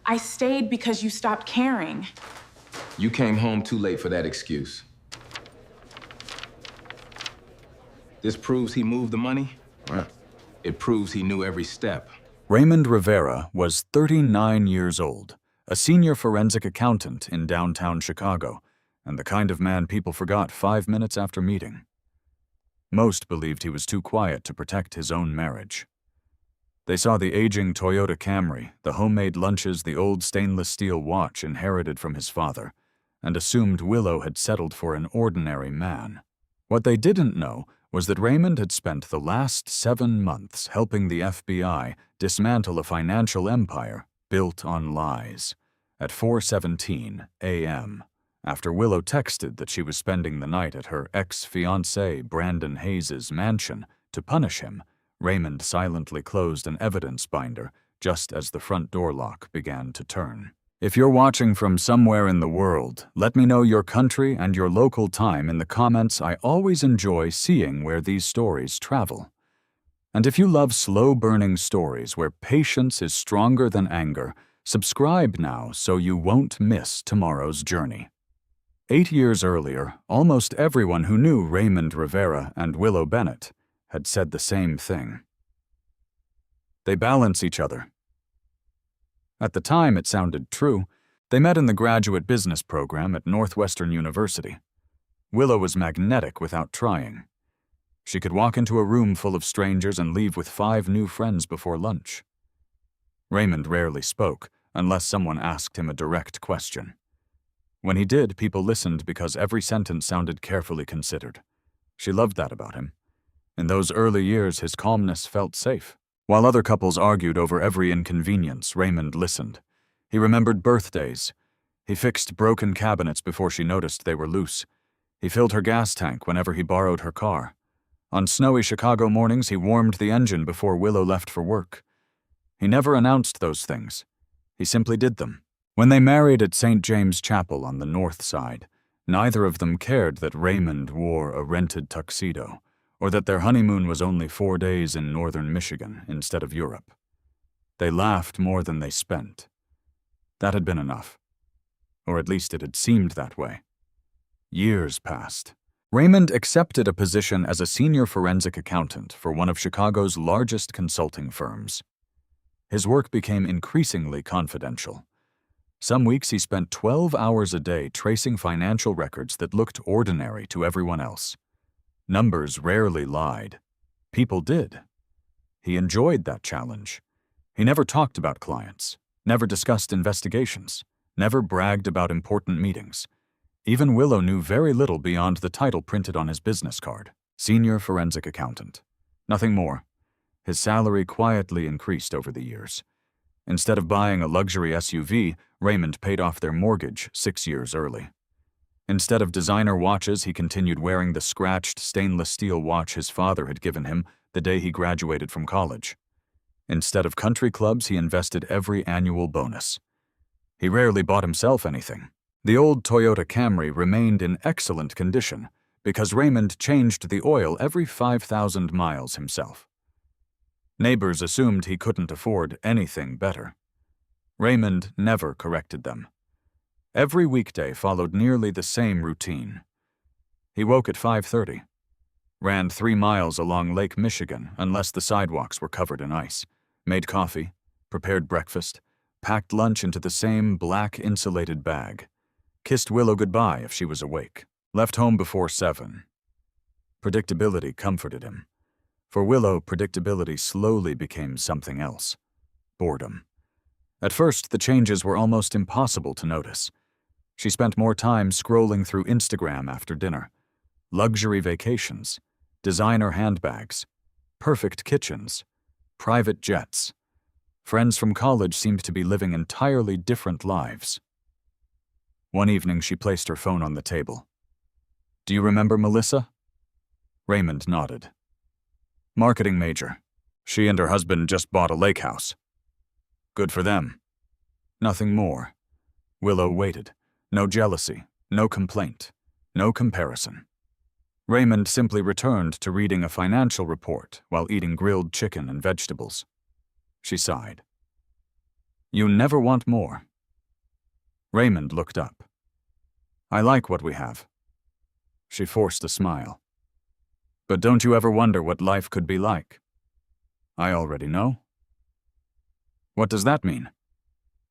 I stayed because you stopped caring. You came home too late for that excuse. This proves he moved the money? Well, it proves he knew every step. Raymond Rivera was 39 years old, a senior forensic accountant in downtown Chicago, and the kind of man people forgot 5 minutes after meeting. Most believed he was too quiet to protect his own marriage. They saw the aging Toyota Camry, the homemade lunches, the old stainless steel watch inherited from his father, and assumed Willow had settled for an ordinary man. What they didn't know was that Raymond had spent the last 7 months helping the FBI dismantle a financial empire built on lies. At 4:17 a.m., after Willow texted that she was spending the night at her ex-fiancé Brandon Hayes' mansion to punish him, Raymond silently closed an evidence binder just as the front door lock began to turn. If you're watching from somewhere in the world, let me know your country and your local time in the comments. I always enjoy seeing where these stories travel. And if you love slow-burning stories where patience is stronger than anger, subscribe now so you won't miss tomorrow's journey. 8 years earlier, almost everyone who knew Raymond Rivera and Willow Bennett had said the same thing. They balance each other. At the time, it sounded true. They met in the graduate business program at Northwestern University. Willow was magnetic without trying. She could walk into a room full of strangers and leave with 5 new friends before lunch. Raymond rarely spoke, unless someone asked him a direct question. When he did, people listened because every sentence sounded carefully considered. She loved that about him. In those early years, his calmness felt safe. While other couples argued over every inconvenience, Raymond listened. He remembered birthdays. He fixed broken cabinets before she noticed they were loose. He filled her gas tank whenever he borrowed her car. On snowy Chicago mornings, he warmed the engine before Willow left for work. He never announced those things. He simply did them. When they married at St. James Chapel on the north side, neither of them cared that Raymond wore a rented tuxedo, or that their honeymoon was only 4 days in northern Michigan instead of Europe. They laughed more than they spent. That had been enough. Or at least it had seemed that way. Years passed. Raymond accepted a position as a senior forensic accountant for one of Chicago's largest consulting firms. His work became increasingly confidential. Some weeks he spent 12 hours a day tracing financial records that looked ordinary to everyone else. Numbers rarely lied. People did. He enjoyed that challenge. He never talked about clients, never discussed investigations, never bragged about important meetings. Even Willow knew very little beyond the title printed on his business card, Senior Forensic Accountant. Nothing more. His salary quietly increased over the years. Instead of buying a luxury SUV, Raymond paid off their mortgage 6 years early. Instead of designer watches, he continued wearing the scratched stainless steel watch his father had given him the day he graduated from college. Instead of country clubs, he invested every annual bonus. He rarely bought himself anything. The old Toyota Camry remained in excellent condition because Raymond changed the oil every 5,000 miles himself. Neighbors assumed he couldn't afford anything better. Raymond never corrected them. Every weekday followed nearly the same routine. He woke at 5:30, ran 3 miles along Lake Michigan unless the sidewalks were covered in ice, made coffee, prepared breakfast, packed lunch into the same black insulated bag, kissed Willow goodbye if she was awake, left home before 7. Predictability comforted him. For Willow, predictability slowly became something else: boredom. At first, the changes were almost impossible to notice. She spent more time scrolling through Instagram after dinner. Luxury vacations, designer handbags, perfect kitchens, private jets. Friends from college seemed to be living entirely different lives. One evening, she placed her phone on the table. "Do you remember Melissa?" Raymond nodded. "Marketing major. She and her husband just bought a lake house." "Good for them." Nothing more. Willow waited. No jealousy, no complaint, no comparison. Raymond simply returned to reading a financial report while eating grilled chicken and vegetables. She sighed. You never want more. Raymond looked up. I like what we have. She forced a smile. But don't you ever wonder what life could be like? I already know. What does that mean?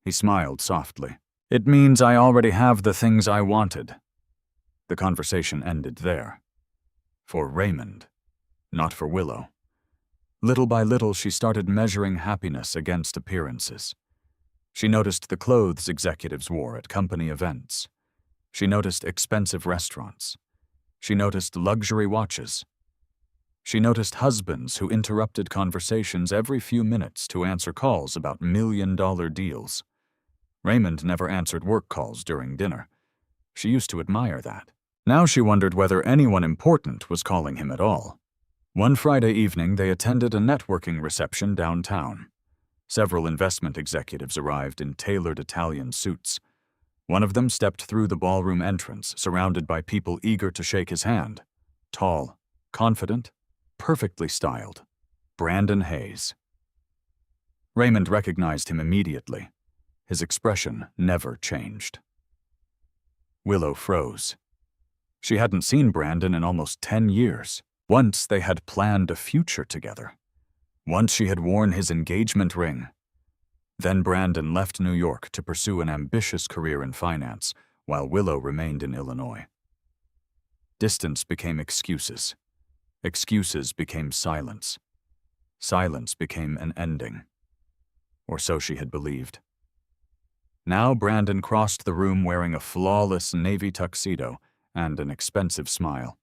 He smiled softly. It means I already have the things I wanted. The conversation ended there. For Raymond, not for Willow. Little by little, she started measuring happiness against appearances. She noticed the clothes executives wore at company events. She noticed expensive restaurants. She noticed luxury watches. She noticed husbands who interrupted conversations every few minutes to answer calls about million-dollar deals. Raymond never answered work calls during dinner. She used to admire that. Now she wondered whether anyone important was calling him at all. One Friday evening, they attended a networking reception downtown. Several investment executives arrived in tailored Italian suits. One of them stepped through the ballroom entrance, surrounded by people eager to shake his hand. Tall, confident, perfectly styled. Brandon Hayes. Raymond recognized him immediately. His expression never changed. Willow froze. She hadn't seen Brandon in almost 10 years. Once they had planned a future together. Once she had worn his engagement ring. Then Brandon left New York to pursue an ambitious career in finance, while Willow remained in Illinois. Distance became excuses. Excuses became silence. Silence became an ending. Or so she had believed. Now Brandon crossed the room wearing a flawless navy tuxedo and an expensive smile.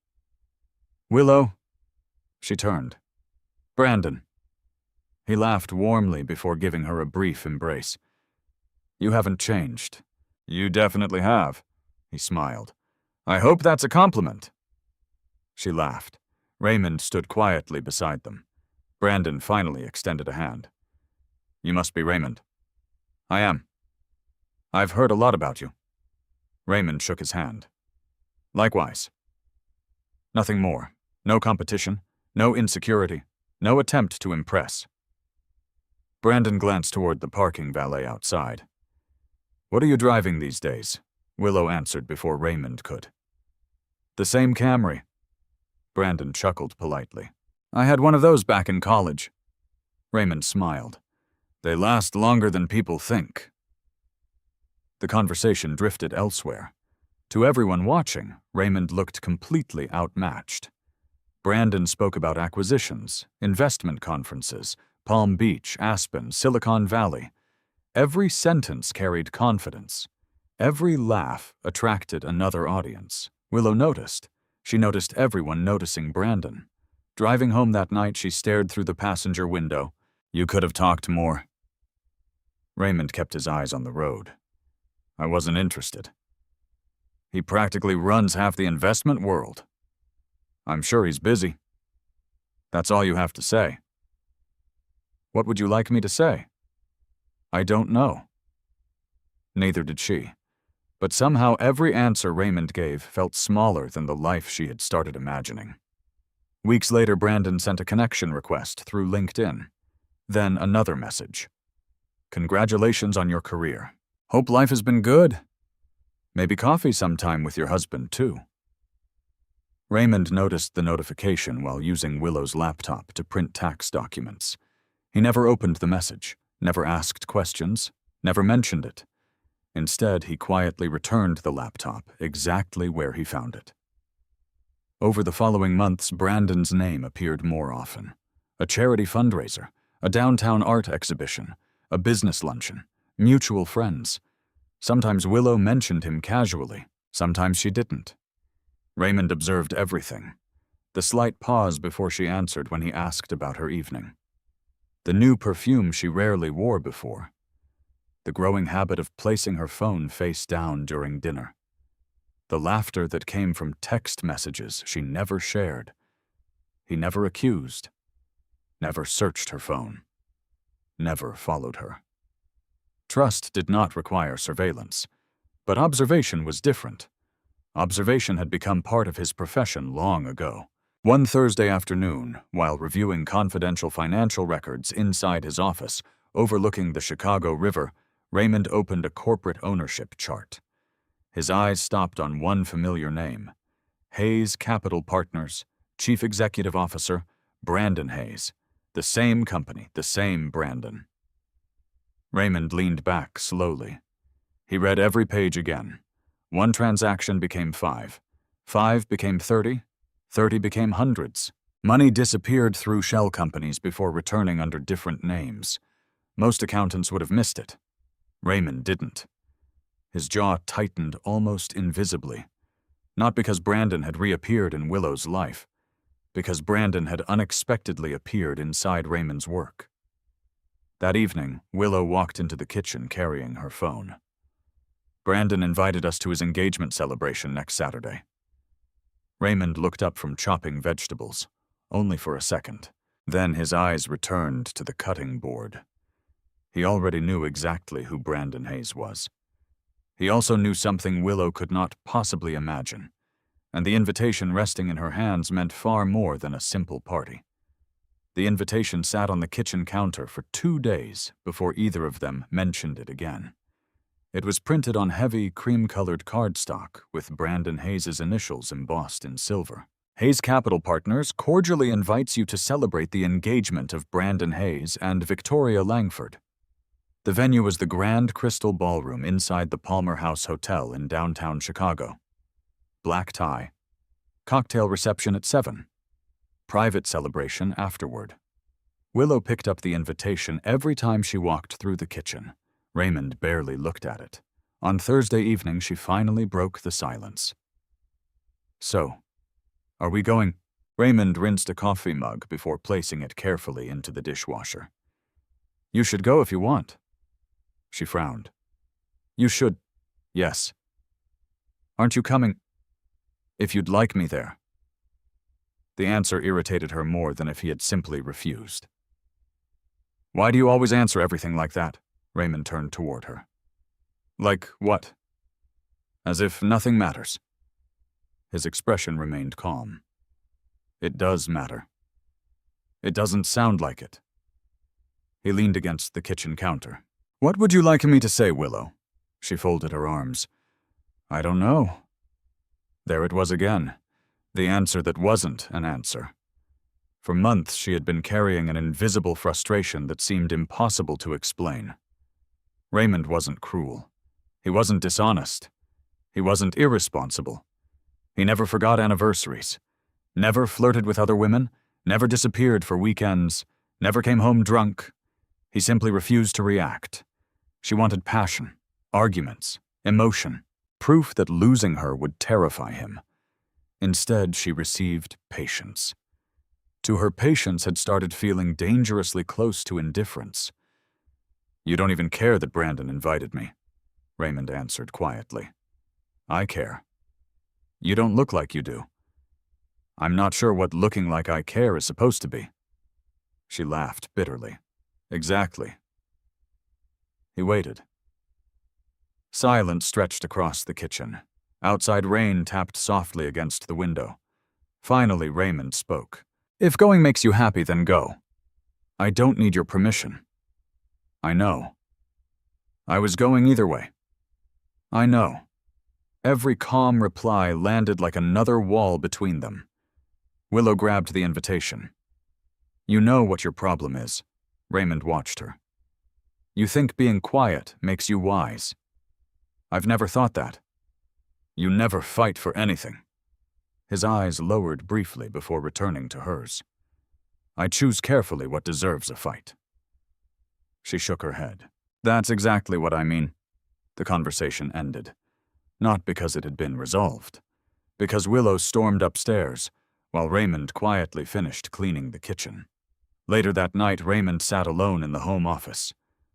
Willow. She turned. Brandon. He laughed warmly before giving her a brief embrace. You haven't changed. You definitely have, he smiled. I hope that's a compliment. She laughed. Raymond stood quietly beside them. Brandon finally extended a hand. You must be Raymond. I am. I've heard a lot about you. Raymond shook his hand. Likewise. Nothing more. No competition. No insecurity. No attempt to impress. Brandon glanced toward the parking valet outside. What are you driving these days? Willow answered before Raymond could. The same Camry. Brandon chuckled politely. I had one of those back in college. Raymond smiled. They last longer than people think. The conversation drifted elsewhere. To everyone watching, Raymond looked completely outmatched. Brandon spoke about acquisitions, investment conferences, Palm Beach, Aspen, Silicon Valley. Every sentence carried confidence. Every laugh attracted another audience. Willow noticed. She noticed everyone noticing Brandon. Driving home that night, she stared through the passenger window. You could have talked more. Raymond kept his eyes on the road. I wasn't interested. He practically runs half the investment world. I'm sure he's busy. That's all you have to say. What would you like me to say? I don't know. Neither did she. But somehow every answer Raymond gave felt smaller than the life she had started imagining. Weeks later, Brandon sent a connection request through LinkedIn. Then another message. Congratulations on your career. Hope life has been good. Maybe coffee sometime with your husband, too. Raymond noticed the notification while using Willow's laptop to print tax documents. He never opened the message, never asked questions, never mentioned it. Instead, he quietly returned the laptop exactly where he found it. Over the following months, Brandon's name appeared more often. A charity fundraiser, a downtown art exhibition, a business luncheon, mutual friends. Sometimes Willow mentioned him casually, sometimes she didn't. Raymond observed everything. The slight pause before she answered when he asked about her evening. The new perfume she rarely wore before. The growing habit of placing her phone face down during dinner. The laughter that came from text messages she never shared. He never accused. Never searched her phone. Never followed her. Trust did not require surveillance, but observation was different. Observation had become part of his profession long ago. One Thursday afternoon, while reviewing confidential financial records inside his office, overlooking the Chicago River, Raymond opened a corporate ownership chart. His eyes stopped on one familiar name: Hayes Capital Partners, Chief Executive Officer, Brandon Hayes. The same company, the same Brandon. Raymond leaned back slowly. He read every page again. 1 transaction became 5. 5 became 30. 30 became hundreds. Money disappeared through shell companies before returning under different names. Most accountants would have missed it. Raymond didn't. His jaw tightened almost invisibly. Not because Brandon had reappeared in Willow's life, because Brandon had unexpectedly appeared inside Raymond's work. That evening, Willow walked into the kitchen carrying her phone. Brandon invited us to his engagement celebration next Saturday. Raymond looked up from chopping vegetables, only for a second. Then his eyes returned to the cutting board. He already knew exactly who Brandon Hayes was. He also knew something Willow could not possibly imagine, and the invitation resting in her hands meant far more than a simple party. The invitation sat on the kitchen counter for 2 days before either of them mentioned it again. It was printed on heavy, cream-colored cardstock with Brandon Hayes' initials embossed in silver. Hayes Capital Partners cordially invites you to celebrate the engagement of Brandon Hayes and Victoria Langford. The venue was the Grand Crystal Ballroom inside the Palmer House Hotel in downtown Chicago. Black tie. Cocktail reception at 7. Private celebration afterward. Willow picked up the invitation every time she walked through the kitchen. Raymond barely looked at it. On Thursday evening, she finally broke the silence. "So, are we going?" Raymond rinsed a coffee mug before placing it carefully into the dishwasher. "You should go if you want." She frowned. "You should. Yes. Aren't you coming? If you'd like me there." The answer irritated her more than if he had simply refused. "Why do you always answer everything like that?" Raymond turned toward her. "Like what?" "As if nothing matters." His expression remained calm. "It does matter. It doesn't sound like it." He leaned against the kitchen counter. "What would you like me to say, Willow?" She folded her arms. "I don't know." There it was again, the answer that wasn't an answer. For months she had been carrying an invisible frustration that seemed impossible to explain. Raymond wasn't cruel. He wasn't dishonest. He wasn't irresponsible. He never forgot anniversaries, never flirted with other women, never disappeared for weekends, never came home drunk. He simply refused to react. She wanted passion, arguments, emotion, proof that losing her would terrify him. Instead, she received patience. To her, patience had started feeling dangerously close to indifference. "You don't even care that Brandon invited me," Raymond answered quietly. "I care. You don't look like you do. I'm not sure what looking like I care is supposed to be." She laughed bitterly. "Exactly." He waited. Silence stretched across the kitchen. Outside rain tapped softly against the window. Finally, Raymond spoke. "If going makes you happy, then go. I don't need your permission." "I know." "I was going either way." "I know." Every calm reply landed like another wall between them. Willow grabbed the invitation. "You know what your problem is." Raymond watched her. "You think being quiet makes you wise. I've never thought that. You never fight for anything." His eyes lowered briefly before returning to hers. "I choose carefully what deserves a fight." She shook her head. "That's exactly what I mean." The conversation ended. Not because it had been resolved. Because Willow stormed upstairs, while Raymond quietly finished cleaning the kitchen. Later that night, Raymond sat alone in the home office.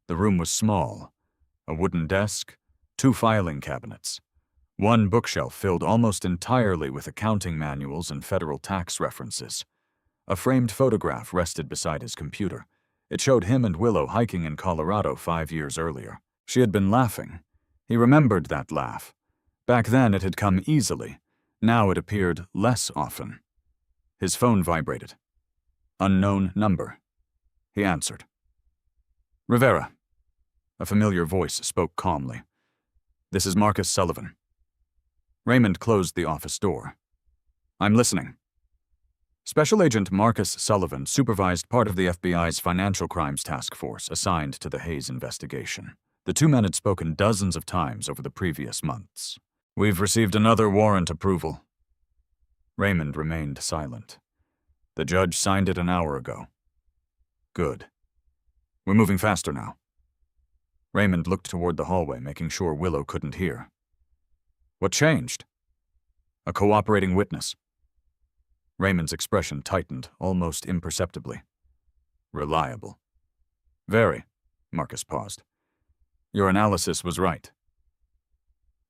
The room was small. A wooden desk, 2 filing cabinets. One bookshelf filled almost entirely with accounting manuals and federal tax references. A framed photograph rested beside his computer. It showed him and Willow hiking in Colorado 5 years earlier. She had been laughing. He remembered that laugh. Back then it had come easily. Now it appeared less often. His phone vibrated. Unknown number. He answered. "Rivera." A familiar voice spoke calmly. "This is Marcus Sullivan." Raymond closed the office door. "I'm listening." Special Agent Marcus Sullivan supervised part of the FBI's Financial Crimes Task Force assigned to the Hayes investigation. The two men had spoken dozens of times over the previous months. "We've received another warrant approval." Raymond remained silent. "The judge signed it an hour ago." "Good. We're moving faster now." Raymond looked toward the hallway, making sure Willow couldn't hear. "What changed?" "A cooperating witness." Raymond's expression tightened, almost imperceptibly. "Reliable." "Very." Marcus paused. "Your analysis was right."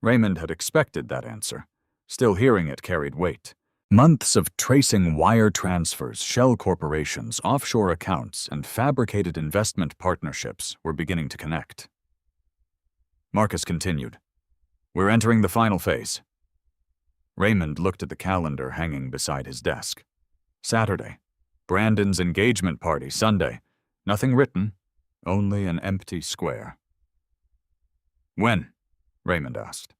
Raymond had expected that answer. Still, hearing it carried weight. Months of tracing wire transfers, shell corporations, offshore accounts, and fabricated investment partnerships were beginning to connect. Marcus continued. "We're entering the final phase." Raymond looked at the calendar hanging beside his desk. Saturday. Brandon's engagement party, Sunday. Nothing written, only an empty square. "When?" Raymond asked.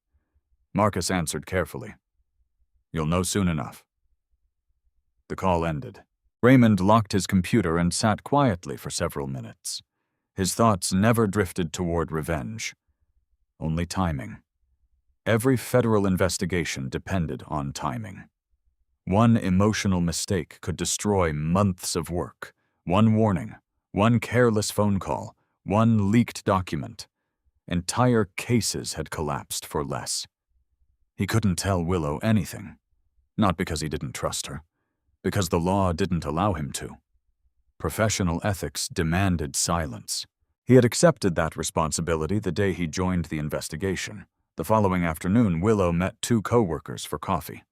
Marcus answered carefully. "You'll know soon enough." The call ended. Raymond locked his computer and sat quietly for several minutes. His thoughts never drifted toward revenge. Only timing. Every federal investigation depended on timing. One emotional mistake could destroy months of work. One warning, one careless phone call, one leaked document. Entire cases had collapsed for less. He couldn't tell Willow anything. Not because he didn't trust her, because the law didn't allow him to. Professional ethics demanded silence. He had accepted that responsibility the day he joined the investigation. The following afternoon, Willow met two co-workers for coffee.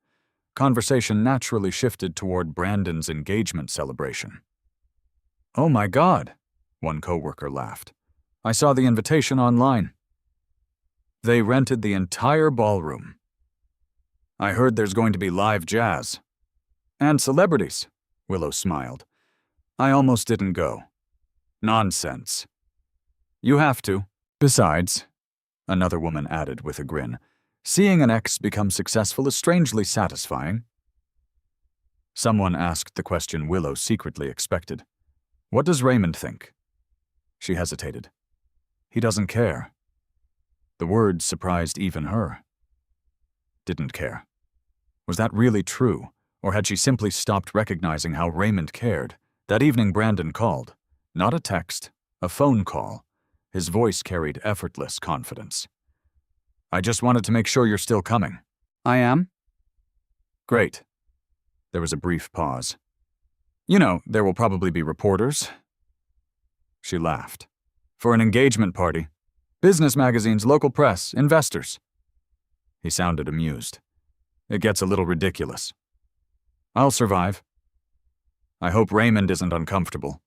Conversation naturally shifted toward Brandon's engagement celebration. "Oh my God," one co-worker laughed. "I saw the invitation online." "They rented the entire ballroom." "I heard there's going to be live jazz." "And celebrities," Willow smiled. "I almost didn't go." "Nonsense." "You have to. Besides," another woman added with a grin, "seeing an ex become successful is strangely satisfying." Someone asked the question Willow secretly expected. "What does Raymond think?" She hesitated. "He doesn't care." The words surprised even her. Didn't care. Was that really true, or had she simply stopped recognizing how Raymond cared? That evening Brandon called. Not a text, a phone call. His voice carried effortless confidence. "I just wanted to make sure you're still coming." "I am?" "Great." There was a brief pause. "You know, there will probably be reporters." She laughed. "For an engagement party. Business magazines, local press, investors." He sounded amused. "It gets a little ridiculous." "I'll survive." "I hope Raymond isn't uncomfortable."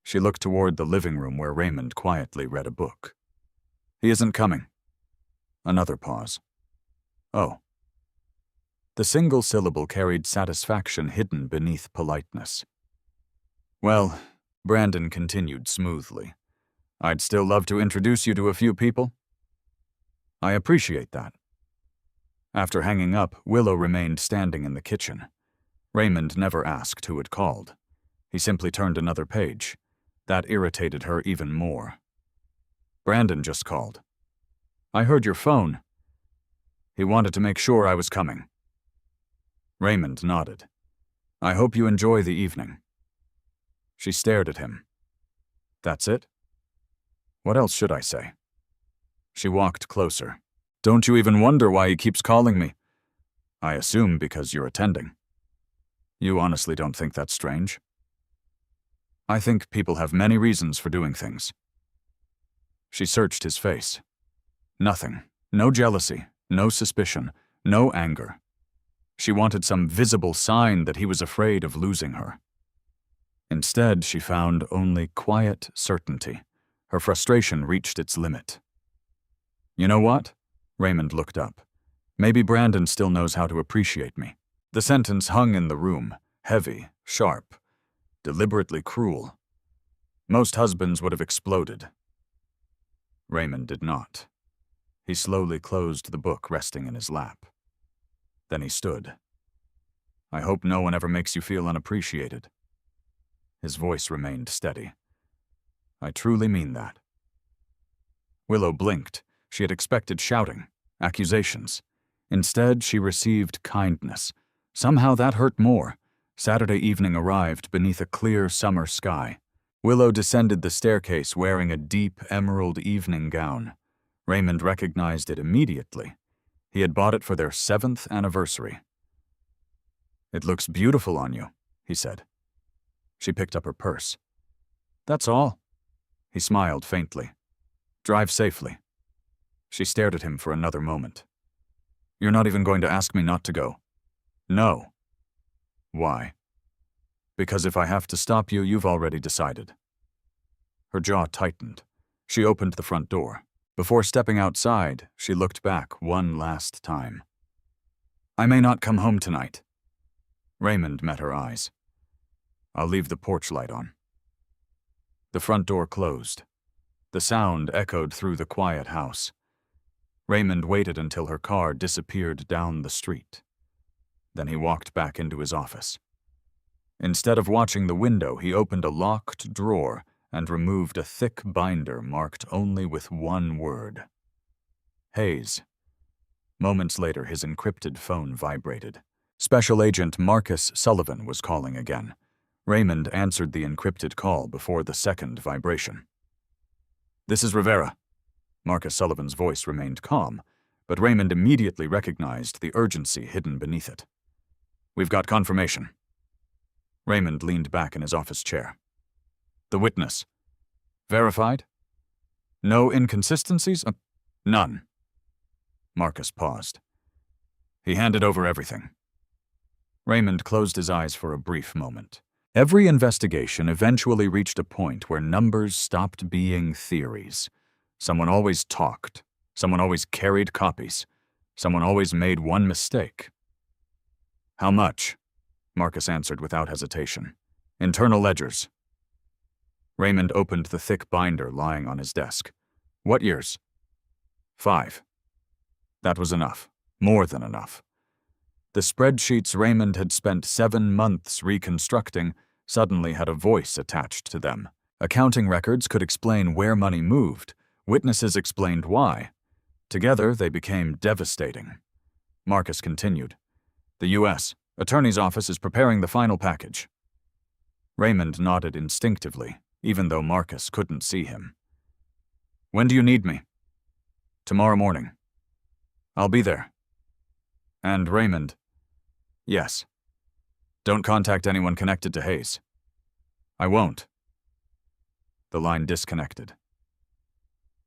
She looked toward the living room where Raymond quietly read a book. "He isn't coming." Another pause. "Oh." The single syllable carried satisfaction hidden beneath politeness. "Well," Brandon continued smoothly, "I'd still love to introduce you to a few people." "I appreciate that." After hanging up, Willow remained standing in the kitchen. Raymond never asked who had called. He simply turned another page. That irritated her even more. "Brandon just called." "I heard your phone." "He wanted to make sure I was coming." Raymond nodded. "I hope you enjoy the evening." She stared at him. "That's it? What else should I say?" She walked closer. "Don't you even wonder why he keeps calling me?" "I assume because you're attending." "You honestly don't think that's strange?" "I think people have many reasons for doing things." She searched his face. Nothing. No jealousy, no suspicion, no anger. She wanted some visible sign that he was afraid of losing her. Instead, she found only quiet certainty. Her frustration reached its limit. "You know what?" Raymond looked up. "Maybe Brandon still knows how to appreciate me." The sentence hung in the room, heavy, sharp, deliberately cruel. Most husbands would have exploded. Raymond did not. He slowly closed the book resting in his lap. Then he stood. "I hope no one ever makes you feel unappreciated." His voice remained steady. "I truly mean that." Willow blinked. She had expected shouting, accusations. Instead, she received kindness. Somehow that hurt more. Saturday evening arrived beneath a clear summer sky. Willow descended the staircase wearing a deep emerald evening gown. Raymond recognized it immediately. He had bought it for their 7th anniversary. "It looks beautiful on you," he said. She picked up her purse. "That's all." He smiled faintly. "Drive safely." She stared at him for another moment. "You're not even going to ask me not to go?" "No." "Why?" "Because if I have to stop you, you've already decided." Her jaw tightened. She opened the front door. Before stepping outside, she looked back one last time. "I may not come home tonight." Raymond met her eyes. "I'll leave the porch light on." The front door closed. The sound echoed through the quiet house. Raymond waited until her car disappeared down the street. Then he walked back into his office. Instead of watching the window, he opened a locked drawer and removed a thick binder marked only with one word. Hayes. Moments later, his encrypted phone vibrated. Special Agent Marcus Sullivan was calling again. Raymond answered the encrypted call before the second vibration. "This is Rivera." Marcus Sullivan's voice remained calm, but Raymond immediately recognized the urgency hidden beneath it. "We've got confirmation." Raymond leaned back in his office chair. "The witness. Verified? No inconsistencies? None." Marcus paused. "He handed over everything." Raymond closed his eyes for a brief moment. Every investigation eventually reached a point where numbers stopped being theories. Someone always talked. Someone always carried copies. Someone always made one mistake. "How much?" Marcus answered without hesitation. "Internal ledgers." Raymond opened the thick binder lying on his desk. "What years?" 5. That was enough. More than enough. The spreadsheets Raymond had spent 7 months reconstructing suddenly had a voice attached to them. Accounting records could explain where money moved. Witnesses explained why. Together, they became devastating. Marcus continued. "The U.S. Attorney's Office is preparing the final package." Raymond nodded instinctively, even though Marcus couldn't see him. "When do you need me?" "Tomorrow morning." "I'll be there." And Raymond, "Yes. Don't contact anyone connected to Hayes." "I won't." The line disconnected.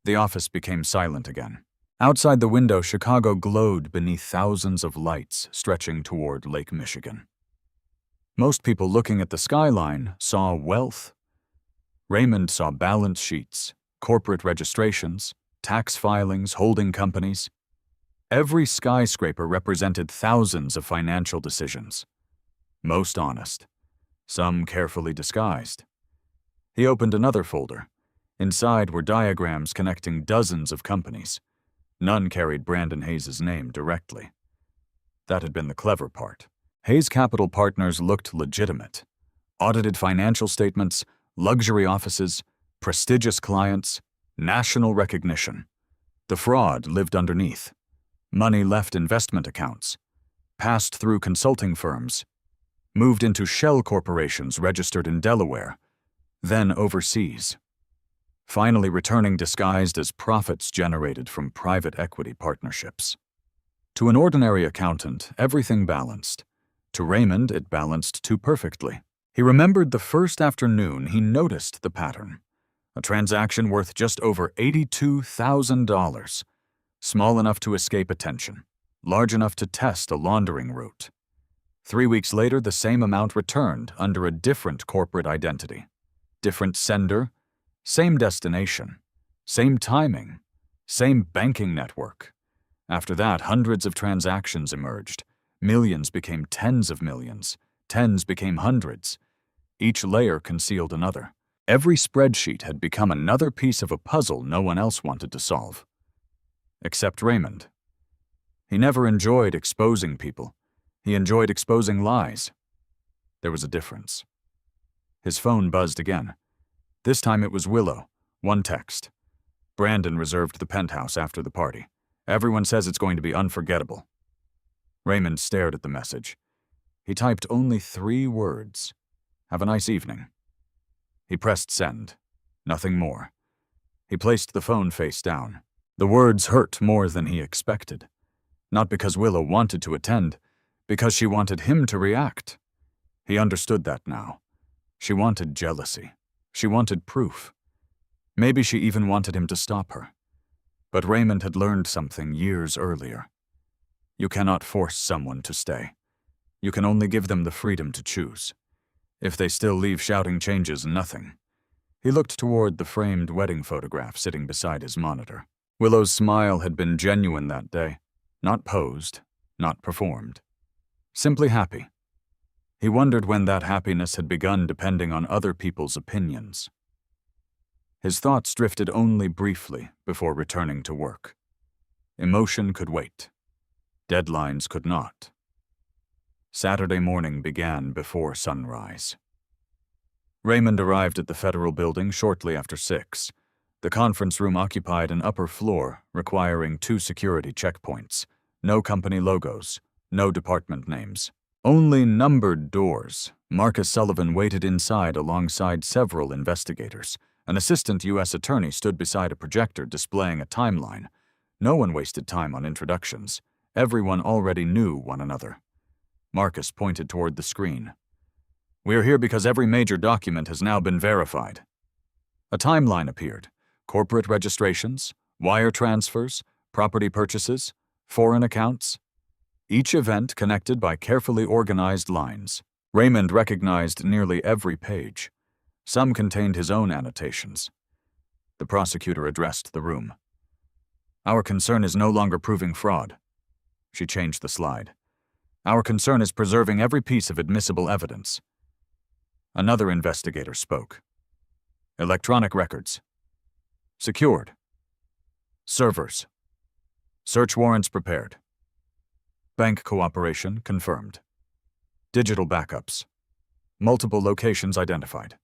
The office became silent again. Outside the window, Chicago glowed beneath thousands of lights stretching toward Lake Michigan. Most people looking at the skyline saw wealth. Raymond saw balance sheets, corporate registrations, tax filings, holding companies. Every skyscraper represented thousands of financial decisions. Most honest. Some carefully disguised. He opened another folder. Inside were diagrams connecting dozens of companies. None carried Brandon Hayes' name directly. That had been the clever part. Hayes Capital Partners looked legitimate. Audited financial statements, luxury offices, prestigious clients, national recognition. The fraud lived underneath. Money left investment accounts, passed through consulting firms, moved into shell corporations registered in Delaware, then overseas, finally returning disguised as profits generated from private equity partnerships. To an ordinary accountant, everything balanced. To Raymond, it balanced too perfectly. He remembered the first afternoon he noticed the pattern. A transaction worth just over $82,000. Small enough to escape attention, large enough to test a laundering route. 3 weeks later, the same amount returned under a different corporate identity. Different sender, same destination, same timing, same banking network. After that, hundreds of transactions emerged. Millions became tens of millions. Tens became hundreds. Each layer concealed another. Every spreadsheet had become another piece of a puzzle no one else wanted to solve. Except Raymond. He never enjoyed exposing people. He enjoyed exposing lies. There was a difference. His phone buzzed again. This time it was Willow. One text. Brandon reserved the penthouse after the party. Everyone says it's going to be unforgettable. Raymond stared at the message. He typed only 3 words. Have a nice evening. He pressed send. Nothing more. He placed the phone face down. The words hurt more than he expected. Not because Willow wanted to attend, because she wanted him to react. He understood that now. She wanted jealousy. She wanted proof. Maybe she even wanted him to stop her. But Raymond had learned something years earlier. You cannot force someone to stay. You can only give them the freedom to choose. If they still leave, shouting changes nothing. He looked toward the framed wedding photograph sitting beside his monitor. Willow's smile had been genuine that day. Not posed, not performed. Simply happy. He wondered when that happiness had begun depending on other people's opinions. His thoughts drifted only briefly before returning to work. Emotion could wait. Deadlines could not. Saturday morning began before sunrise. Raymond arrived at the federal building shortly after 6. The conference room occupied an upper floor, requiring 2 security checkpoints. No company logos, no department names. Only numbered doors. Marcus Sullivan waited inside alongside several investigators. An assistant U.S. attorney stood beside a projector displaying a timeline. No one wasted time on introductions. Everyone already knew one another. Marcus pointed toward the screen. "We are here because every major document has now been verified." A timeline appeared. Corporate registrations, wire transfers, property purchases, foreign accounts. Each event connected by carefully organized lines. Raymond recognized nearly every page. Some contained his own annotations. The prosecutor addressed the room. "Our concern is no longer proving fraud." She changed the slide. "Our concern is preserving every piece of admissible evidence." Another investigator spoke. "Electronic records. Secured. Servers. Search warrants prepared. Bank cooperation confirmed. Digital backups. Multiple locations identified."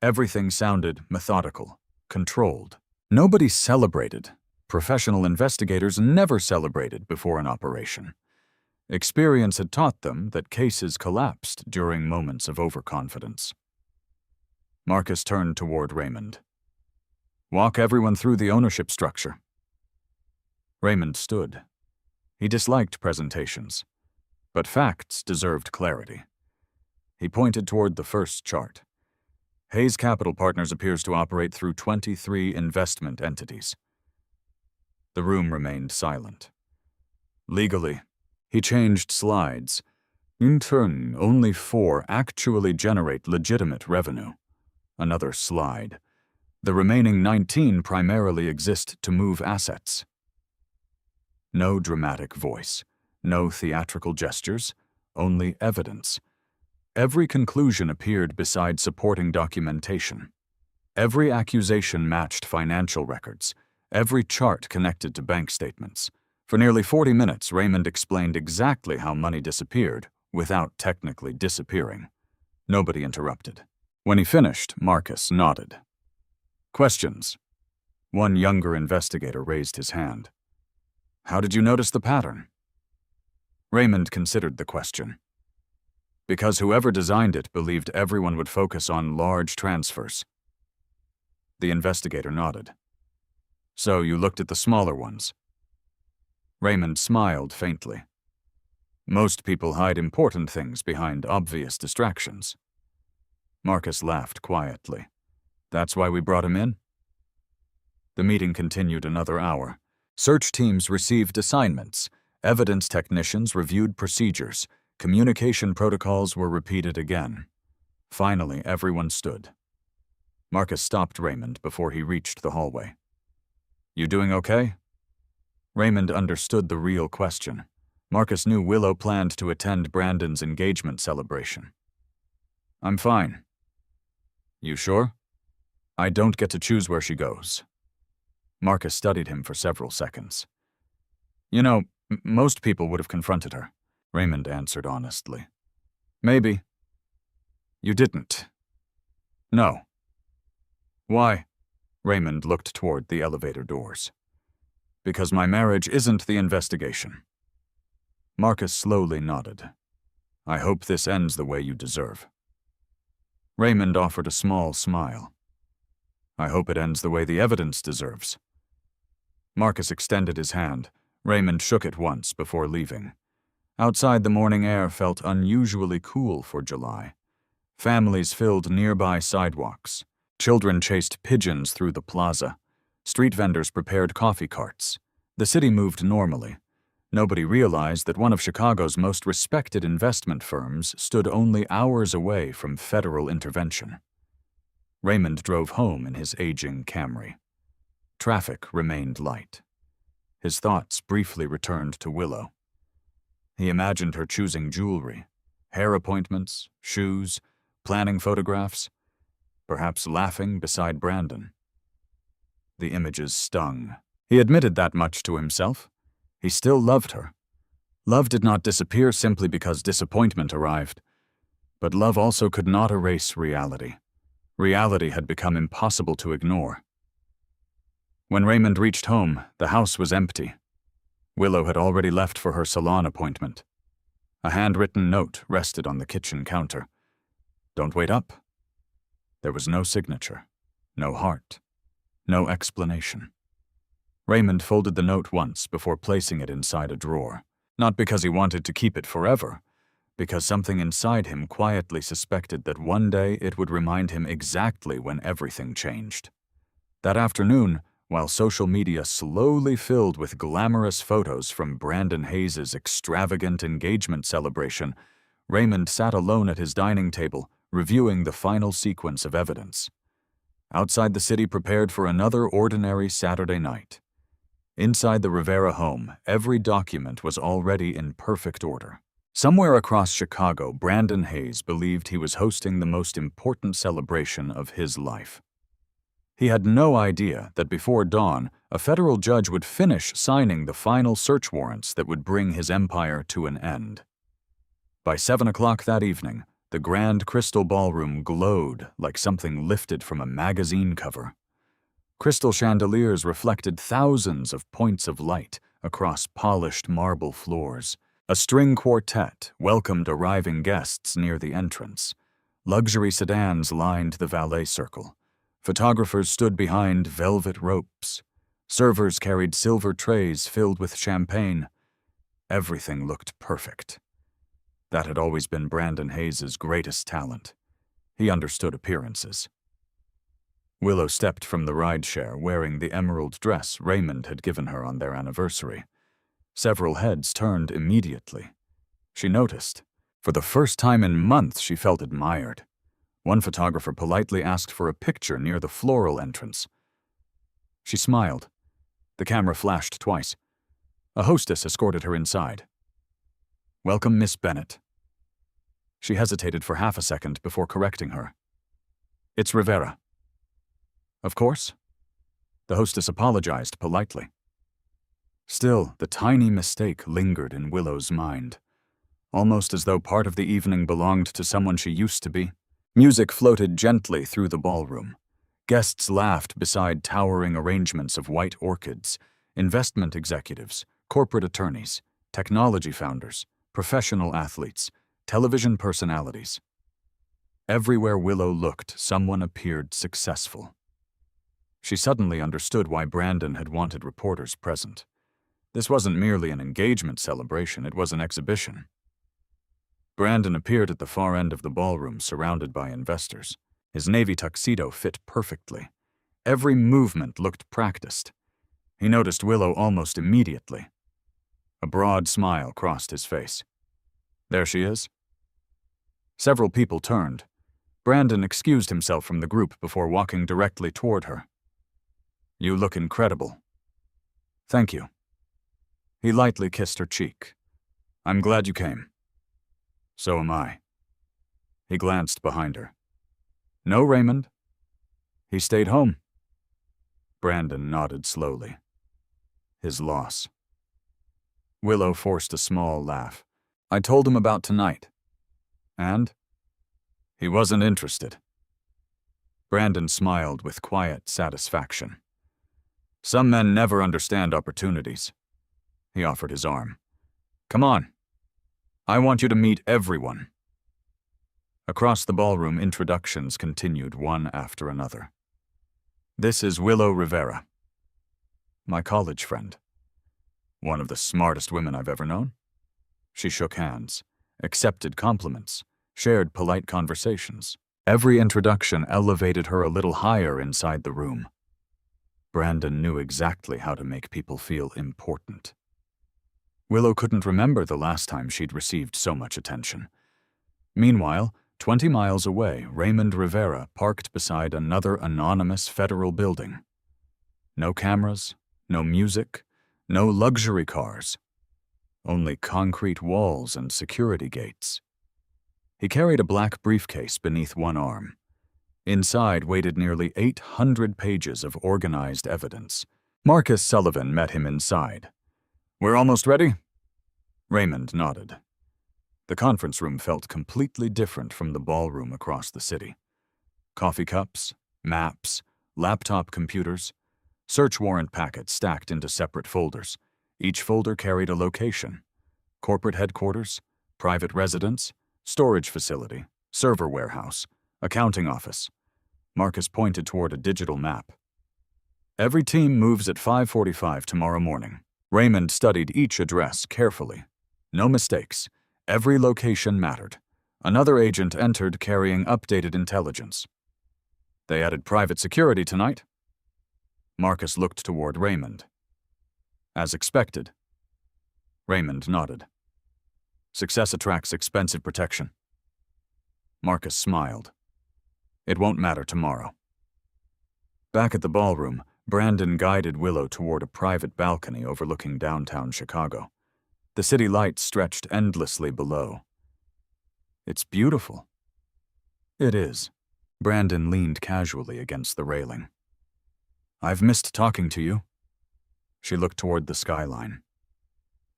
Everything sounded methodical, controlled. Nobody celebrated. Professional investigators never celebrated before an operation. Experience had taught them that cases collapsed during moments of overconfidence. Marcus turned toward Raymond. "Walk everyone through the ownership structure." Raymond stood. He disliked presentations, but facts deserved clarity. He pointed toward the first chart. Hayes Capital Partners appears to operate through 23 investment entities. The room remained silent. Legally, he changed slides. In turn, only 4 actually generate legitimate revenue. Another slide. The remaining 19 primarily exist to move assets. No dramatic voice, no theatrical gestures, only evidence. Every conclusion appeared beside supporting documentation. Every accusation matched financial records. Every chart connected to bank statements. For nearly 40 minutes, Raymond explained exactly how money disappeared without technically disappearing. Nobody interrupted. When he finished, Marcus nodded. "Questions?" One younger investigator raised his hand. "How did you notice the pattern?" Raymond considered the question. "Because whoever designed it believed everyone would focus on large transfers." The investigator nodded. "So you looked at the smaller ones?" Raymond smiled faintly. "Most people hide important things behind obvious distractions." Marcus laughed quietly. "That's why we brought him in?" The meeting continued another hour. Search teams received assignments. Evidence technicians reviewed procedures. Communication protocols were repeated again. Finally, everyone stood. Marcus stopped Raymond before he reached the hallway. "You doing okay?" Raymond understood the real question. Marcus knew Willow planned to attend Brandon's engagement celebration. "I'm fine." "You sure?" I don't get to choose where she goes. Marcus studied him for several seconds. You know, most people would have confronted her, Raymond answered honestly. Maybe. You didn't. No. Why? Raymond looked toward the elevator doors. Because my marriage isn't the investigation. Marcus slowly nodded. I hope this ends the way you deserve. Raymond offered a small smile. I hope it ends the way the evidence deserves. Marcus extended his hand. Raymond shook it once before leaving. Outside, the morning air felt unusually cool for July. Families filled nearby sidewalks. Children chased pigeons through the plaza. Street vendors prepared coffee carts. The city moved normally. Nobody realized that one of Chicago's most respected investment firms stood only hours away from federal intervention. Raymond drove home in his aging Camry. Traffic remained light. His thoughts briefly returned to Willow. He imagined her choosing jewelry, hair appointments, shoes, planning photographs, perhaps laughing beside Brandon. The images stung. He admitted that much to himself. He still loved her. Love did not disappear simply because disappointment arrived. But love also could not erase reality. Reality had become impossible to ignore. When Raymond reached home, the house was empty. Willow had already left for her salon appointment. A handwritten note rested on the kitchen counter. Don't wait up. There was no signature, no heart, no explanation. Raymond folded the note once before placing it inside a drawer, not because he wanted to keep it forever, because something inside him quietly suspected that one day it would remind him exactly when everything changed. That afternoon, while social media slowly filled with glamorous photos from Brandon Hayes' extravagant engagement celebration, Raymond sat alone at his dining table, reviewing the final sequence of evidence. Outside, the city prepared for another ordinary Saturday night. Inside the Rivera home, every document was already in perfect order. Somewhere across Chicago, Brandon Hayes believed he was hosting the most important celebration of his life. He had no idea that before dawn, a federal judge would finish signing the final search warrants that would bring his empire to an end. By 7 o'clock that evening, the grand crystal ballroom glowed like something lifted from a magazine cover. Crystal chandeliers reflected thousands of points of light across polished marble floors. A string quartet welcomed arriving guests near the entrance. Luxury sedans lined the valet circle. Photographers stood behind velvet ropes. Servers carried silver trays filled with champagne. Everything looked perfect. That had always been Brandon Hayes' greatest talent. He understood appearances. Willow stepped from the rideshare wearing the emerald dress Raymond had given her on their anniversary. Several heads turned immediately. She noticed. For the first time in months, she felt admired. One photographer politely asked for a picture near the floral entrance. She smiled. The camera flashed twice. A hostess escorted her inside. Welcome, Miss Bennett. She hesitated for half a second before correcting her. It's Rivera. Of course. The hostess apologized politely. Still, the tiny mistake lingered in Willow's mind, almost as though part of the evening belonged to someone she used to be. Music floated gently through the ballroom. Guests laughed beside towering arrangements of white orchids, investment executives, corporate attorneys, technology founders, professional athletes, television personalities. Everywhere Willow looked, someone appeared successful. She suddenly understood why Brandon had wanted reporters present. This wasn't merely an engagement celebration, it was an exhibition. Brandon appeared at the far end of the ballroom, surrounded by investors. His navy tuxedo fit perfectly. Every movement looked practiced. He noticed Willow almost immediately. A broad smile crossed his face. There she is. Several people turned. Brandon excused himself from the group before walking directly toward her. You look incredible. Thank you. He lightly kissed her cheek. I'm glad you came. So am I. He glanced behind her. No, Raymond? He stayed home. Brandon nodded slowly. His loss. Willow forced a small laugh. I told him about tonight. And? He wasn't interested. Brandon smiled with quiet satisfaction. Some men never understand opportunities. He offered his arm. Come on. I want you to meet everyone. Across the ballroom, introductions continued one after another. This is Willow Rivera, my college friend. One of the smartest women I've ever known. She shook hands, accepted compliments, shared polite conversations. Every introduction elevated her a little higher inside the room. Brandon knew exactly how to make people feel important. Willow couldn't remember the last time she'd received so much attention. Meanwhile, 20 miles away, Raymond Rivera parked beside another anonymous federal building. No cameras, no music, no luxury cars. Only concrete walls and security gates. He carried a black briefcase beneath one arm. Inside waited nearly 800 pages of organized evidence. Marcus Sullivan met him inside. We're almost ready? Raymond nodded. The conference room felt completely different from the ballroom across the city. Coffee cups, maps, laptop computers, search warrant packets stacked into separate folders. Each folder carried a location: corporate headquarters, private residence, storage facility, server warehouse, accounting office. Marcus pointed toward a digital map. Every team moves at 5:45 tomorrow morning. Raymond studied each address carefully. No mistakes. Every location mattered. Another agent entered carrying updated intelligence. They added private security tonight. Marcus looked toward Raymond. As expected. Raymond nodded. Success attracts expensive protection. Marcus smiled. It won't matter tomorrow. Back at the ballroom, Brandon guided Willow toward a private balcony overlooking downtown Chicago. The city lights stretched endlessly below. It's beautiful. It is. Brandon leaned casually against the railing. I've missed talking to you. She looked toward the skyline.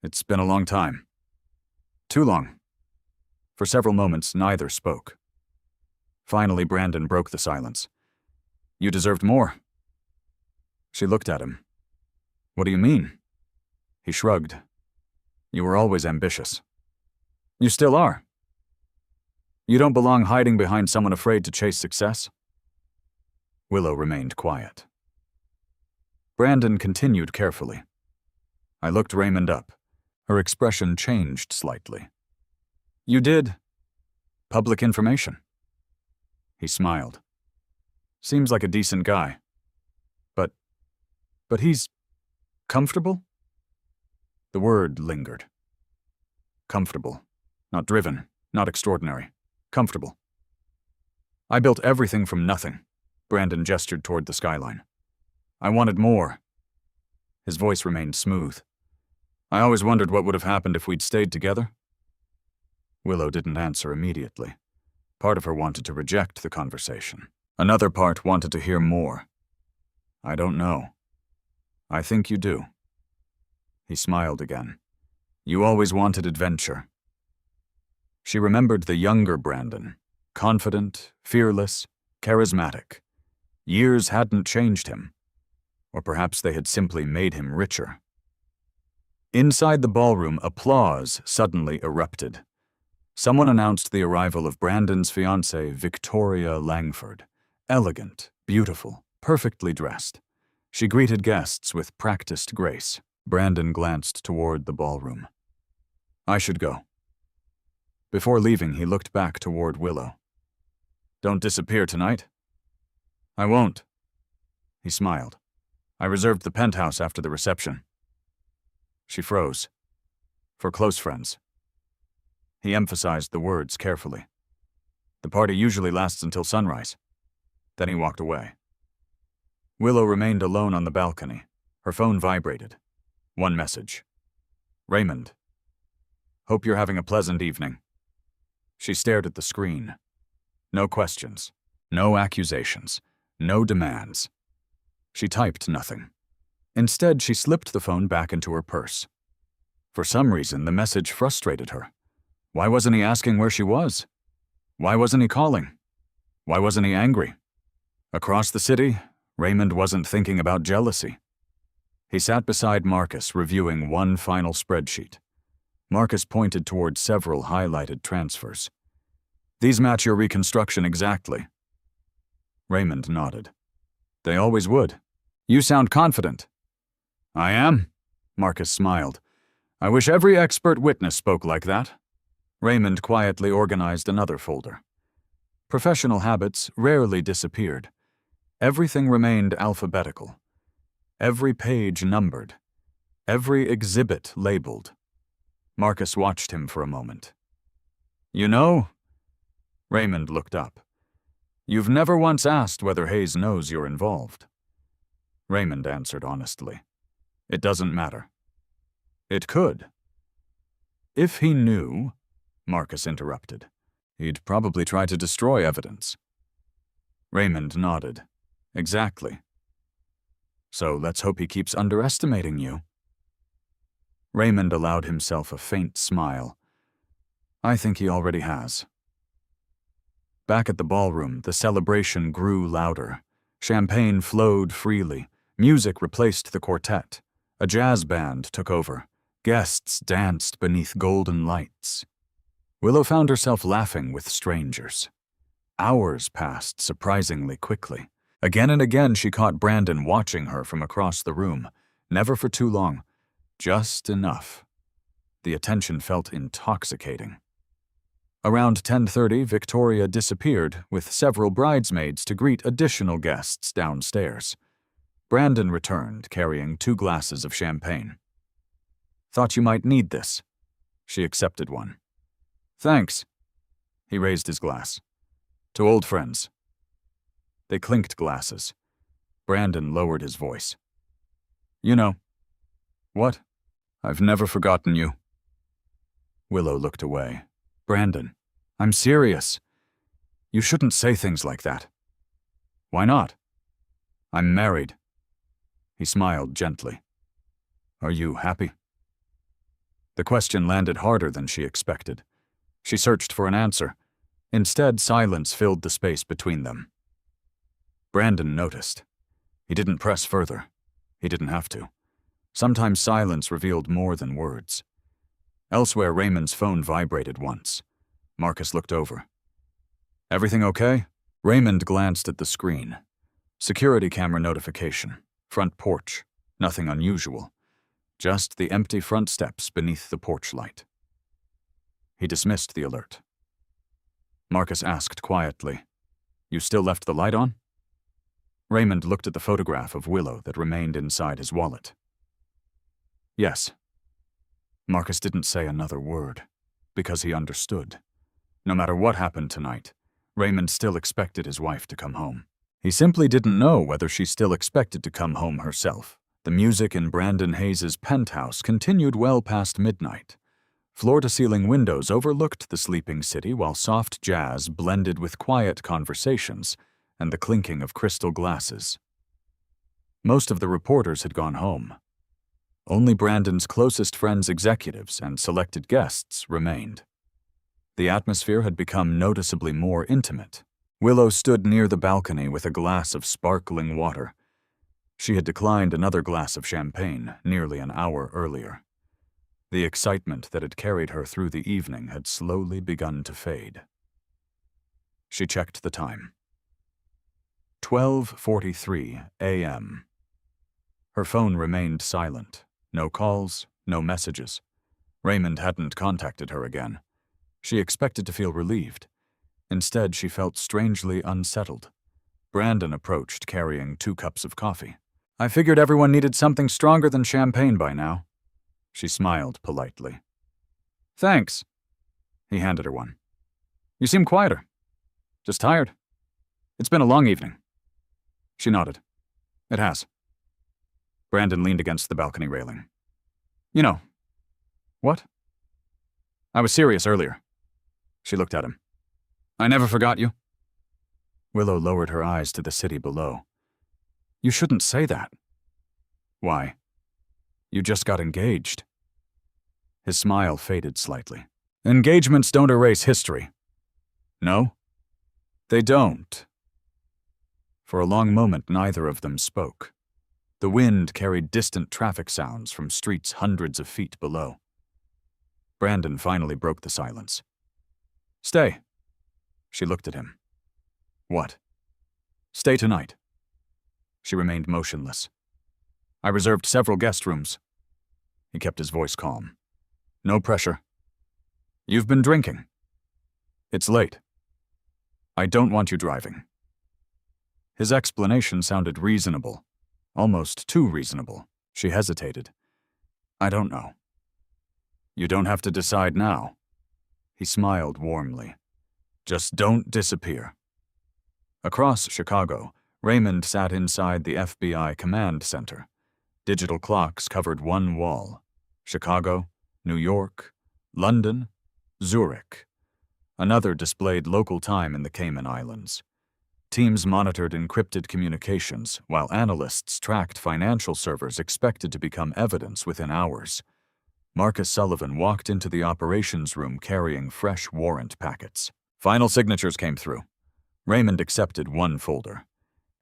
It's been a long time. Too long. For several moments, neither spoke. Finally, Brandon broke the silence. You deserved more. She looked at him. What do you mean? He shrugged. You were always ambitious. You still are. You don't belong hiding behind someone afraid to chase success. Willow remained quiet. Brandon continued carefully. I looked Raymond up. Her expression changed slightly. You did. Public information. He smiled. Seems like a decent guy. But he's comfortable? The word lingered. Comfortable. Not driven. Not extraordinary. Comfortable. I built everything from nothing. Brandon gestured toward the skyline. I wanted more. His voice remained smooth. I always wondered what would have happened if we'd stayed together. Willow didn't answer immediately. Part of her wanted to reject the conversation. Another part wanted to hear more. I don't know. I think you do. He smiled again. You always wanted adventure. She remembered the younger Brandon, confident, fearless, charismatic. Years hadn't changed him. Or perhaps they had simply made him richer. Inside the ballroom, applause suddenly erupted. Someone announced the arrival of Brandon's fiancée, Victoria Langford. Elegant, beautiful, perfectly dressed. She greeted guests with practiced grace. Brandon glanced toward the ballroom. I should go. Before leaving, he looked back toward Willow. Don't disappear tonight. I won't. He smiled. I reserved the penthouse after the reception. She froze. For close friends. He emphasized the words carefully. The party usually lasts until sunrise. Then he walked away. Willow remained alone on the balcony. Her phone vibrated. One message. Raymond. Hope you're having a pleasant evening. She stared at the screen. No questions. No accusations. No demands. She typed nothing. Instead, she slipped the phone back into her purse. For some reason, the message frustrated her. Why wasn't he asking where she was? Why wasn't he calling? Why wasn't he angry? Across the city, Raymond wasn't thinking about jealousy. He sat beside Marcus, reviewing one final spreadsheet. Marcus pointed toward several highlighted transfers. These match your reconstruction exactly. Raymond nodded. They always would. You sound confident. I am, Marcus smiled. I wish every expert witness spoke like that. Raymond quietly organized another folder. Professional habits rarely disappeared. Everything remained alphabetical. Every page numbered. Every exhibit labeled. Marcus watched him for a moment. You know? Raymond looked up. You've never once asked whether Hayes knows you're involved. Raymond answered honestly. It doesn't matter. It could. If he knew, Marcus interrupted, he'd probably try to destroy evidence. Raymond nodded. Exactly. So let's hope he keeps underestimating you. Raymond allowed himself a faint smile. I think he already has. Back at the ballroom, the celebration grew louder. Champagne flowed freely. Music replaced the quartet. A jazz band took over. Guests danced beneath golden lights. Willow found herself laughing with strangers. Hours passed surprisingly quickly. Again and again she caught Brandon watching her from across the room. Never for too long. Just enough. The attention felt intoxicating. Around 10:30, Victoria disappeared with several bridesmaids to greet additional guests downstairs. Brandon returned, carrying 2 glasses of champagne. Thought you might need this. She accepted one. Thanks. He raised his glass. To old friends. They clinked glasses. Brandon lowered his voice. You know. What? I've never forgotten you. Willow looked away. Brandon, I'm serious. You shouldn't say things like that. Why not? I'm married. He smiled gently. Are you happy? The question landed harder than she expected. She searched for an answer. Instead, silence filled the space between them. Brandon noticed. He didn't press further. He didn't have to. Sometimes silence revealed more than words. Elsewhere, Raymond's phone vibrated once. Marcus looked over. Everything okay? Raymond glanced at the screen. Security camera notification. Front porch. Nothing unusual. Just the empty front steps beneath the porch light. He dismissed the alert. Marcus asked quietly, You still left the light on? Raymond looked at the photograph of Willow that remained inside his wallet. Yes. Marcus didn't say another word, because he understood. No matter what happened tonight, Raymond still expected his wife to come home. He simply didn't know whether she still expected to come home herself. The music in Brandon Hayes' penthouse continued well past midnight. Floor-to-ceiling windows overlooked the sleeping city while soft jazz blended with quiet conversations and the clinking of crystal glasses. Most of the reporters had gone home. Only Brandon's closest friends, executives, and selected guests remained. The atmosphere had become noticeably more intimate. Willow stood near the balcony with a glass of sparkling water. She had declined another glass of champagne nearly an hour earlier. The excitement that had carried her through the evening had slowly begun to fade. She checked the time. 12:43 a.m. Her phone remained silent. No calls, no messages. Raymond hadn't contacted her again. She expected to feel relieved. Instead, she felt strangely unsettled. Brandon approached, carrying 2 cups of coffee. I figured everyone needed something stronger than champagne by now. She smiled politely. Thanks. He handed her one. You seem quieter. Just tired? It's been a long evening. She nodded. It has. Brandon leaned against the balcony railing. You know. What? I was serious earlier. She looked at him. I never forgot you. Willow lowered her eyes to the city below. You shouldn't say that. Why? You just got engaged. His smile faded slightly. Engagements don't erase history. No? They don't. For a long moment, neither of them spoke. The wind carried distant traffic sounds from streets hundreds of feet below. Brandon finally broke the silence. Stay. She looked at him. What? Stay tonight. She remained motionless. I reserved several guest rooms. He kept his voice calm. No pressure. You've been drinking. It's late. I don't want you driving. His explanation sounded reasonable, almost too reasonable. She hesitated. I don't know. You don't have to decide now. He smiled warmly. Just don't disappear. Across Chicago, Raymond sat inside the FBI command center. Digital clocks covered one wall. Chicago, New York, London, Zurich. Another displayed local time in the Cayman Islands. Teams monitored encrypted communications, while analysts tracked financial servers expected to become evidence within hours. Marcus Sullivan walked into the operations room carrying fresh warrant packets. Final signatures came through. Raymond accepted one folder.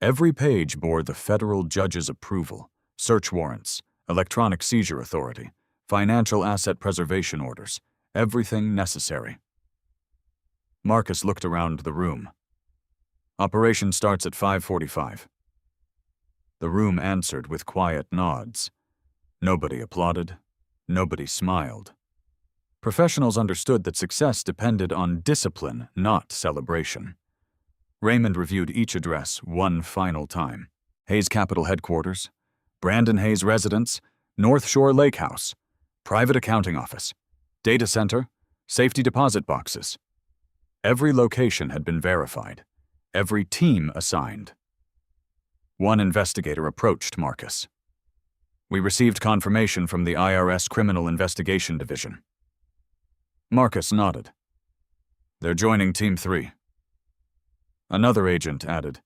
Every page bore the federal judge's approval, search warrants, electronic seizure authority, financial asset preservation orders, everything necessary. Marcus looked around the room. Operation starts at 5:45. The room answered with quiet nods. Nobody applauded. Nobody smiled. Professionals understood that success depended on discipline, not celebration. Raymond reviewed each address one final time. Hayes Capital Headquarters, Brandon Hayes Residence, North Shore Lake House, Private Accounting Office, Data Center, Safety Deposit Boxes. Every location had been verified. Every team assigned. One investigator approached Marcus. We received confirmation from the IRS Criminal Investigation Division. Marcus nodded. They're joining Team 3. Another agent added,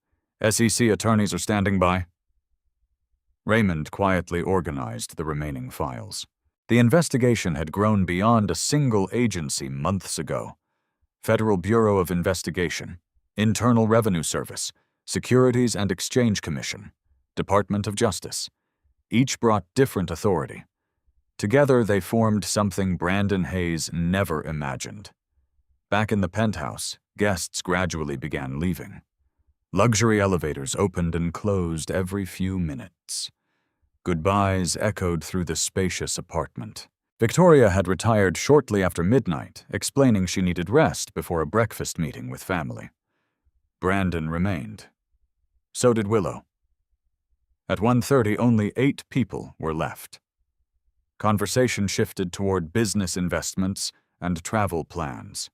SEC attorneys are standing by. Raymond quietly organized the remaining files. The investigation had grown beyond a single agency months ago. Federal Bureau of Investigation, Internal Revenue Service, Securities and Exchange Commission, Department of Justice. Each brought different authority. Together they formed something Brandon Hayes never imagined. Back in the penthouse, guests gradually began leaving. Luxury elevators opened and closed every few minutes. Goodbyes echoed through the spacious apartment. Victoria had retired shortly after midnight, explaining she needed rest before a breakfast meeting with family. Brandon remained. So did Willow. At 1:30, only 8 people were left. Conversation shifted toward business investments and travel plans.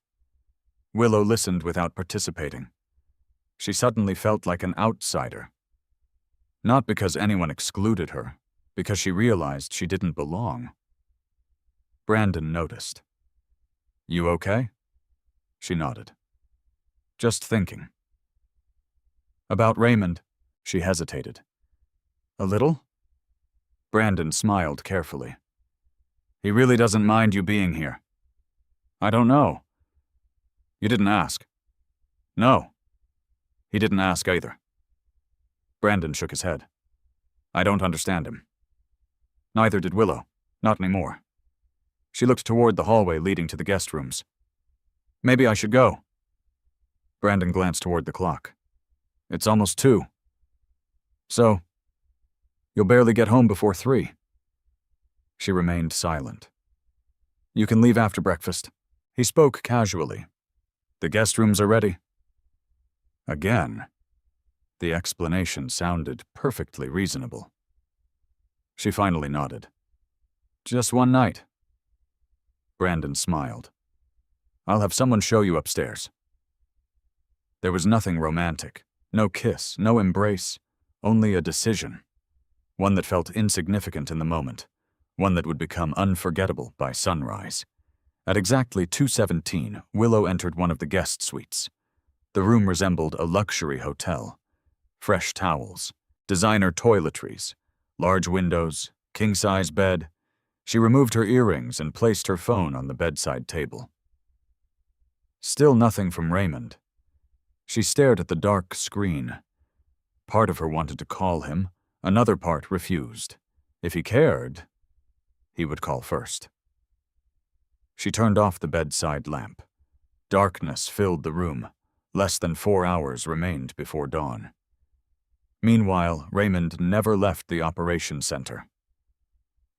Willow listened without participating. She suddenly felt like an outsider. Not because anyone excluded her, because she realized she didn't belong. Brandon noticed. You okay? She nodded. Just thinking. About Raymond, she hesitated. A little? Brandon smiled carefully. He really doesn't mind you being here. I don't know. You didn't ask. No. He didn't ask either. Brandon shook his head. I don't understand him. Neither did Willow. Not anymore. She looked toward the hallway leading to the guest rooms. Maybe I should go. Brandon glanced toward the clock. It's almost 2. So, you'll barely get home before 3. She remained silent. You can leave after breakfast. He spoke casually. The guest rooms are ready. Again. The explanation sounded perfectly reasonable. She finally nodded. Just one night. Brandon smiled. I'll have someone show you upstairs. There was nothing romantic. No kiss, no embrace, only a decision. One that felt insignificant in the moment. One that would become unforgettable by sunrise. At exactly 2:17, Willow entered one of the guest suites. The room resembled a luxury hotel. Fresh towels, designer toiletries, large windows, king-size bed. She removed her earrings and placed her phone on the bedside table. Still nothing from Raymond. She stared at the dark screen. Part of her wanted to call him, another part refused. If he cared, he would call first. She turned off the bedside lamp. Darkness filled the room. Less than 4 hours remained before dawn. Meanwhile, Raymond never left the operations center.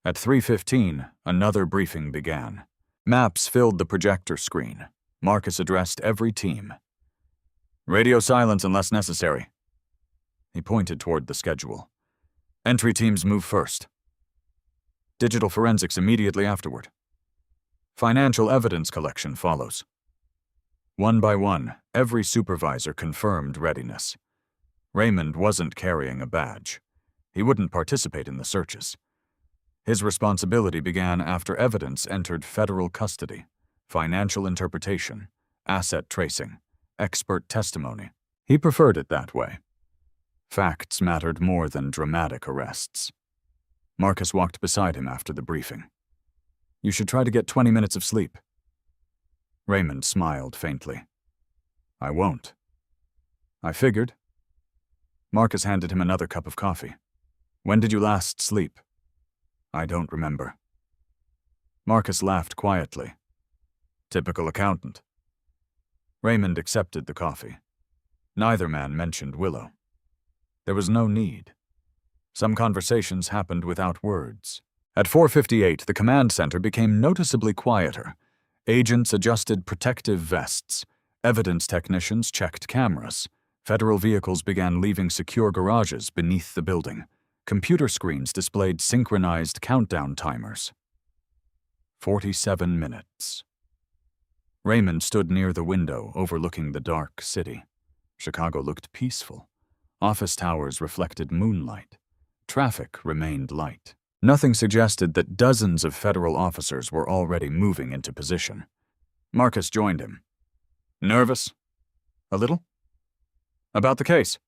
At 3:15, another briefing began. Maps filled the projector screen. Marcus addressed every team. Radio silence unless necessary. He pointed toward the schedule. Entry teams move first. Digital forensics immediately afterward. Financial evidence collection follows. One by one, every supervisor confirmed readiness. Raymond wasn't carrying a badge. He wouldn't participate in the searches. His responsibility began after evidence entered federal custody, financial interpretation, asset tracing, expert testimony. He preferred it that way. Facts mattered more than dramatic arrests. Marcus walked beside him after the briefing. You should try to get 20 minutes of sleep. Raymond smiled faintly. I won't. I figured. Marcus handed him another cup of coffee. When did you last sleep? I don't remember. Marcus laughed quietly. Typical accountant. Raymond accepted the coffee. Neither man mentioned Willow. There was no need. Some conversations happened without words. At 4:58, the command center became noticeably quieter. Agents adjusted protective vests. Evidence technicians checked cameras. Federal vehicles began leaving secure garages beneath the building. Computer screens displayed synchronized countdown timers. 47 minutes. Raymond stood near the window overlooking the dark city. Chicago looked peaceful. Office towers reflected moonlight. Traffic remained light. Nothing suggested that dozens of federal officers were already moving into position. Marcus joined him. Nervous? A little? About the case,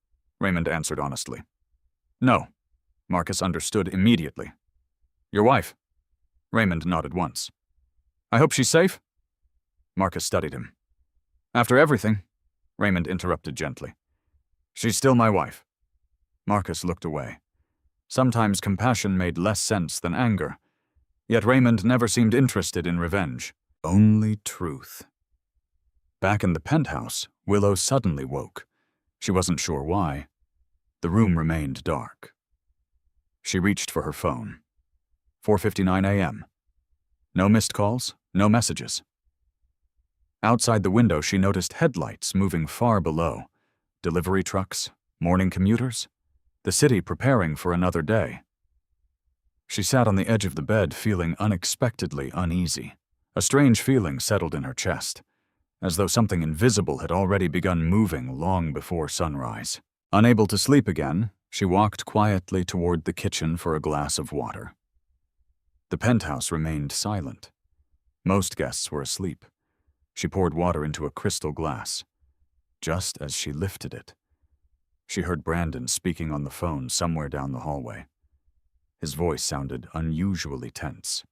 Raymond answered honestly. No. Marcus understood immediately. Your wife? Raymond nodded once. I hope she's safe? Marcus studied him. After everything, Raymond interrupted gently. She's still my wife. Marcus looked away. Sometimes compassion made less sense than anger. Yet Raymond never seemed interested in revenge. Only truth. Back in the penthouse, Willow suddenly woke. She wasn't sure why. The room remained dark. She reached for her phone. 4:59 a.m. No missed calls, no messages. Outside the window, she noticed headlights moving far below. Delivery trucks, morning commuters, the city preparing for another day. She sat on the edge of the bed, feeling unexpectedly uneasy. A strange feeling settled in her chest, as though something invisible had already begun moving long before sunrise. Unable to sleep again, she walked quietly toward the kitchen for a glass of water. The penthouse remained silent. Most guests were asleep. She poured water into a crystal glass. Just as she lifted it, she heard Brandon speaking on the phone somewhere down the hallway. His voice sounded unusually tense.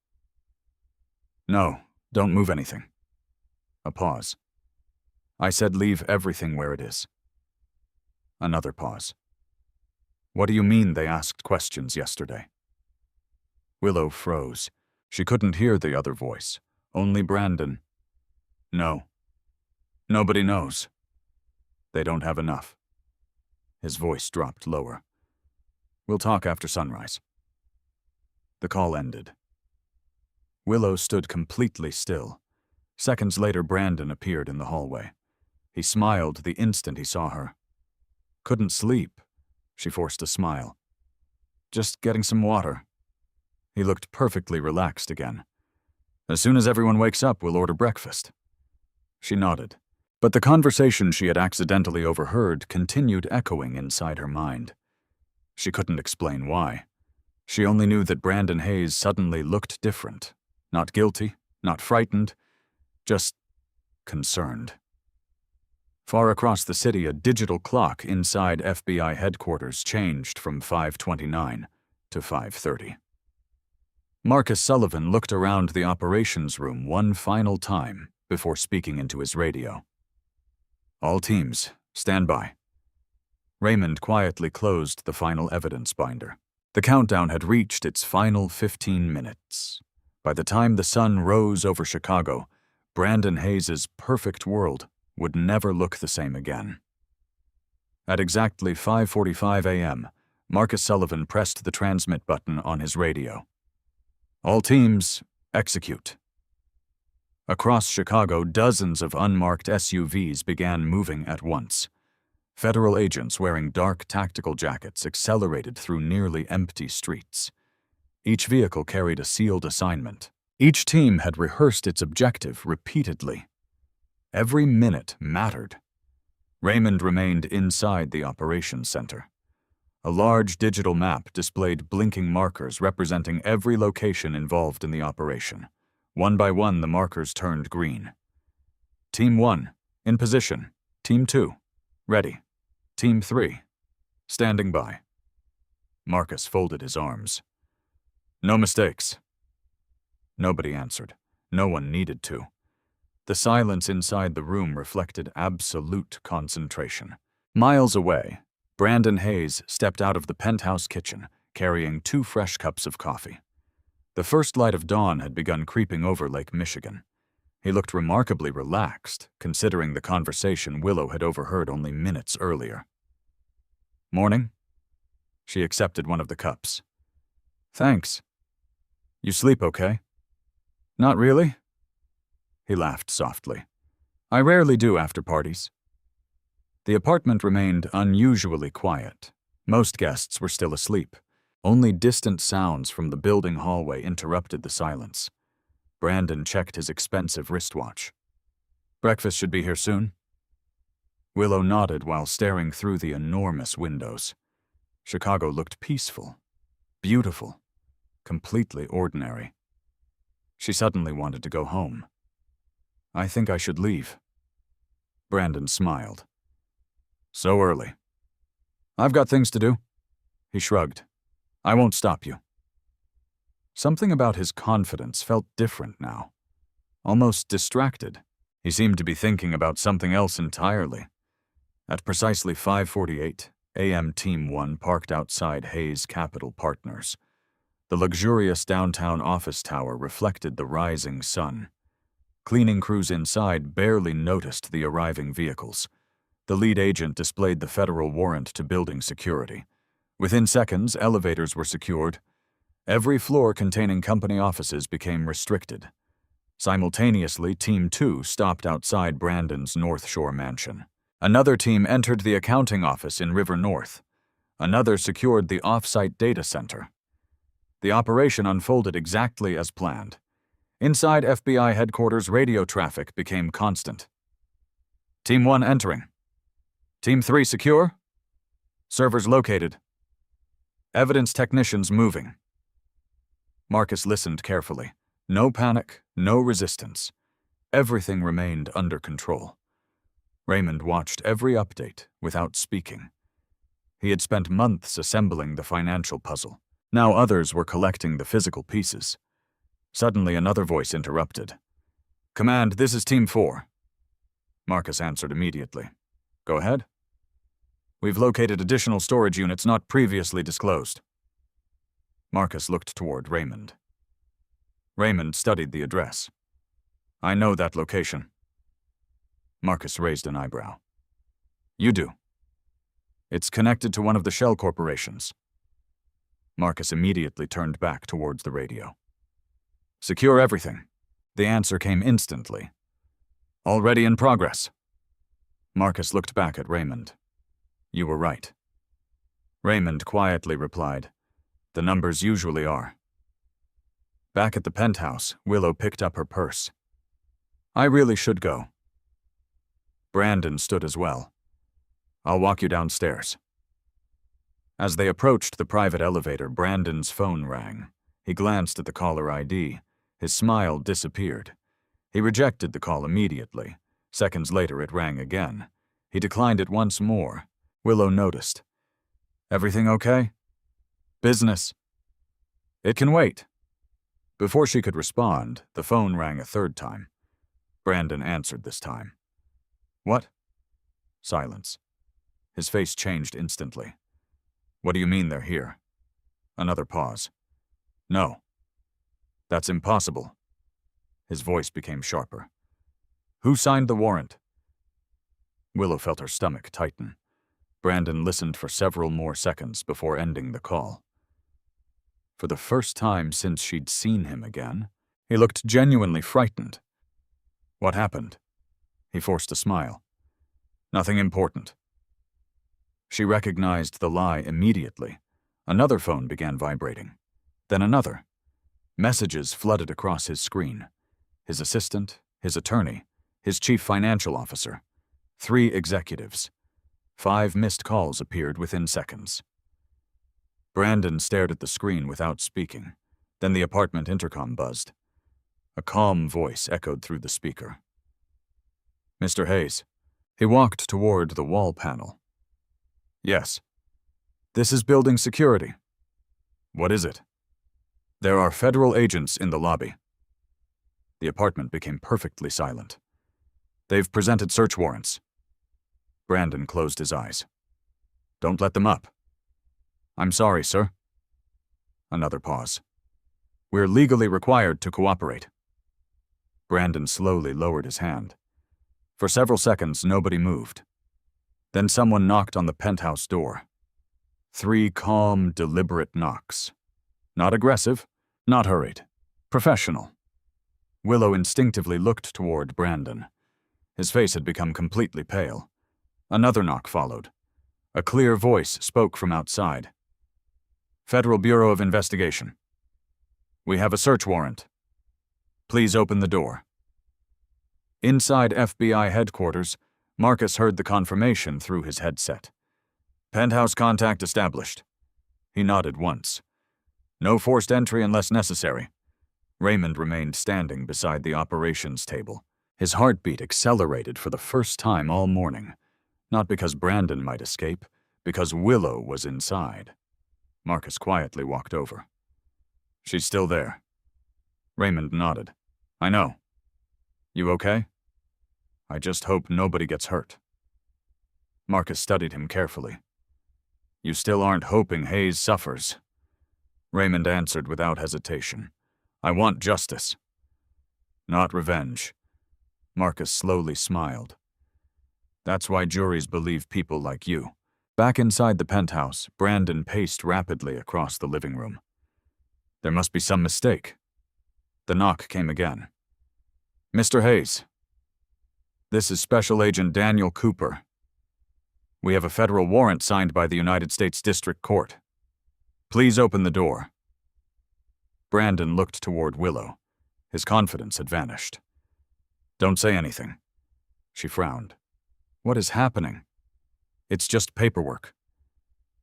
No, don't move anything. A pause. I said leave everything where it is. Another pause. What do you mean they asked questions yesterday? Willow froze. She couldn't hear the other voice, only Brandon. No. Nobody knows. They don't have enough. His voice dropped lower. We'll talk after sunrise. The call ended. Willow stood completely still. Seconds later, Brandon appeared in the hallway. He smiled the instant he saw her. Couldn't sleep. She forced a smile. Just getting some water. He looked perfectly relaxed again. As soon as everyone wakes up, we'll order breakfast. She nodded, but the conversation she had accidentally overheard continued echoing inside her mind. She couldn't explain why. She only knew that Brandon Hayes suddenly looked different. Not guilty, not frightened, just concerned. Far across the city, a digital clock inside FBI headquarters changed from 5:29 to 5:30. Marcus Sullivan looked around the operations room one final time before speaking into his radio. "All teams, stand by." Raymond quietly closed the final evidence binder. The countdown had reached its final 15 minutes. By the time the sun rose over Chicago, Brandon Hayes' perfect world would never look the same again. At exactly 5:45 a.m., Marcus Sullivan pressed the transmit button on his radio. "All teams, execute." Across Chicago, dozens of unmarked SUVs began moving at once. Federal agents wearing dark tactical jackets accelerated through nearly empty streets. Each vehicle carried a sealed assignment. Each team had rehearsed its objective repeatedly. Every minute mattered. Raymond remained inside the operations center. A large digital map displayed blinking markers representing every location involved in the operation. One by one, the markers turned green. Team 1, in position. Team 2, ready. Team 3, standing by. Marcus folded his arms. "No mistakes." Nobody answered. No one needed to. The silence inside the room reflected absolute concentration. Miles away, Brandon Hayes stepped out of the penthouse kitchen, carrying 2 fresh cups of coffee. The first light of dawn had begun creeping over Lake Michigan. He looked remarkably relaxed, considering the conversation Willow had overheard only minutes earlier. "Morning." She accepted one of the cups. "Thanks. You sleep okay?" "Not really." He laughed softly. "I rarely do after parties." The apartment remained unusually quiet. Most guests were still asleep. Only distant sounds from the building hallway interrupted the silence. Brandon checked his expensive wristwatch. "Breakfast should be here soon." Willow nodded while staring through the enormous windows. Chicago looked peaceful, beautiful, completely ordinary. She suddenly wanted to go home. "I think I should leave." Brandon smiled. "So early." "I've got things to do." He shrugged. "I won't stop you." Something about his confidence felt different now. Almost distracted. He seemed to be thinking about something else entirely. At precisely 5:48 a.m., Team 1 parked outside Hayes Capital Partners. The luxurious downtown office tower reflected the rising sun. Cleaning crews inside barely noticed the arriving vehicles. The lead agent displayed the federal warrant to building security. Within seconds, elevators were secured. Every floor containing company offices became restricted. Simultaneously, Team 2 stopped outside Brandon's North Shore mansion. Another team entered the accounting office in River North. Another secured the off-site data center. The operation unfolded exactly as planned. Inside FBI headquarters, radio traffic became constant. "Team 1 entering. Team 3 secure. Servers located. Evidence technicians moving." Marcus listened carefully. No panic, no resistance. Everything remained under control. Raymond watched every update without speaking. He had spent months assembling the financial puzzle. Now others were collecting the physical pieces. Suddenly another voice interrupted. "Command, this is Team 4. Marcus answered immediately. "Go ahead." "We've located additional storage units not previously disclosed." Marcus looked toward Raymond. Raymond studied the address. "I know that location." Marcus raised an eyebrow. "You do?" "It's connected to one of the shell corporations." Marcus immediately turned back towards the radio. "Secure everything." The answer came instantly. "Already in progress." Marcus looked back at Raymond. "You were right." Raymond quietly replied, "The numbers usually are." Back at the penthouse, Willow picked up her purse. "I really should go." Brandon stood as well. "I'll walk you downstairs." As they approached the private elevator, Brandon's phone rang. He glanced at the caller ID. His smile disappeared. He rejected the call immediately. Seconds later, it rang again. He declined it once more. Willow noticed. Everything okay? Business. It can wait. Before she could respond, the phone rang a third time. Brandon answered this time. What? Silence. His face changed instantly. What do you mean they're here? Another pause. No. That's impossible. His voice became sharper. Who signed the warrant? Willow felt her stomach tighten. Brandon listened for several more seconds before ending the call. For the first time since she'd seen him again, he looked genuinely frightened. What happened? He forced a smile. Nothing important. She recognized the lie immediately. Another phone began vibrating. Then another. Messages flooded across his screen. His assistant, his attorney, his chief financial officer. 3 executives. 5 missed calls appeared within seconds. Brandon stared at the screen without speaking. Then the apartment intercom buzzed. A calm voice echoed through the speaker. Mr. Hayes. He walked toward the wall panel. Yes. This is building security. What is it? There are federal agents in the lobby. The apartment became perfectly silent. They've presented search warrants. Brandon closed his eyes. Don't let them up. I'm sorry, sir. Another pause. We're legally required to cooperate. Brandon slowly lowered his hand. For several seconds, nobody moved. Then someone knocked on the penthouse door. 3 calm, deliberate knocks. Not aggressive, not hurried. Professional. Willow instinctively looked toward Brandon. His face had become completely pale. Another knock followed. A clear voice spoke from outside. Federal Bureau of Investigation. We have a search warrant. Please open the door. Inside FBI headquarters, Marcus heard the confirmation through his headset. Penthouse contact established. He nodded once. No forced entry unless necessary. Raymond remained standing beside the operations table. His heartbeat accelerated for the first time all morning. Not because Brandon might escape, because Willow was inside. Marcus quietly walked over. She's still there. Raymond nodded. I know. You okay? I just hope nobody gets hurt. Marcus studied him carefully. You still aren't hoping Hayes suffers. Raymond answered without hesitation. I want justice. Not revenge. Marcus slowly smiled. That's why juries believe people like you. Back inside the penthouse, Brandon paced rapidly across the living room. There must be some mistake. The knock came again. Mr. Hayes. This is Special Agent Daniel Cooper. We have a federal warrant signed by the United States District Court. Please open the door. Brandon looked toward Willow. His confidence had vanished. Don't say anything. She frowned. What is happening? It's just paperwork.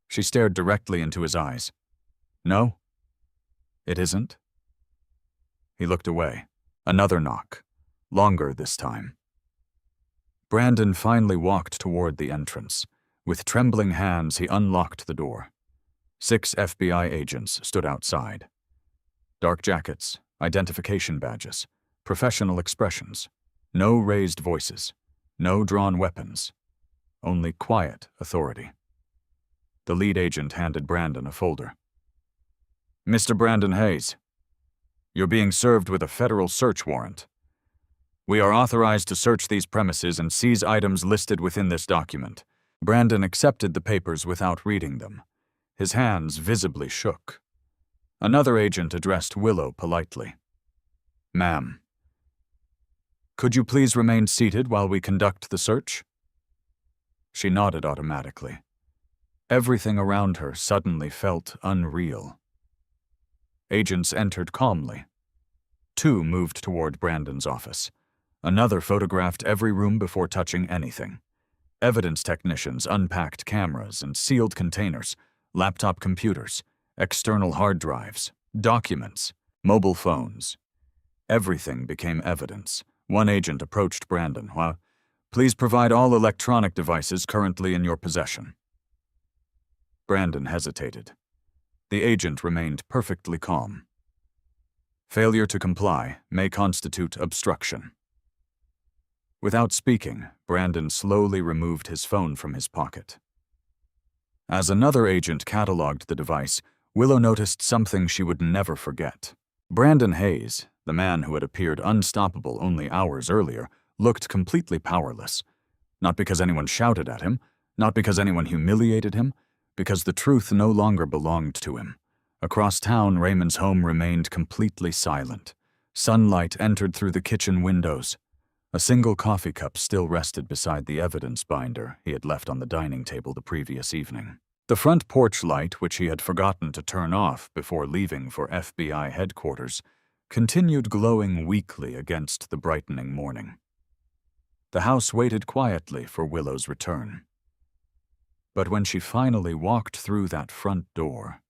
She stared directly into his eyes. No? It isn't? He looked away. Another knock. Longer this time. Brandon finally walked toward the entrance. With trembling hands, he unlocked the door. 6 FBI agents stood outside. Dark jackets, identification badges, professional expressions. No raised voices. No drawn weapons. Only quiet authority. The lead agent handed Brandon a folder. Mr. Brandon Hayes, you're being served with a federal search warrant. We are authorized to search these premises and seize items listed within this document. Brandon accepted the papers without reading them. His hands visibly shook. Another agent addressed Willow politely. Ma'am, could you please remain seated while we conduct the search? She nodded automatically. Everything around her suddenly felt unreal. Agents entered calmly. 2 moved toward Brandon's office. Another photographed every room before touching anything. Evidence technicians unpacked cameras and sealed containers, laptop computers, external hard drives, documents, mobile phones. Everything became evidence. One agent approached Brandon. Please provide all electronic devices currently in your possession. Brandon hesitated. The agent remained perfectly calm. Failure to comply may constitute obstruction. Without speaking, Brandon slowly removed his phone from his pocket. As another agent cataloged the device, Willow noticed something she would never forget. Brandon Hayes, the man who had appeared unstoppable only hours earlier, looked completely powerless. Not because anyone shouted at him, not because anyone humiliated him, because the truth no longer belonged to him. Across town, Raymond's home remained completely silent. Sunlight entered through the kitchen windows. A single coffee cup still rested beside the evidence binder he had left on the dining table the previous evening. The front porch light, which he had forgotten to turn off before leaving for FBI headquarters, continued glowing weakly against the brightening morning. The house waited quietly for Willow's return. But when she finally walked through that front door,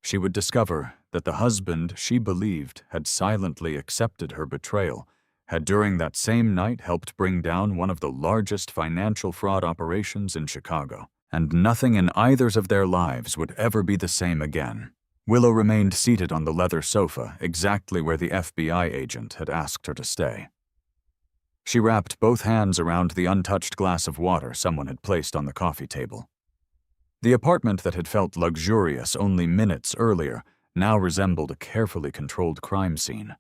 she would discover that the husband she believed had silently accepted her betrayal had during that same night helped bring down one of the largest financial fraud operations in Chicago, and nothing in either of their lives would ever be the same again. Willow remained seated on the leather sofa exactly where the FBI agent had asked her to stay. She wrapped both hands around the untouched glass of water someone had placed on the coffee table. The apartment that had felt luxurious only minutes earlier now resembled a carefully controlled crime scene.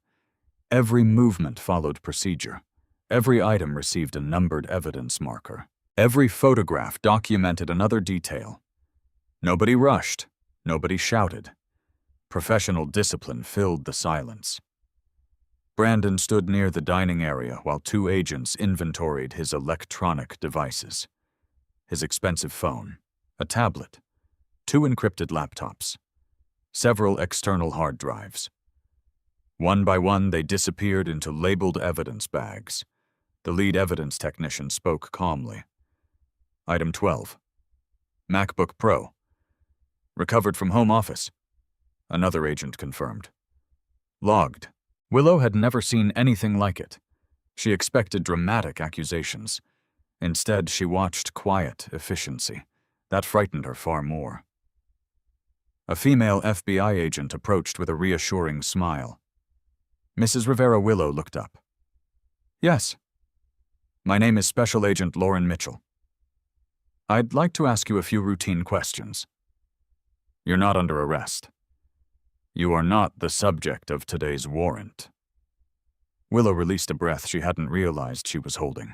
Every movement followed procedure. Every item received a numbered evidence marker. Every photograph documented another detail. Nobody rushed. Nobody shouted. Professional discipline filled the silence. Brandon stood near the dining area while two agents inventoried his electronic devices. His expensive phone, a tablet, 2 encrypted laptops, several external hard drives. One by one, they disappeared into labeled evidence bags. The lead evidence technician spoke calmly. Item 12. MacBook Pro. Recovered from home office. Another agent confirmed. Logged. Willow had never seen anything like it. She expected dramatic accusations. Instead, she watched quiet efficiency. That frightened her far more. A female FBI agent approached with a reassuring smile. Mrs. Rivera Willow looked up. Yes. My name is Special Agent Lauren Mitchell. I'd like to ask you a few routine questions. You're not under arrest. You are not the subject of today's warrant. Willow released a breath she hadn't realized she was holding.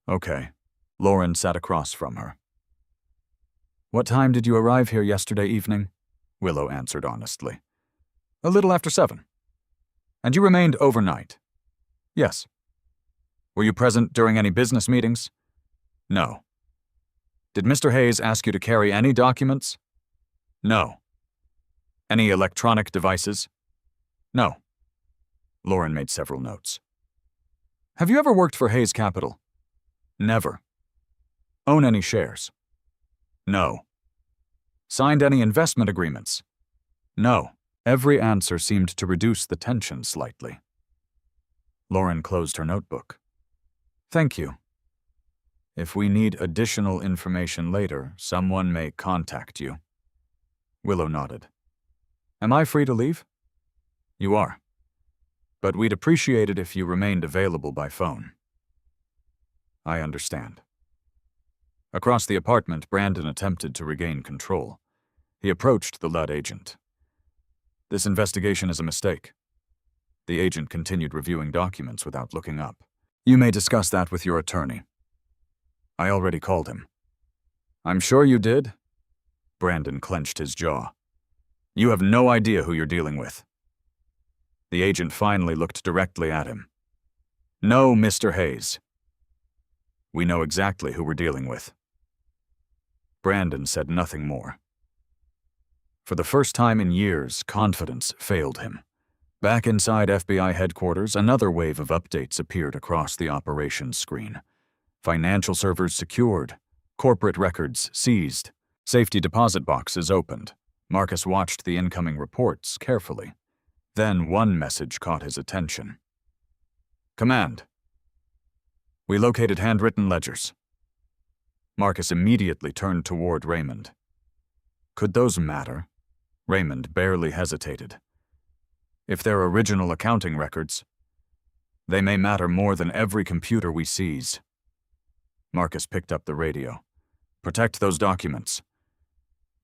Okay. Lauren sat across from her. What time did you arrive here yesterday evening? Willow answered honestly. A little after 7. And you remained overnight? Yes. Were you present during any business meetings? No. Did Mr. Hayes ask you to carry any documents? No. Any electronic devices? No. Lauren made several notes. Have you ever worked for Hayes Capital? Never. Own any shares? No. Signed any investment agreements? No. Every answer seemed to reduce the tension slightly. Lauren closed her notebook. Thank you. If we need additional information later, someone may contact you. Willow nodded. Am I free to leave? You are. But we'd appreciate it if you remained available by phone. I understand. Across the apartment, Brandon attempted to regain control. He approached the lead agent. This investigation is a mistake. The agent continued reviewing documents without looking up. You may discuss that with your attorney. I already called him. I'm sure you did. Brandon clenched his jaw. You have no idea who you're dealing with. The agent finally looked directly at him. No, Mr. Hayes. We know exactly who we're dealing with. Brandon said nothing more. For the first time in years, confidence failed him. Back inside FBI headquarters, another wave of updates appeared across the operations screen. Financial servers secured, corporate records seized, safety deposit boxes opened. Marcus watched the incoming reports carefully. Then one message caught his attention. Command. We located handwritten ledgers. Marcus immediately turned toward Raymond. Could those matter? Raymond barely hesitated. If they're original accounting records, they may matter more than every computer we seize. Marcus picked up the radio. Protect those documents.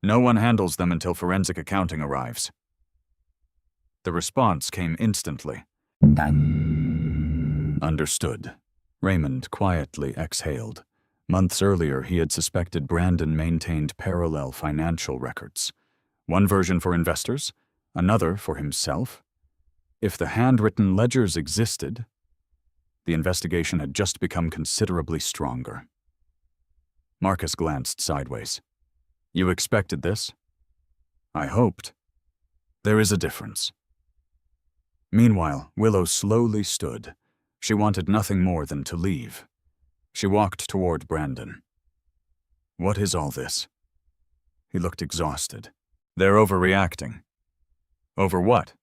No one handles them until forensic accounting arrives. The response came instantly. Understood. Raymond quietly exhaled. Months earlier, he had suspected Brandon maintained parallel financial records. One version for investors, another for himself. If the handwritten ledgers existed, the investigation had just become considerably stronger. Marcus glanced sideways. You expected this? I hoped. There is a difference. Meanwhile, Willow slowly stood. She wanted nothing more than to leave. She walked toward Brandon. What is all this? He looked exhausted. They're overreacting. Over what?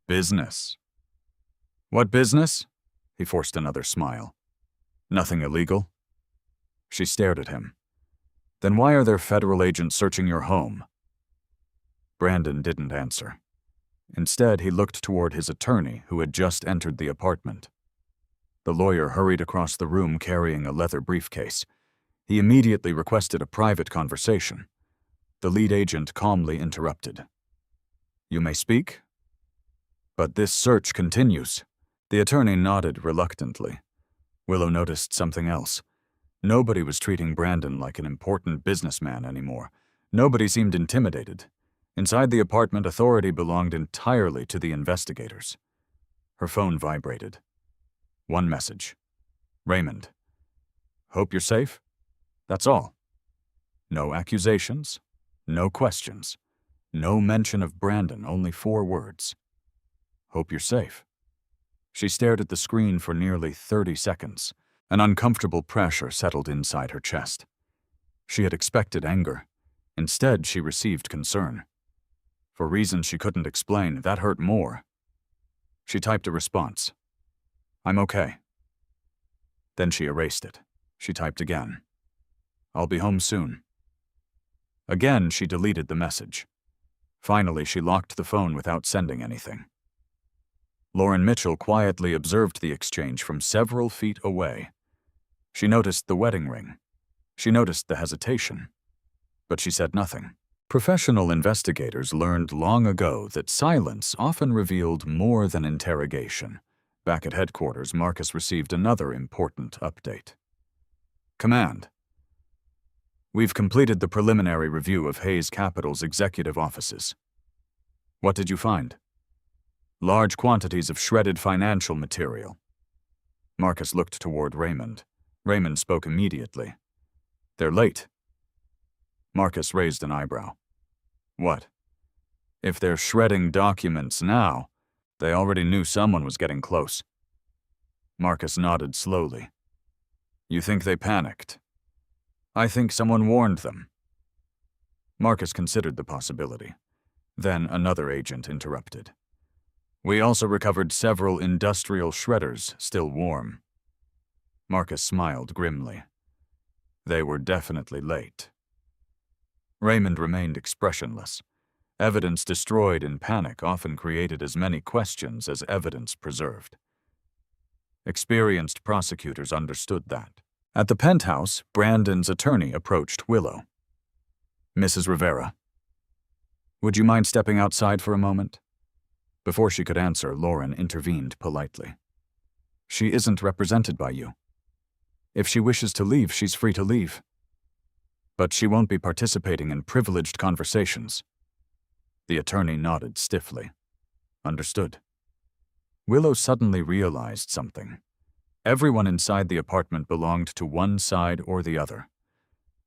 Business. What business? He forced another smile. Nothing illegal? She stared at him. Then why are there federal agents searching your home? Brandon didn't answer. Instead, he looked toward his attorney, who had just entered the apartment. The lawyer hurried across the room carrying a leather briefcase. He immediately requested a private conversation. The lead agent calmly interrupted. You may speak? But this search continues. The attorney nodded reluctantly. Willow noticed something else. Nobody was treating Brandon like an important businessman anymore. Nobody seemed intimidated. Inside the apartment, authority belonged entirely to the investigators. Her phone vibrated. One message. Raymond. Hope you're safe? That's all. No accusations. No questions. No mention of Brandon, only 4 words. Hope you're safe. She stared at the screen for nearly 30 seconds. An uncomfortable pressure settled inside her chest. She had expected anger. Instead, she received concern. For reasons she couldn't explain, that hurt more. She typed a response. I'm okay. Then she erased it. She typed again. I'll be home soon. Again, she deleted the message. Finally, she locked the phone without sending anything. Lauren Mitchell quietly observed the exchange from several feet away. She noticed the wedding ring. She noticed the hesitation. But she said nothing. Professional investigators learned long ago that silence often revealed more than interrogation. Back at headquarters, Marcus received another important update. Command. We've completed the preliminary review of Hayes Capital's executive offices. What did you find? Large quantities of shredded financial material. Marcus looked toward Raymond. Raymond spoke immediately. They're late. Marcus raised an eyebrow. What? If they're shredding documents now, they already knew someone was getting close. Marcus nodded slowly. You think they panicked? I think someone warned them. Marcus considered the possibility. Then another agent interrupted. We also recovered several industrial shredders still warm. Marcus smiled grimly. They were definitely late. Raymond remained expressionless. Evidence destroyed in panic often created as many questions as evidence preserved. Experienced prosecutors understood that. At the penthouse, Brandon's attorney approached Willow. Mrs. Rivera, would you mind stepping outside for a moment? Before she could answer, Lauren intervened politely. She isn't represented by you. If she wishes to leave, she's free to leave. But she won't be participating in privileged conversations. The attorney nodded stiffly. Understood. Willow suddenly realized something. Everyone inside the apartment belonged to one side or the other.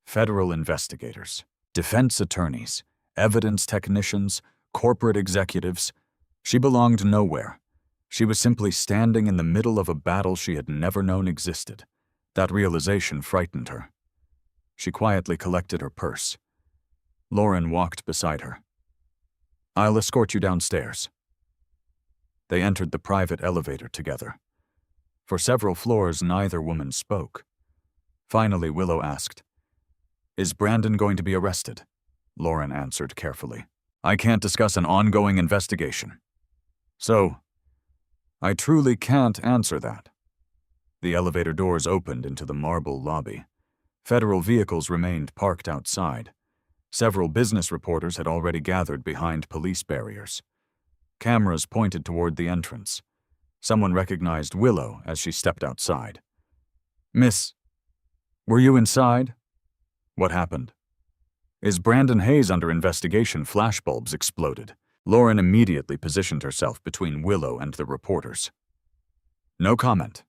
Federal investigators, defense attorneys, evidence technicians, corporate executives. She belonged nowhere. She was simply standing in the middle of a battle she had never known existed. That realization frightened her. She quietly collected her purse. Lauren walked beside her. I'll escort you downstairs. They entered the private elevator together. For several floors, neither woman spoke. Finally, Willow asked, "Is Brandon going to be arrested?" Lauren answered carefully. "I can't discuss an ongoing investigation." "So, I truly can't answer that." The elevator doors opened into the marble lobby. Federal vehicles remained parked outside. Several business reporters had already gathered behind police barriers. Cameras pointed toward the entrance. Someone recognized Willow as she stepped outside. "Miss, were you inside? What happened?" "Is Brandon Hayes under investigation?" Flashbulbs exploded. Lauren immediately positioned herself between Willow and the reporters. "No comment."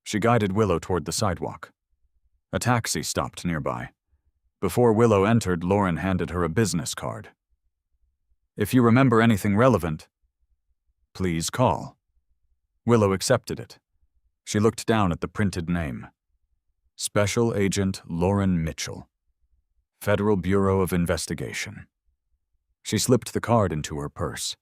She guided Willow toward the sidewalk. A taxi stopped nearby. Before Willow entered, Lauren handed her a business card. "If you remember anything relevant, please call." Willow accepted it. She looked down at the printed name. Special Agent Lauren Mitchell, Federal Bureau of Investigation. She slipped the card into her purse.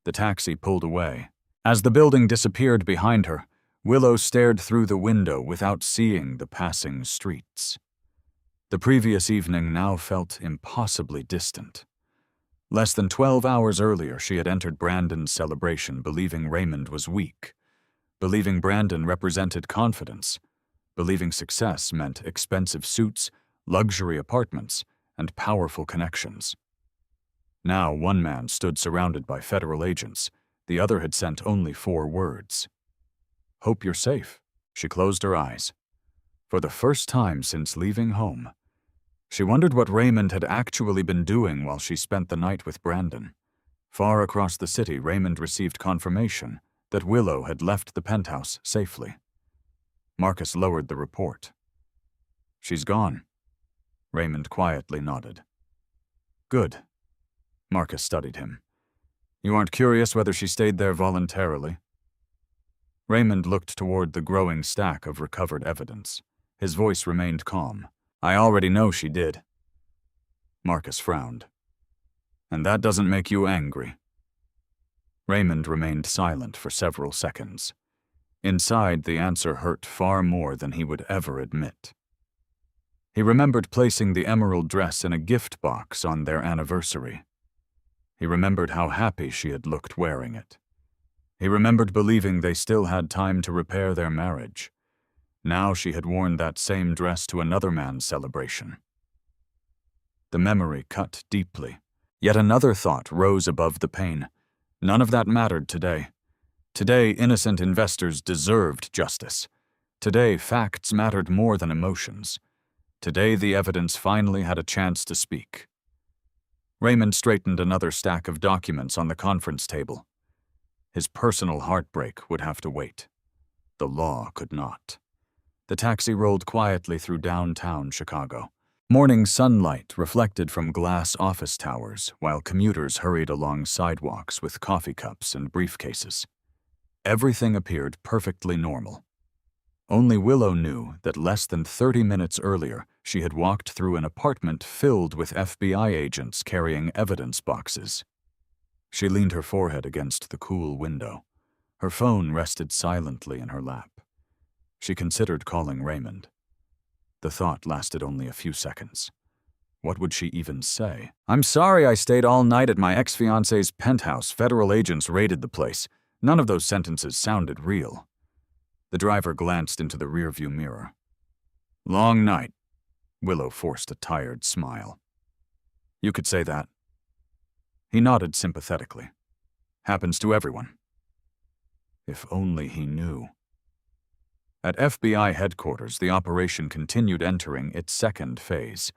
The taxi pulled away. As the building disappeared behind her, Willow stared through the window without seeing the passing streets. The previous evening now felt impossibly distant. Less than 12 hours earlier, she had entered Brandon's celebration believing Raymond was weak, believing Brandon represented confidence, believing success meant expensive suits, luxury apartments, and powerful connections. Now one man stood surrounded by federal agents. The other had sent only 4 words. "Hope you're safe." She closed her eyes. For the first time since leaving home, she wondered what Raymond had actually been doing while she spent the night with Brandon. Far across the city, Raymond received confirmation that Willow had left the penthouse safely. Marcus lowered the report. "She's gone." Raymond quietly nodded. "Good." Marcus studied him. "You aren't curious whether she stayed there voluntarily?" Raymond looked toward the growing stack of recovered evidence. His voice remained calm. "I already know she did." Marcus frowned. "And that doesn't make you angry?" Raymond remained silent for several seconds. Inside, the answer hurt far more than he would ever admit. He remembered placing the emerald dress in a gift box on their anniversary. He remembered how happy she had looked wearing it. He remembered believing they still had time to repair their marriage. Now she had worn that same dress to another man's celebration. The memory cut deeply. Yet another thought rose above the pain. None of that mattered today. Today, innocent investors deserved justice. Today, facts mattered more than emotions. Today, the evidence finally had a chance to speak. Raymond straightened another stack of documents on the conference table. His personal heartbreak would have to wait. The law could not. The taxi rolled quietly through downtown Chicago. Morning sunlight reflected from glass office towers while commuters hurried along sidewalks with coffee cups and briefcases. Everything appeared perfectly normal. Only Willow knew that less than 30 minutes earlier, she had walked through an apartment filled with FBI agents carrying evidence boxes. She leaned her forehead against the cool window. Her phone rested silently in her lap. She considered calling Raymond. The thought lasted only a few seconds. What would she even say? "I'm sorry I stayed all night at my ex-fiance's penthouse. Federal agents raided the place." None of those sentences sounded real. The driver glanced into the rearview mirror. "Long night." Willow forced a tired smile. "You could say that." He nodded sympathetically. "Happens to everyone." If only he knew. At FBI headquarters, the operation continued entering its second phase.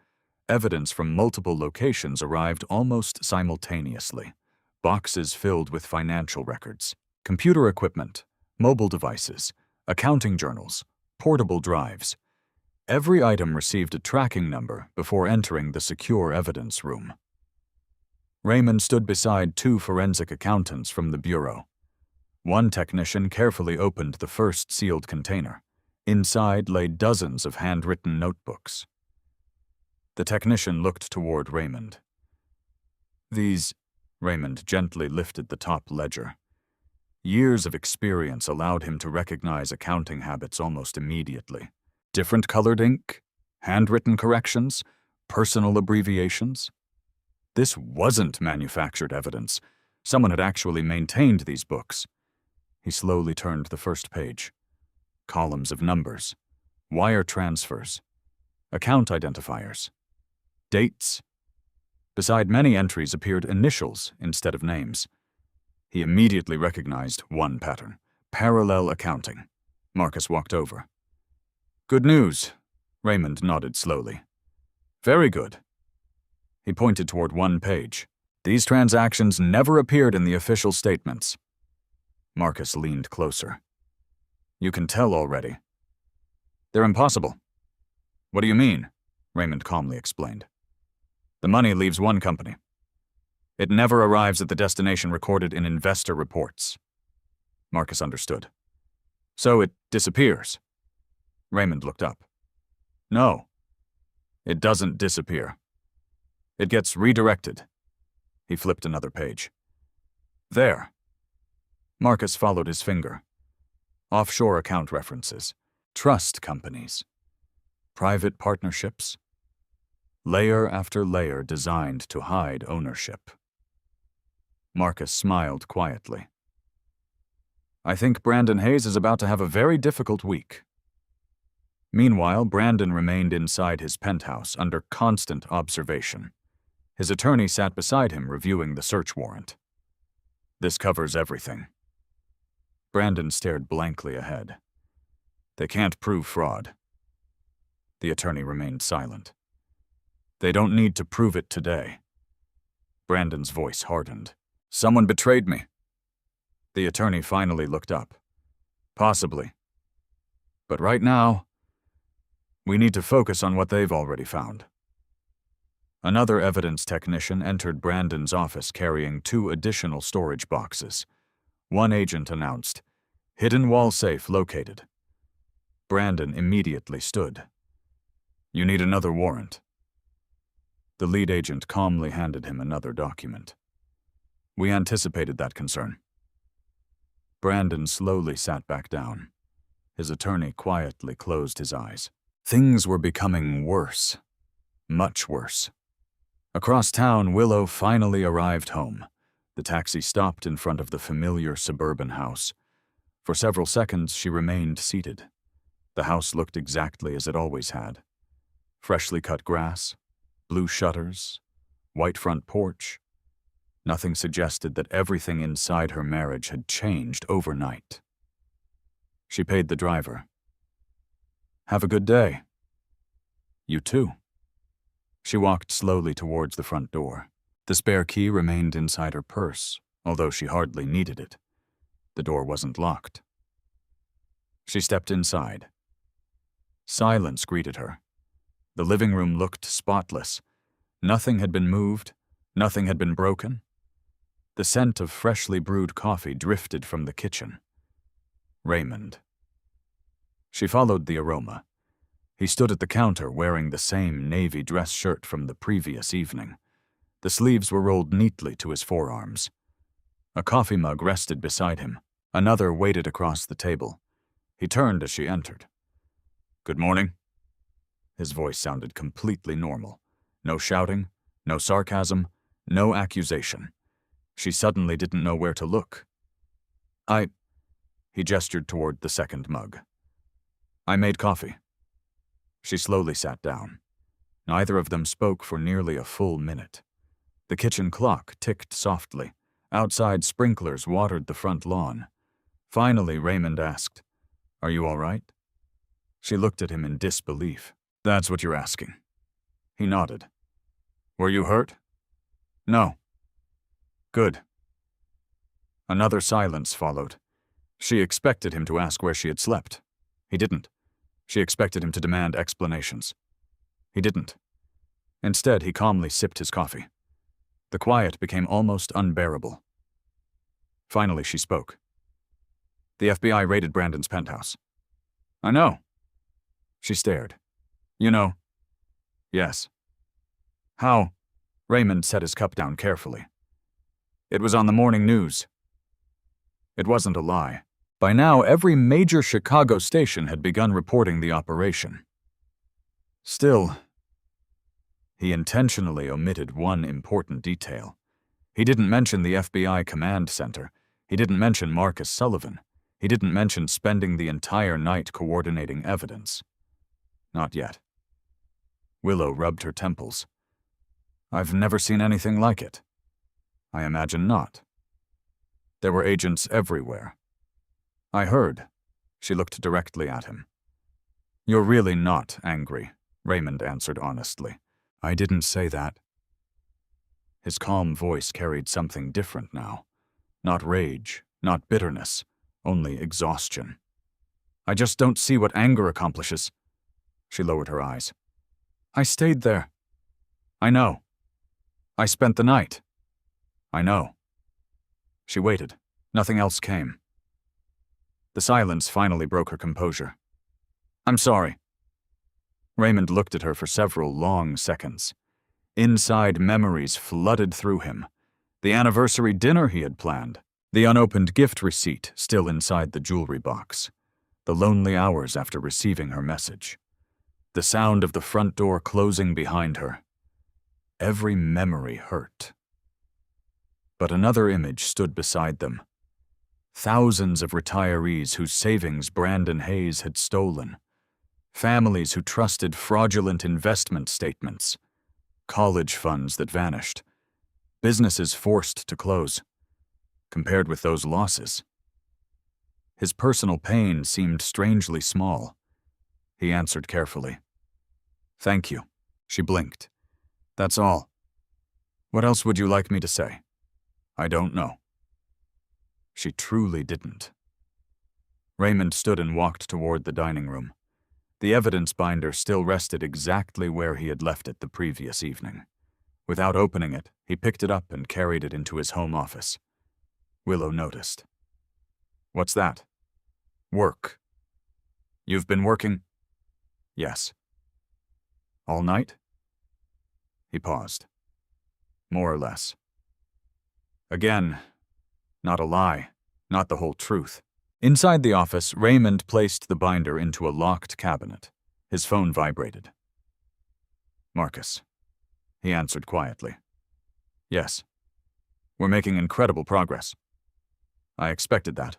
Evidence from multiple locations arrived almost simultaneously. Boxes filled with financial records, computer equipment, mobile devices, accounting journals, portable drives. Every item received a tracking number before entering the secure evidence room. Raymond stood beside 2 forensic accountants from the bureau. One technician carefully opened the first sealed container. Inside lay dozens of handwritten notebooks. The technician looked toward Raymond. "These," Raymond gently lifted the top ledger. Years of experience allowed him to recognize accounting habits almost immediately. Different colored ink, handwritten corrections, personal abbreviations. This wasn't manufactured evidence. Someone had actually maintained these books. He slowly turned the first page. Columns of numbers, wire transfers, account identifiers, dates. Beside many entries appeared initials instead of names. He immediately recognized one pattern: parallel accounting. Marcus walked over. "Good news," Raymond nodded slowly. "Very good." He pointed toward one page. "These transactions never appeared in the official statements." Marcus leaned closer. "You can tell already." "They're impossible." "What do you mean?" Raymond calmly explained. "The money leaves one company. It never arrives at the destination recorded in investor reports." Marcus understood. "So it disappears." Raymond looked up. "No, it doesn't disappear. It gets redirected." He flipped another page. "There." Marcus followed his finger. Offshore account references, trust companies, private partnerships, layer after layer designed to hide ownership. Marcus smiled quietly. "I think Brandon Hayes is about to have a very difficult week." Meanwhile, Brandon remained inside his penthouse under constant observation. His attorney sat beside him reviewing the search warrant. "This covers everything." Brandon stared blankly ahead. "They can't prove fraud." The attorney remained silent. "They don't need to prove it today." Brandon's voice hardened. "Someone betrayed me." The attorney finally looked up. "Possibly. But right now, we need to focus on what they've already found." Another evidence technician entered Brandon's office carrying 2 additional storage boxes. One agent announced, "Hidden wall safe located." Brandon immediately stood. "You need another warrant." The lead agent calmly handed him another document. "We anticipated that concern." Brandon slowly sat back down. His attorney quietly closed his eyes. Things were becoming worse. Much worse. Across town, Willow finally arrived home. The taxi stopped in front of the familiar suburban house. For several seconds, she remained seated. The house looked exactly as it always had. Freshly cut grass, blue shutters, white front porch. Nothing suggested that everything inside her marriage had changed overnight. She paid the driver. "Have a good day." "You too." She walked slowly towards the front door. The spare key remained inside her purse, although she hardly needed it. The door wasn't locked. She stepped inside. Silence greeted her. The living room looked spotless. Nothing had been moved, nothing had been broken. The scent of freshly brewed coffee drifted from the kitchen. Raymond. She followed the aroma. He stood at the counter wearing the same navy dress shirt from the previous evening. The sleeves were rolled neatly to his forearms. A coffee mug rested beside him. Another waited across the table. He turned as she entered. "Good morning." His voice sounded completely normal. No shouting, no sarcasm, no accusation. She suddenly didn't know where to look. He gestured toward the second mug. "I made coffee." She slowly sat down. Neither of them spoke for nearly a full minute. The kitchen clock ticked softly. Outside sprinklers watered the front lawn. Finally, Raymond asked, "Are you all right?" She looked at him in disbelief. "That's what you're asking." He nodded. "Were you hurt?" "No." "Good." Another silence followed. She expected him to ask where she had slept. He didn't. She expected him to demand explanations. He didn't. Instead, he calmly sipped his coffee. The quiet became almost unbearable. Finally, she spoke. "The FBI raided Brandon's penthouse." "I know." She stared. "You know?" "Yes." "How?" Raymond set his cup down carefully. "It was on the morning news." It wasn't a lie. By now, every major Chicago station had begun reporting the operation. Still, he intentionally omitted one important detail. He didn't mention the FBI command center. He didn't mention Marcus Sullivan. He didn't mention spending the entire night coordinating evidence. Not yet. Willow rubbed her temples. I've never seen anything like it. I imagine not. There were agents everywhere. I heard. She looked directly at him. You're really not angry, Raymond answered honestly. I didn't say that. His calm voice carried something different now. Not rage, not bitterness, only exhaustion. I just don't see what anger accomplishes. She lowered her eyes. I stayed there. I know. I spent the night. I know. She waited. Nothing else came. The silence finally broke her composure. I'm sorry. Raymond looked at her for several long seconds. Inside memories flooded through him. The anniversary dinner he had planned, the unopened gift receipt still inside the jewelry box, the lonely hours after receiving her message, the sound of the front door closing behind her. Every memory hurt. But another image stood beside them. Thousands of retirees whose savings Brandon Hayes had stolen. Families who trusted fraudulent investment statements. College funds that vanished. Businesses forced to close. Compared with those losses, his personal pain seemed strangely small. He answered carefully. Thank you. She blinked. That's all. What else would you like me to say? I don't know. She truly didn't. Raymond stood and walked toward the dining room. The evidence binder still rested exactly where he had left it the previous evening. Without opening it, he picked it up and carried it into his home office. Willow noticed. What's that? Work. You've been working? Yes. All night? He paused. More or less. Again, not a lie, not the whole truth. Inside the office, Raymond placed the binder into a locked cabinet. His phone vibrated. Marcus. He answered quietly. Yes. We're making incredible progress. I expected that.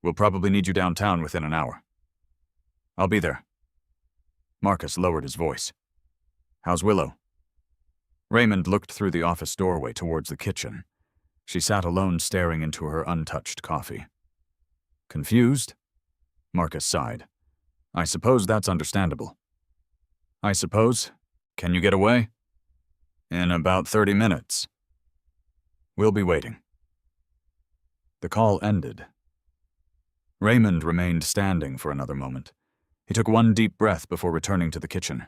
We'll probably need you downtown within an hour. I'll be there. Marcus lowered his voice. How's Willow? Raymond looked through the office doorway towards the kitchen. She sat alone staring into her untouched coffee. Confused? Marcus sighed. I suppose that's understandable. I suppose. Can you get away? In about 30 minutes. We'll be waiting. The call ended. Raymond remained standing for another moment. He took one deep breath before returning to the kitchen.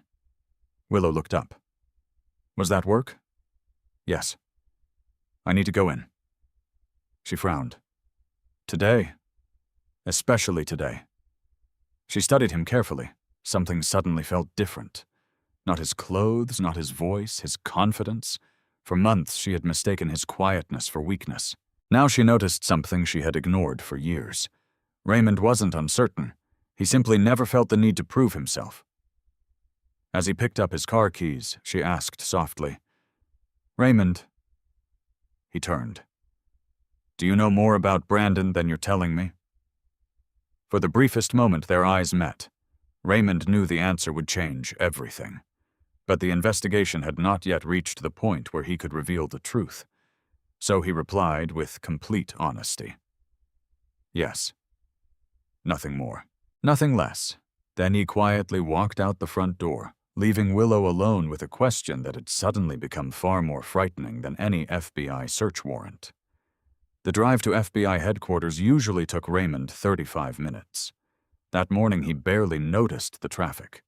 Willow looked up. Was that work? Yes. I need to go in. She frowned. Today? Especially today. She studied him carefully. Something suddenly felt different. Not his clothes, not his voice, his confidence. For months she had mistaken his quietness for weakness. Now she noticed something she had ignored for years. Raymond wasn't uncertain. He simply never felt the need to prove himself. As he picked up his car keys, she asked softly, Raymond. He turned. Do you know more about Brandon than you're telling me? For the briefest moment their eyes met. Raymond knew the answer would change everything. But the investigation had not yet reached the point where he could reveal the truth. So he replied with complete honesty. Yes. Nothing more. Nothing less. Then he quietly walked out the front door, leaving Willow alone with a question that had suddenly become far more frightening than any FBI search warrant. The drive to FBI headquarters usually took Raymond 35 minutes. That morning he barely noticed the traffic.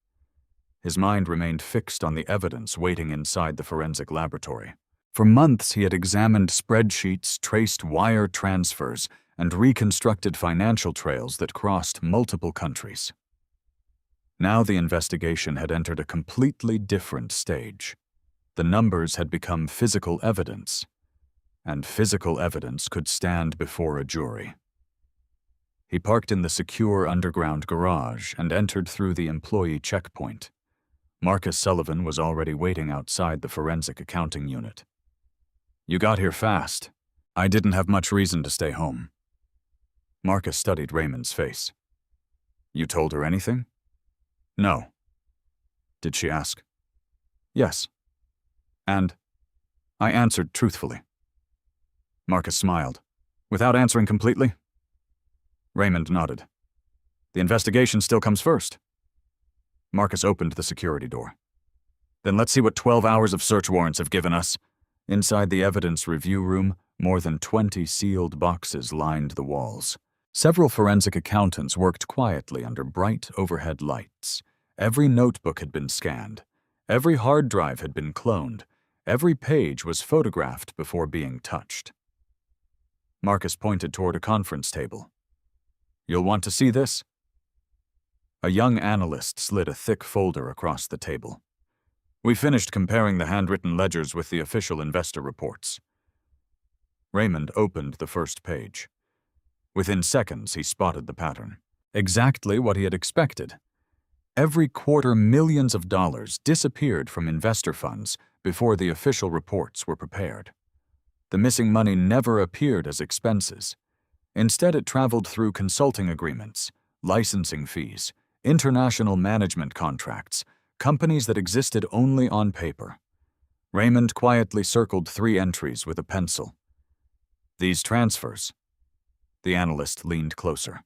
His mind remained fixed on the evidence waiting inside the forensic laboratory. For months he had examined spreadsheets, traced wire transfers, and reconstructed financial trails that crossed multiple countries. Now the investigation had entered a completely different stage. The numbers had become physical evidence. and physical evidence could stand before a jury. He parked in the secure underground garage and entered through the employee checkpoint. Marcus Sullivan was already waiting outside the forensic accounting unit. "You got here fast. I didn't have much reason to stay home." Marcus studied Raymond's face. "You told her anything?" "No." "Did she ask?" "Yes." "And?" "I answered truthfully." Marcus smiled. "Without answering completely?" Raymond nodded. "The investigation still comes first." Marcus opened the security door. "Then let's see what 12 hours of search warrants have given us." Inside the evidence review room, more than 20 sealed boxes lined the walls. Several forensic accountants worked quietly under bright overhead lights. Every notebook had been scanned. Every hard drive had been cloned. Every page was photographed before being touched. Marcus pointed toward a conference table. "You'll want to see this?" A young analyst slid a thick folder across the table. "We finished comparing the handwritten ledgers with the official investor reports." Raymond opened the first page. Within seconds, he spotted the pattern. Exactly what he had expected. Every quarter millions of dollars disappeared from investor funds before the official reports were prepared. The missing money never appeared as expenses. Instead, it traveled through consulting agreements, licensing fees, international management contracts, companies that existed only on paper. Raymond quietly circled 3 entries with a pencil. "These transfers." The analyst leaned closer.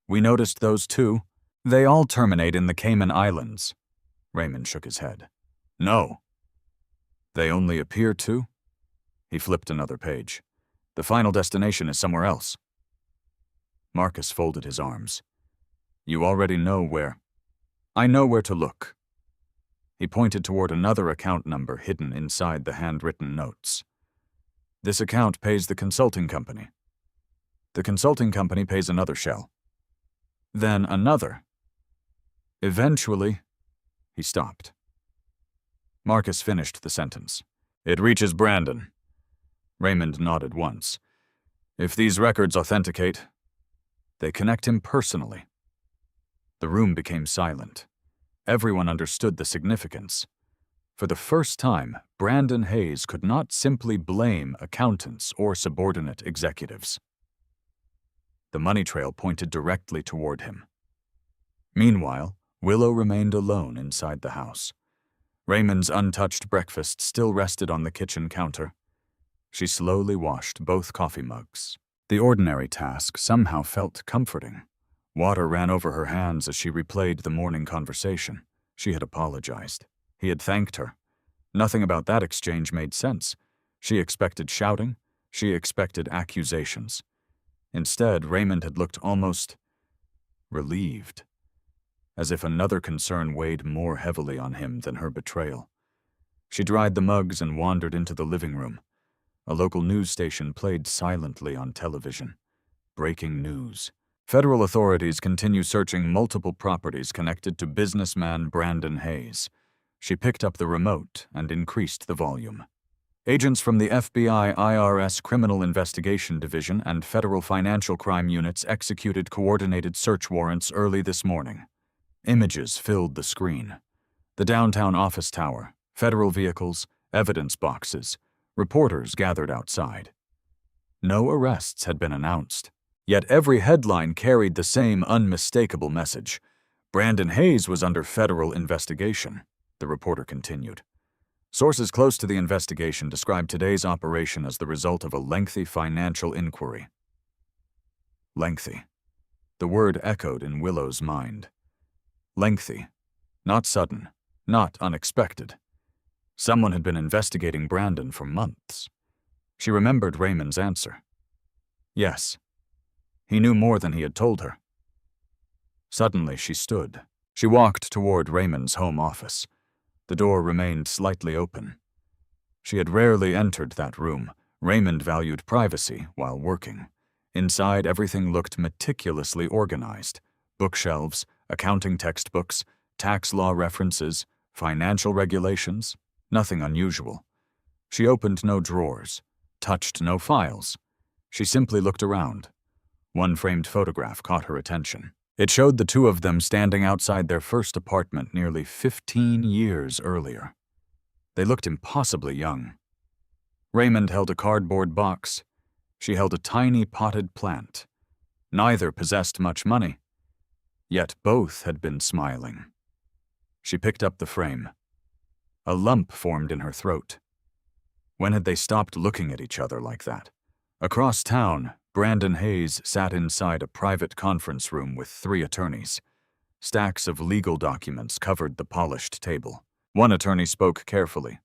"We noticed those too. They all terminate in the Cayman Islands." Raymond shook his head. "No." "They only appear to?" He flipped another page. "The final destination is somewhere else." Marcus folded his arms. "You already know where." "I know where to look." He pointed toward another account number hidden inside the handwritten notes. "This account pays the consulting company. The consulting company pays another shell. Then another. Eventually," he stopped. Marcus finished the sentence. "It reaches Brandon." Raymond nodded once. "If these records authenticate, they connect him personally." The room became silent. Everyone understood the significance. For the first time, Brandon Hayes could not simply blame accountants or subordinate executives. The money trail pointed directly toward him. Meanwhile, Willow remained alone inside the house. Raymond's untouched breakfast still rested on the kitchen counter. She slowly washed both coffee mugs. The ordinary task somehow felt comforting. Water ran over her hands as she replayed the morning conversation. She had apologized. He had thanked her. Nothing about that exchange made sense. She expected shouting. She expected accusations. Instead, Raymond had looked almost relieved, as if another concern weighed more heavily on him than her betrayal. She dried the mugs and wandered into the living room. A local news station played silently on television. Breaking news. Federal authorities continue searching multiple properties connected to businessman Brandon Hayes. She picked up the remote and increased the volume. Agents from the FBI IRS Criminal Investigation Division and Federal Financial Crime Units executed coordinated search warrants early this morning. Images filled the screen. The downtown office tower, federal vehicles, evidence boxes. Reporters gathered outside. No arrests had been announced. Yet every headline carried the same unmistakable message. Brandon Hayes was under federal investigation, the reporter continued. Sources close to the investigation described today's operation as the result of a lengthy financial inquiry. Lengthy. The word echoed in Willow's mind. Lengthy. Not sudden. Not unexpected. Someone had been investigating Brandon for months. She remembered Raymond's answer. Yes. He knew more than he had told her. Suddenly, she stood. She walked toward Raymond's home office. The door remained slightly open. She had rarely entered that room. Raymond valued privacy while working. Inside, everything looked meticulously organized. Bookshelves, accounting textbooks, tax law references, financial regulations, nothing unusual. She opened no drawers, touched no files. She simply looked around. One framed photograph caught her attention. It showed the two of them standing outside their first apartment nearly 15 years earlier. They looked impossibly young. Raymond held a cardboard box. She held a tiny potted plant. Neither possessed much money, yet both had been smiling. She picked up the frame. A lump formed in her throat. When had they stopped looking at each other like that? Across town, Brandon Hayes sat inside a private conference room with 3 attorneys. Stacks of legal documents covered the polished table. One attorney spoke carefully.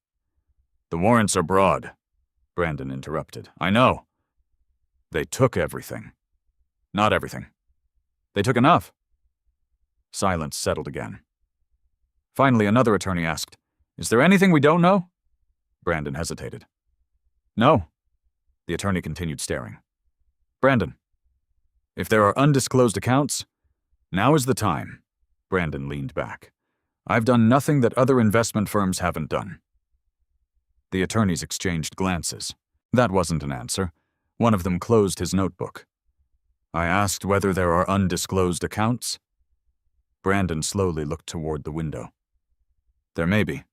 "The warrants are broad," Brandon interrupted. "I know. They took everything." "Not everything. They took enough." Silence settled again. Finally, another attorney asked, "Is there anything we don't know?" Brandon hesitated. "No." The attorney continued staring. "Brandon, if there are undisclosed accounts, now is the time." Brandon leaned back. "I've done nothing that other investment firms haven't done." The attorneys exchanged glances. That wasn't an answer. One of them closed his notebook. "I asked whether there are undisclosed accounts." Brandon slowly looked toward the window. "There may be."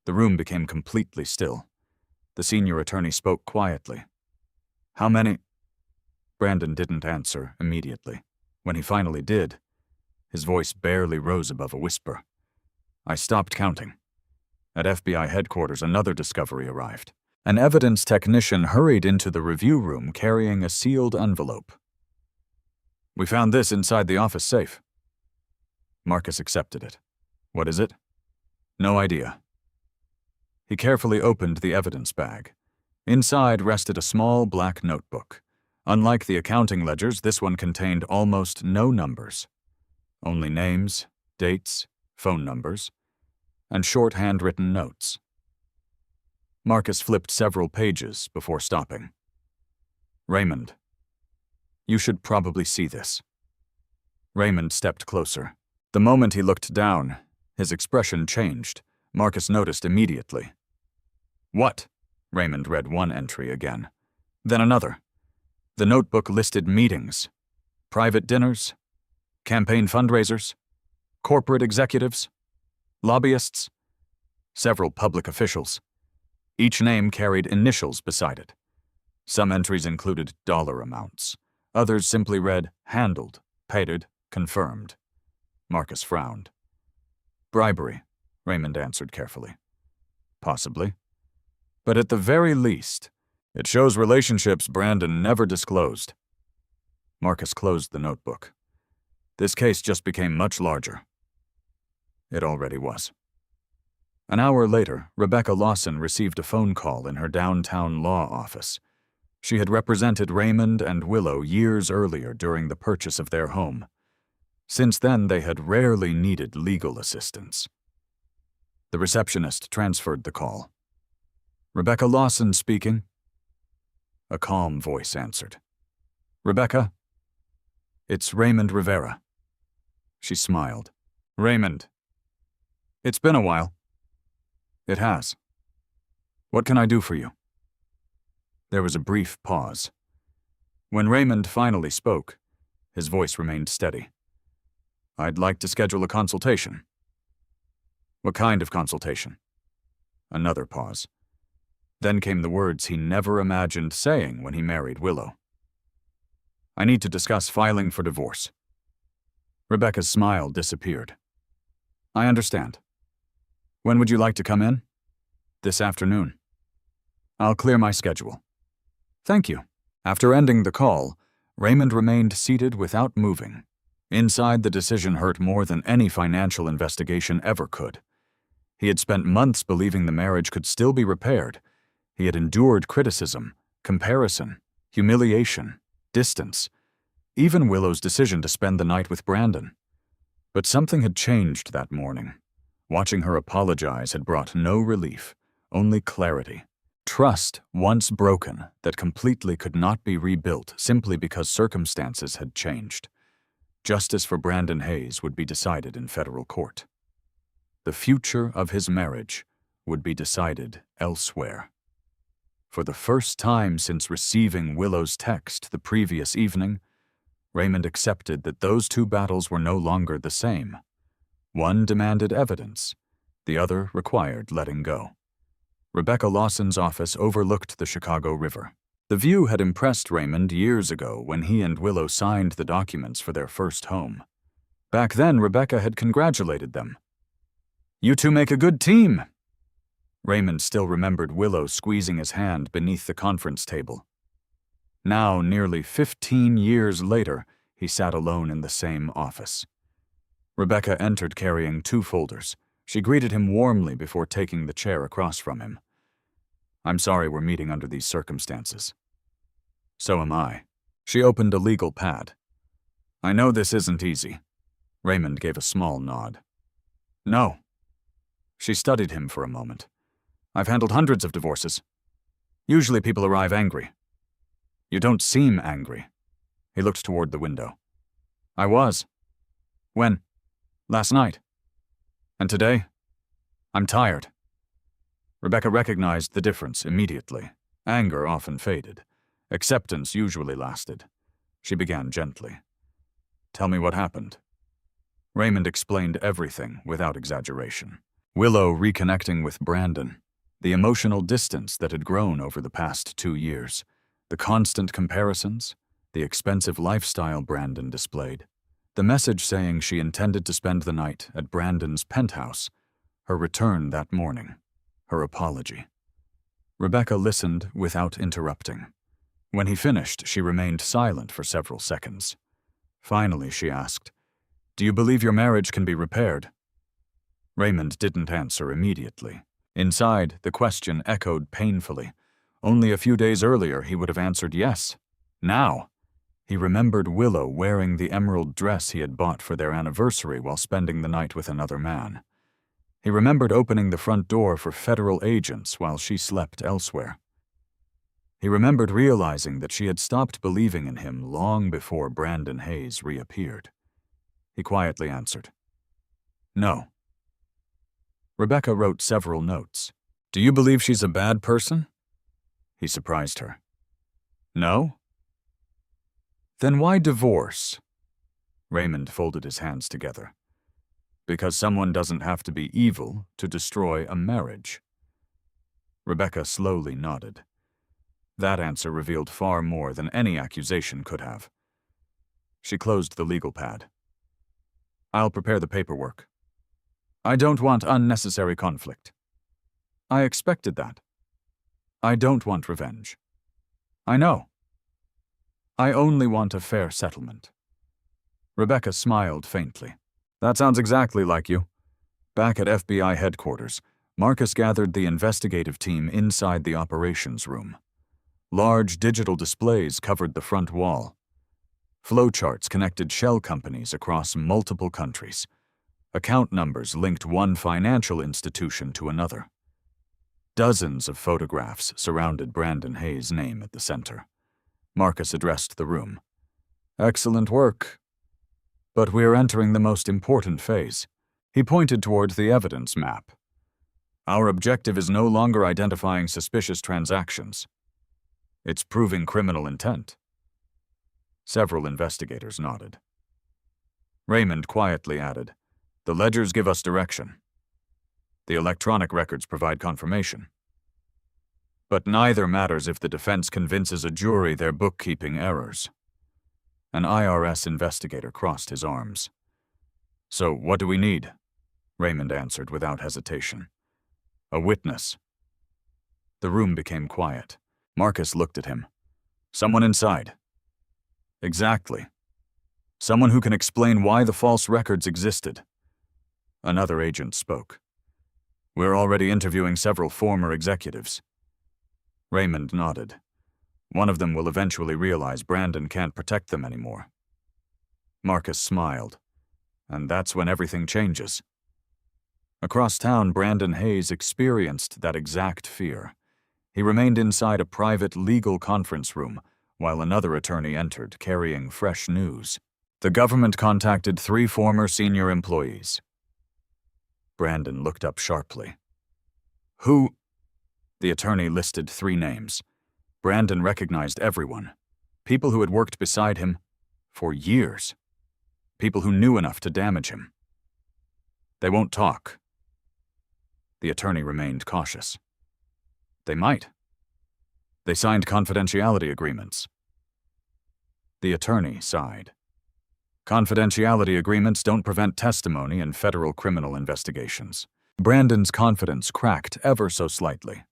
The room became completely still. The senior attorney spoke quietly. "How many?" Brandon didn't answer immediately. When he finally did, his voice barely rose above a whisper. "I stopped counting." At FBI headquarters, another discovery arrived. An evidence technician hurried into the review room carrying a sealed envelope. "We found this inside the office safe." Marcus accepted it. "What is it?" "No idea." He carefully opened the evidence bag. Inside rested a small black notebook. Unlike the accounting ledgers, this one contained almost no numbers. Only names, dates, phone numbers, and short handwritten notes. Marcus flipped several pages before stopping. "Raymond, you should probably see this." Raymond stepped closer. The moment he looked down, his expression changed. Marcus noticed immediately. "What?" Raymond read one entry again, then another. The notebook listed meetings, private dinners, campaign fundraisers, corporate executives, lobbyists, several public officials. Each name carried initials beside it. Some entries included dollar amounts. Others simply read, "handled, paid, confirmed." Marcus frowned. "Bribery," Raymond answered carefully. "Possibly. But at the very least, it shows relationships Brandon never disclosed." Marcus closed the notebook. This case just became much larger. It already was. An hour later, Rebecca Lawson received a phone call in her downtown law office. She had represented Raymond and Willow years earlier during the purchase of their home. Since then, they had rarely needed legal assistance. The receptionist transferred the call. "Rebecca Lawson speaking." A calm voice answered. "Rebecca, it's Raymond Rivera." She smiled. "Raymond, it's been a while." "It has. What can I do for you?" There was a brief pause. When Raymond finally spoke, his voice remained steady. "I'd like to schedule a consultation." "What kind of consultation?" Another pause. Then came the words he never imagined saying when he married Willow. "I need to discuss filing for divorce." Rebecca's smile disappeared. "I understand. When would you like to come in?" "This afternoon." "I'll clear my schedule." "Thank you." After ending the call, Raymond remained seated without moving. Inside, the decision hurt more than any financial investigation ever could. He had spent months believing the marriage could still be repaired. He had endured criticism, comparison, humiliation, distance, even Willow's decision to spend the night with Brandon. But something had changed that morning. Watching her apologize had brought no relief, only clarity. Trust, once broken, that completely could not be rebuilt simply because circumstances had changed. Justice for Brandon Hayes would be decided in federal court. The future of his marriage would be decided elsewhere. For the first time since receiving Willow's text the previous evening, Raymond accepted that those two battles were no longer the same. One demanded evidence, the other required letting go. Rebecca Lawson's office overlooked the Chicago River. The view had impressed Raymond years ago when he and Willow signed the documents for their first home. Back then, Rebecca had congratulated them. "You two make a good team." Raymond still remembered Willow squeezing his hand beneath the conference table. Now, nearly 15 years later, he sat alone in the same office. Rebecca entered carrying 2 folders. She greeted him warmly before taking the chair across from him. "I'm sorry we're meeting under these circumstances." "So am I." She opened a legal pad. "I know this isn't easy." Raymond gave a small nod. "No." She studied him for a moment. "I've handled hundreds of divorces. Usually people arrive angry. You don't seem angry." He looked toward the window. "I was. When? Last night. And today? I'm tired." Rebecca recognized the difference immediately. Anger often faded. Acceptance usually lasted. She began gently. "Tell me what happened." Raymond explained everything without exaggeration. Willow reconnecting with Brandon, the emotional distance that had grown over the past 2 years, the constant comparisons, the expensive lifestyle Brandon displayed, the message saying she intended to spend the night at Brandon's penthouse, her return that morning, her apology. Rebecca listened without interrupting. When he finished, she remained silent for several seconds. Finally, she asked, "Do you believe your marriage can be repaired?" Raymond didn't answer immediately. Inside, the question echoed painfully. Only a few days earlier, he would have answered yes. Now, he remembered Willow wearing the emerald dress he had bought for their anniversary while spending the night with another man. He remembered opening the front door for federal agents while she slept elsewhere. He remembered realizing that she had stopped believing in him long before Brandon Hayes reappeared. He quietly answered, "No." Rebecca wrote several notes. "Do you believe she's a bad person?" He surprised her. "No?" "Then why divorce?" Raymond folded his hands together. "Because someone doesn't have to be evil to destroy a marriage." Rebecca slowly nodded. That answer revealed far more than any accusation could have. She closed the legal pad. "I'll prepare the paperwork. I don't want unnecessary conflict. I expected that. I don't want revenge. I know. I only want a fair settlement." Rebecca smiled faintly. "That sounds exactly like you." Back at FBI headquarters, Marcus gathered the investigative team inside the operations room. Large digital displays covered the front wall. Flowcharts connected shell companies across multiple countries. Account numbers linked one financial institution to another. Dozens of photographs surrounded Brandon Hayes' name at the center. Marcus addressed the room. "Excellent work. But we're entering the most important phase." He pointed toward the evidence map. "Our objective is no longer identifying suspicious transactions. It's proving criminal intent." Several investigators nodded. Raymond quietly added, "The ledgers give us direction. The electronic records provide confirmation. But neither matters if the defense convinces a jury they're bookkeeping errors." An IRS investigator crossed his arms. "So what do we need?" Raymond answered without hesitation. "A witness." The room became quiet. Marcus looked at him. "Someone inside." "Exactly. Someone who can explain why the false records existed." Another agent spoke. "We're already interviewing several former executives." Raymond nodded. "One of them will eventually realize Brandon can't protect them anymore." Marcus smiled. "And that's when everything changes." Across town, Brandon Hayes experienced that exact fear. He remained inside a private legal conference room while another attorney entered, carrying fresh news. The government contacted 3 former senior employees. Brandon looked up sharply. "Who?" The attorney listed 3 names. Brandon recognized everyone. People who had worked beside him for years. People who knew enough to damage him. They won't talk. The attorney remained cautious. They might. They signed confidentiality agreements. The attorney sighed. Confidentiality agreements don't prevent testimony in federal criminal investigations. Brandon's confidence cracked ever so slightly.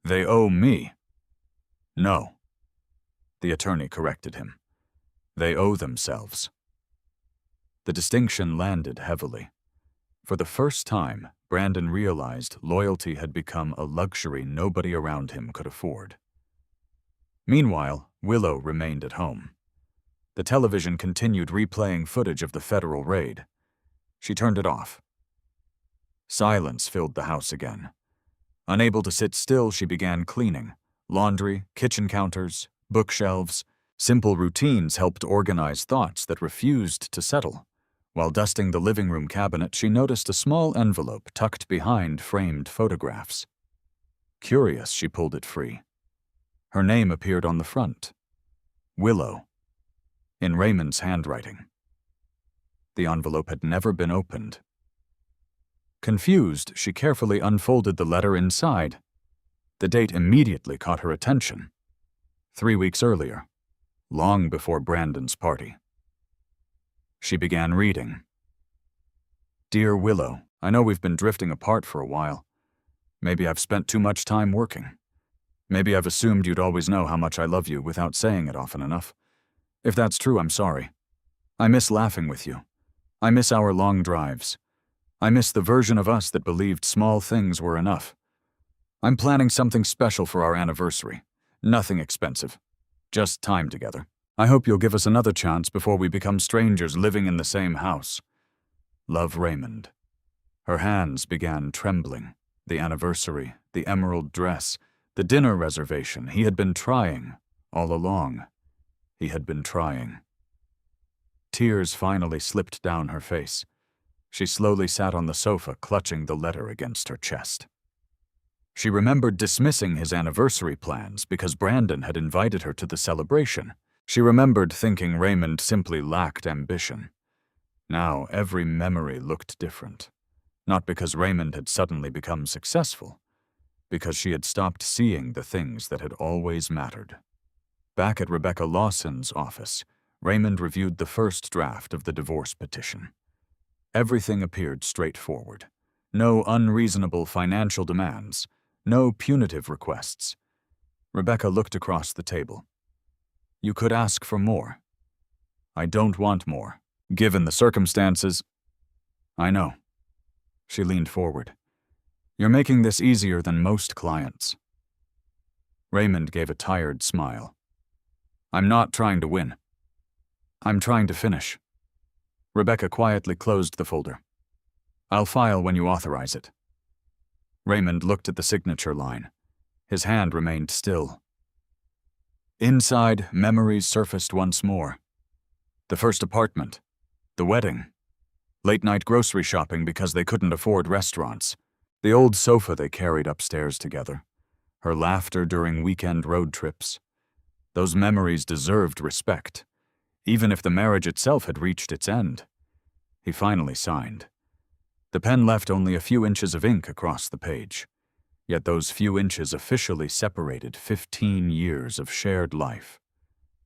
They owe me. No. The attorney corrected him. They owe themselves. The distinction landed heavily. For the first time, Brandon realized loyalty had become a luxury nobody around him could afford. Meanwhile, Willow remained at home. The television continued replaying footage of the federal raid. She turned it off. Silence filled the house again. Unable to sit still, she began cleaning. Laundry, kitchen counters, bookshelves. Simple routines helped organize thoughts that refused to settle. While dusting the living room cabinet, she noticed a small envelope tucked behind framed photographs. Curious, she pulled it free. Her name appeared on the front. Willow. In Raymond's handwriting. The envelope had never been opened. Confused, she carefully unfolded the letter inside. The date immediately caught her attention. 3 weeks earlier, long before Brandon's party. She began reading. Dear Willow, I know we've been drifting apart for a while. Maybe I've spent too much time working. Maybe I've assumed you'd always know how much I love you without saying it often enough. If that's true, I'm sorry. I miss laughing with you. I miss our long drives. I miss the version of us that believed small things were enough. I'm planning something special for our anniversary. Nothing expensive. Just time together. I hope you'll give us another chance before we become strangers living in the same house. Love, Raymond. Her hands began trembling. The anniversary, the emerald dress, the dinner reservation. He had been trying all along. He had been trying. Tears finally slipped down her face. She slowly sat on the sofa, clutching the letter against her chest. She remembered dismissing his anniversary plans because Brandon had invited her to the celebration. She remembered thinking Raymond simply lacked ambition. Now every memory looked different. Not because Raymond had suddenly become successful, because she had stopped seeing the things that had always mattered. Back at Rebecca Lawson's office, Raymond reviewed the first draft of the divorce petition. Everything appeared straightforward. No unreasonable financial demands, no punitive requests. Rebecca looked across the table. You could ask for more. I don't want more. Given the circumstances, I know. She leaned forward. You're making this easier than most clients. Raymond gave a tired smile. I'm not trying to win. I'm trying to finish. Rebecca quietly closed the folder. I'll file when you authorize it. Raymond looked at the signature line. His hand remained still. Inside, memories surfaced once more. The first apartment. The wedding. Late-night grocery shopping because they couldn't afford restaurants. The old sofa they carried upstairs together. Her laughter during weekend road trips. Those memories deserved respect, even if the marriage itself had reached its end. He finally signed. The pen left only a few inches of ink across the page. Yet those few inches officially separated 15 years of shared life.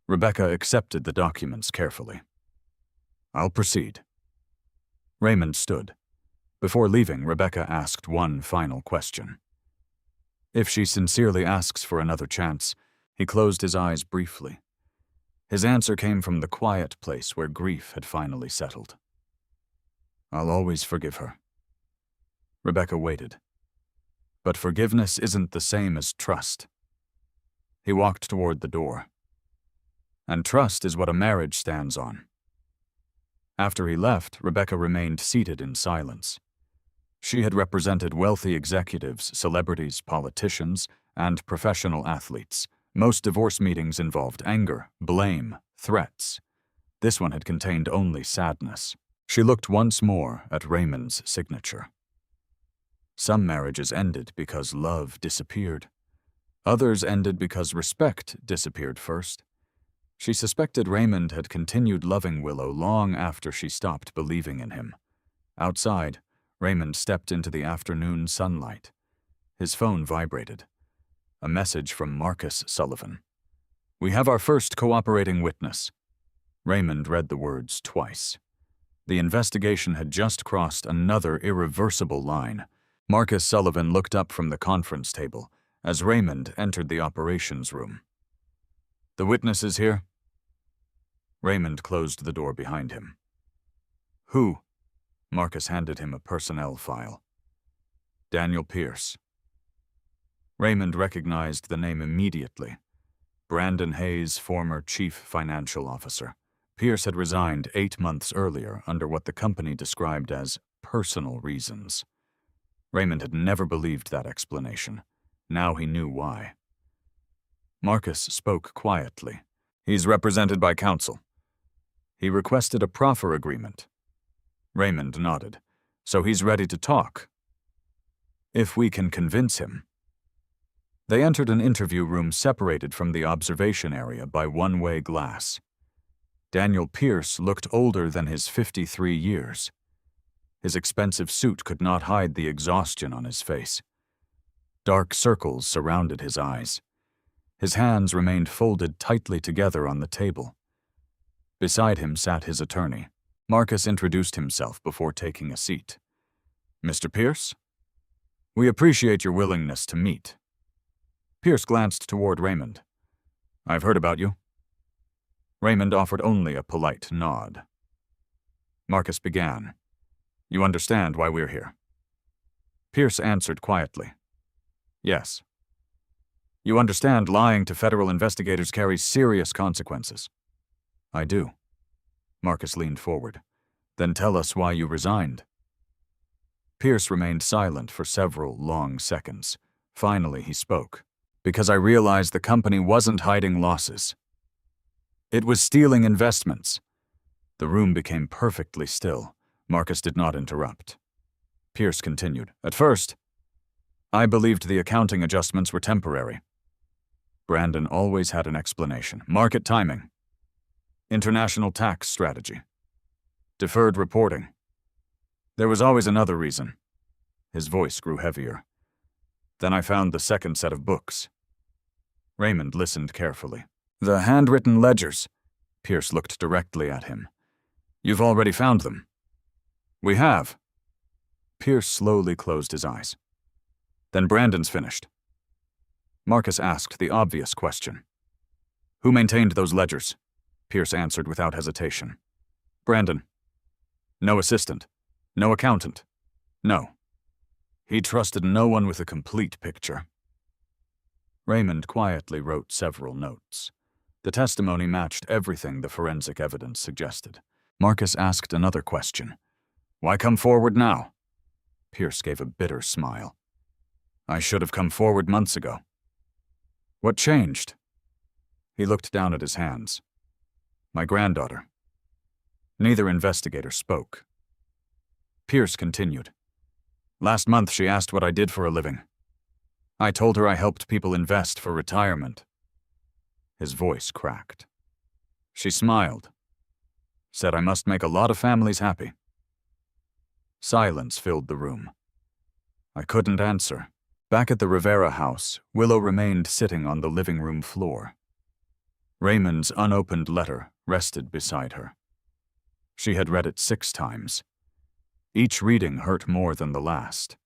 Rebecca accepted the documents carefully. I'll proceed. Raymond stood. Before leaving, Rebecca asked one final question. If she sincerely asks for another chance, he closed his eyes briefly. His answer came from the quiet place where grief had finally settled. I'll always forgive her. Rebecca waited. But forgiveness isn't the same as trust. He walked toward the door. And trust is what a marriage stands on. After he left, Rebecca remained seated in silence. She had represented wealthy executives, celebrities, politicians, and professional athletes. Most divorce meetings involved anger, blame, threats. This one had contained only sadness. She looked once more at Raymond's signature. Some marriages ended because love disappeared. Others ended because respect disappeared first. She suspected Raymond had continued loving Willow long after she stopped believing in him. Outside, Raymond stepped into the afternoon sunlight. His phone vibrated. A message from Marcus Sullivan. "We have our first cooperating witness." Raymond read the words twice. The investigation had just crossed another irreversible line. Marcus Sullivan looked up from the conference table as Raymond entered the operations room. "The witness is here?" Raymond closed the door behind him. "Who?" Marcus handed him a personnel file. "Daniel Pierce." Raymond recognized the name immediately. Brandon Hayes, former chief financial officer. Pierce had resigned 8 months earlier under what the company described as personal reasons. Raymond had never believed that explanation. Now he knew why. Marcus spoke quietly. "He's represented by counsel." He requested a proffer agreement. Raymond nodded. "So he's ready to talk. If we can convince him." They entered an interview room separated from the observation area by one-way glass. Daniel Pierce looked older than his 53 years. His expensive suit could not hide the exhaustion on his face. Dark circles surrounded his eyes. His hands remained folded tightly together on the table. Beside him sat his attorney. Marcus introduced himself before taking a seat. "Mr. Pierce? We appreciate your willingness to meet." Pierce glanced toward Raymond. "I've heard about you." Raymond offered only a polite nod. Marcus began. "You understand why we're here?" Pierce answered quietly. "Yes." "You understand lying to federal investigators carries serious consequences?" "I do." Marcus leaned forward. "Then tell us why you resigned." Pierce remained silent for several long seconds. Finally, he spoke. "Because I realized the company wasn't hiding losses. It was stealing investments." The room became perfectly still. Marcus did not interrupt. Pierce continued. "At first, I believed the accounting adjustments were temporary. Brandon always had an explanation. Market timing. International tax strategy. Deferred reporting. There was always another reason." His voice grew heavier. "Then I found the second set of books." Raymond listened carefully. "The handwritten ledgers." Pierce looked directly at him. "You've already found them." "We have." Pierce slowly closed his eyes. "Then Brandon's finished." Marcus asked the obvious question. "Who maintained those ledgers?" Pierce answered without hesitation. "Brandon. No assistant. No accountant. No. He trusted no one with a complete picture." Raymond quietly wrote several notes. The testimony matched everything the forensic evidence suggested. Marcus asked another question. "Why come forward now?" Pierce gave a bitter smile. "I should have come forward months ago." "What changed?" He looked down at his hands. "My granddaughter." Neither investigator spoke. Pierce continued. "Last month she asked what I did for a living. I told her I helped people invest for retirement." His voice cracked. She smiled. Said I must make a lot of families happy. Silence filled the room. I couldn't answer. Back at the Rivera house, Willow remained sitting on the living room floor. Raymond's unopened letter rested beside her. She had read it 6 times. Each reading hurt more than the last.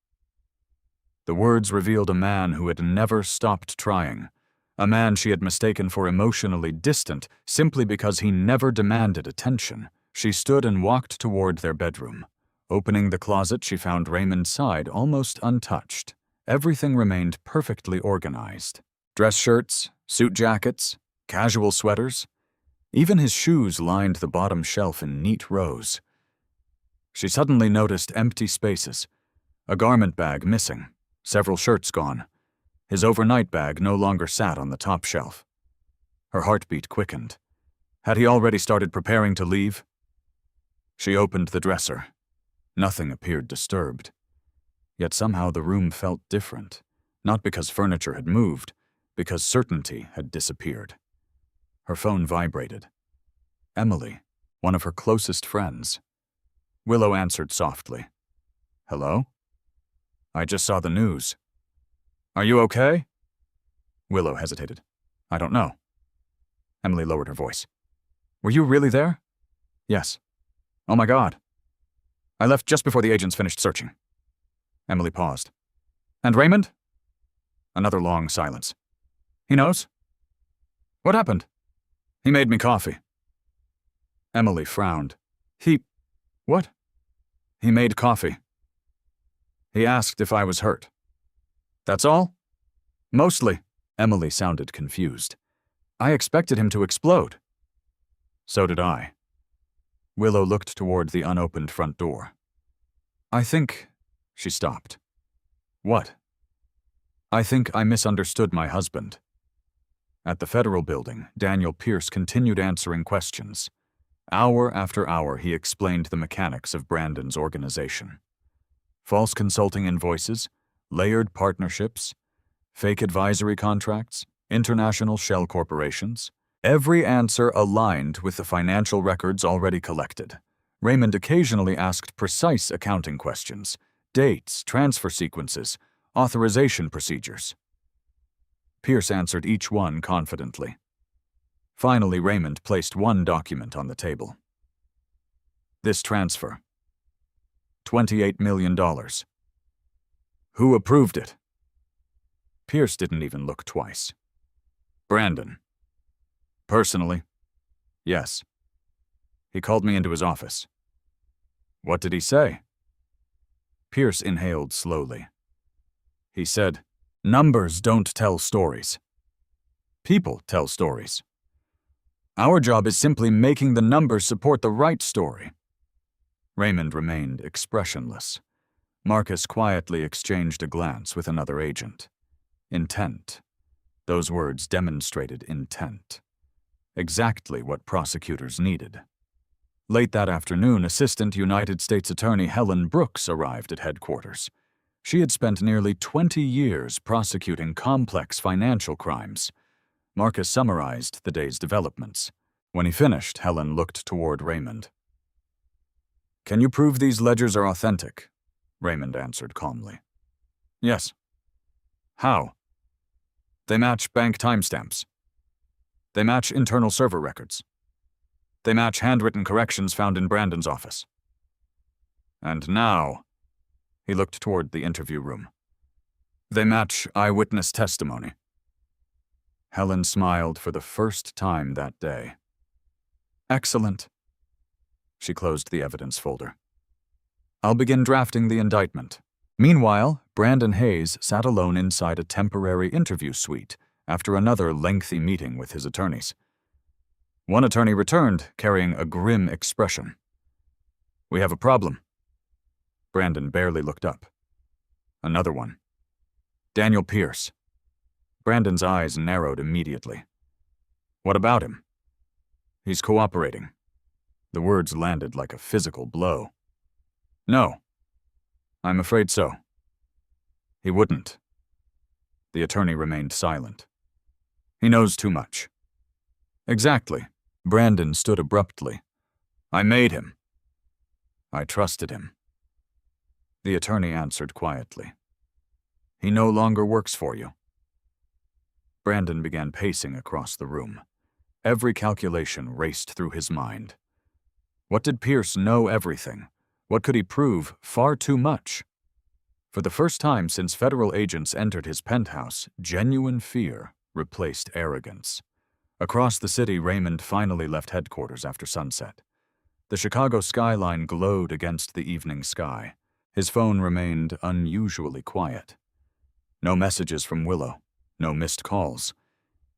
The words revealed a man who had never stopped trying, a man she had mistaken for emotionally distant simply because he never demanded attention. She stood and walked toward their bedroom. Opening the closet, she found Raymond's side almost untouched. Everything remained perfectly organized. Dress shirts, suit jackets, casual sweaters. Even his shoes lined the bottom shelf in neat rows. She suddenly noticed empty spaces, a garment bag missing, several shirts gone. His overnight bag no longer sat on the top shelf. Her heartbeat quickened. Had he already started preparing to leave? She opened the dresser. Nothing appeared disturbed. Yet somehow the room felt different, not because furniture had moved, because certainty had disappeared. Her phone vibrated. Emily, one of her closest friends. Willow answered softly. "Hello? I just saw the news. Are you okay?" Willow hesitated. "I don't know." Emily lowered her voice. "Were you really there?" "Yes." "Oh my God." "I left just before the agents finished searching." Emily paused. "And Raymond?" Another long silence. "He knows?" "What happened?" "He made me coffee." Emily frowned. What?" "He made coffee. He asked if I was hurt." "That's all?" "Mostly." Emily sounded confused. "I expected him to explode." "So did I." Willow looked toward the unopened front door. "I think—" She stopped. "What?" "I think I misunderstood my husband." At the federal building, Daniel Pierce continued answering questions. Hour after hour, he explained the mechanics of Brandon's organization. False consulting invoices, layered partnerships, fake advisory contracts, international shell corporations. Every answer aligned with the financial records already collected. Raymond occasionally asked precise accounting questions, dates, transfer sequences, authorization procedures. Pierce answered each one confidently. Finally, Raymond placed one document on the table. "This transfer. $28 million. Who approved it?" Pierce didn't even look twice. "Brandon." "Personally?" "Yes." "He called me into his office." "What did he say?" Pierce inhaled slowly. He said, "Numbers don't tell stories. People tell stories. Our job is simply making the numbers support the right story." Raymond remained expressionless. Marcus quietly exchanged a glance with another agent. Intent. Those words demonstrated intent. Exactly what prosecutors needed. Late that afternoon, Assistant United States Attorney Helen Brooks arrived at headquarters. She had spent nearly 20 years prosecuting complex financial crimes. Marcus summarized the day's developments. When he finished, Helen looked toward Raymond. "Can you prove these ledgers are authentic?" Raymond answered calmly. "Yes." "How?" "They match bank timestamps. They match internal server records. They match handwritten corrections found in Brandon's office. And now," he looked toward the interview room, "they match eyewitness testimony." Helen smiled for the first time that day. "Excellent." She closed the evidence folder. "I'll begin drafting the indictment." Meanwhile, Brandon Hayes sat alone inside a temporary interview suite after another lengthy meeting with his attorneys. One attorney returned, carrying a grim expression. "We have a problem." Brandon barely looked up. Another one. "Daniel Pierce." Brandon's eyes narrowed immediately. "What about him?" "He's cooperating." The words landed like a physical blow. "No." "I'm afraid so." "He wouldn't." The attorney remained silent. "He knows too much." "Exactly." Brandon stood abruptly. "I made him." "I trusted him." The attorney answered quietly. "He no longer works for you." Brandon began pacing across the room. Every calculation raced through his mind. What did Pierce know everything? What could he prove? Far too much. For the first time since federal agents entered his penthouse, genuine fear replaced arrogance. Across the city, Raymond finally left headquarters after sunset. The Chicago skyline glowed against the evening sky. His phone remained unusually quiet. No messages from Willow, no missed calls.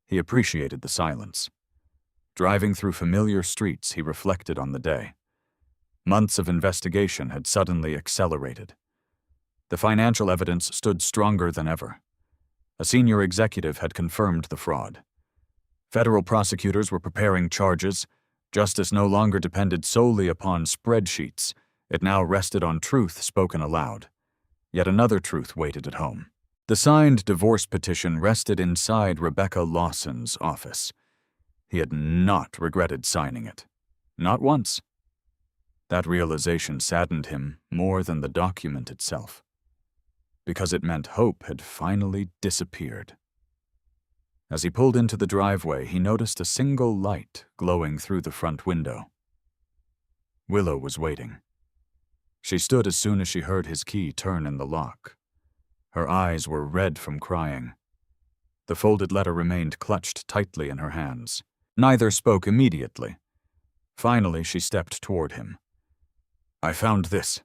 He appreciated the silence. Driving through familiar streets, he reflected on the day. Months of investigation had suddenly accelerated. The financial evidence stood stronger than ever. A senior executive had confirmed the fraud. Federal prosecutors were preparing charges. Justice no longer depended solely upon spreadsheets. It now rested on truth spoken aloud. Yet another truth waited at home. The signed divorce petition rested inside Rebecca Lawson's office. He had not regretted signing it. Not once. That realization saddened him more than the document itself, because it meant hope had finally disappeared. As he pulled into the driveway, he noticed a single light glowing through the front window. Willow was waiting. She stood as soon as she heard his key turn in the lock. Her eyes were red from crying. The folded letter remained clutched tightly in her hands. Neither spoke immediately. Finally, she stepped toward him. "I found this."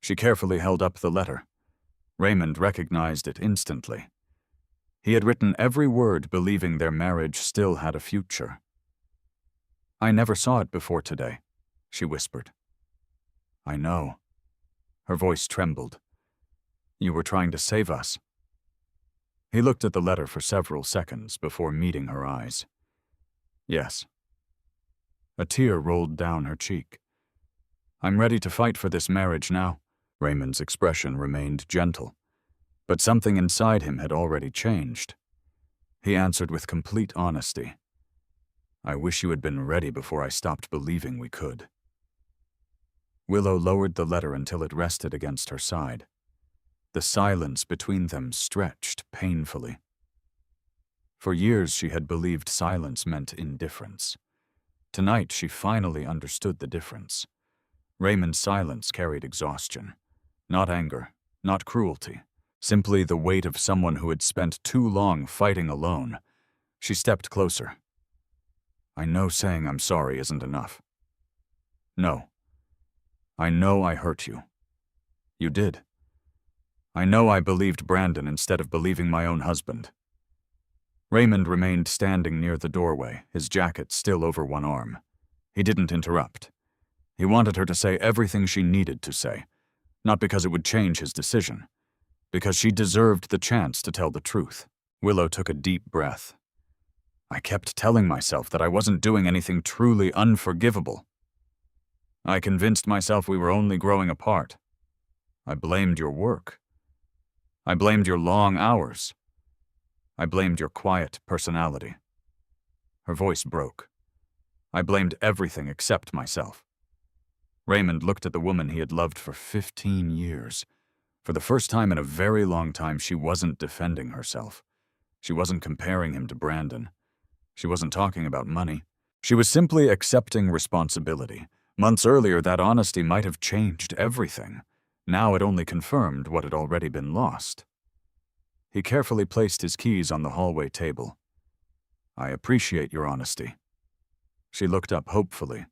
She carefully held up the letter. Raymond recognized it instantly. He had written every word believing their marriage still had a future. "I never saw it before today," she whispered. "I know." Her voice trembled. "You were trying to save us." He looked at the letter for several seconds before meeting her eyes. "Yes." A tear rolled down her cheek. "I'm ready to fight for this marriage now." Raymond's expression remained gentle, but something inside him had already changed. He answered with complete honesty. "I wish you had been ready before I stopped believing we could." Willow lowered the letter until it rested against her side. The silence between them stretched painfully. For years she had believed silence meant indifference. Tonight she finally understood the difference. Raymond's silence carried exhaustion. Not anger, not cruelty. Simply the weight of someone who had spent too long fighting alone. She stepped closer. "I know saying I'm sorry isn't enough." "No. I know I hurt you." "You did." "I know I believed Brandon instead of believing my own husband." Raymond remained standing near the doorway, his jacket still over one arm. He didn't interrupt. He wanted her to say everything she needed to say, not because it would change his decision, because she deserved the chance to tell the truth. Willow took a deep breath. "I kept telling myself that I wasn't doing anything truly unforgivable. I convinced myself we were only growing apart. I blamed your work. I blamed your long hours. I blamed your quiet personality." Her voice broke. "I blamed everything except myself." Raymond looked at the woman he had loved for 15 years. For the first time in a very long time, she wasn't defending herself. She wasn't comparing him to Brandon. She wasn't talking about money. She was simply accepting responsibility. Months earlier, that honesty might have changed everything. Now it only confirmed what had already been lost. He carefully placed his keys on the hallway table. "I appreciate your honesty." She looked up hopefully.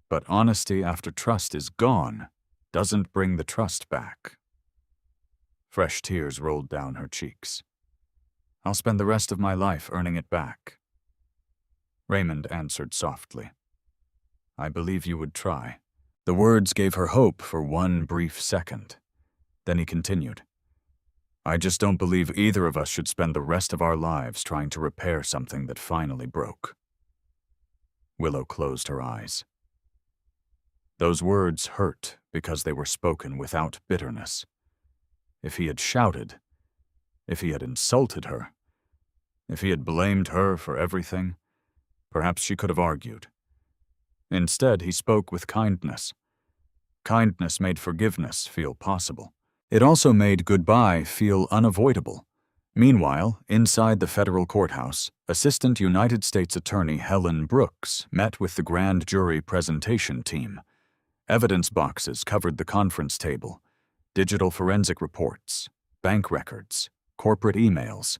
But honesty after trust is gone doesn't bring the trust back. Fresh tears rolled down her cheeks. "I'll spend the rest of my life earning it back." Raymond answered softly. "I believe you would try." The words gave her hope for one brief second. Then he continued. "I just don't believe either of us should spend the rest of our lives trying to repair something that finally broke." Willow closed her eyes. Those words hurt because they were spoken without bitterness. If he had shouted, if he had insulted her, if he had blamed her for everything, perhaps she could have argued. Instead, he spoke with kindness. Kindness made forgiveness feel possible. It also made goodbye feel unavoidable. Meanwhile, inside the federal courthouse, Assistant United States Attorney Helen Brooks met with the grand jury presentation team. Evidence boxes covered the conference table, digital forensic reports, bank records, corporate emails,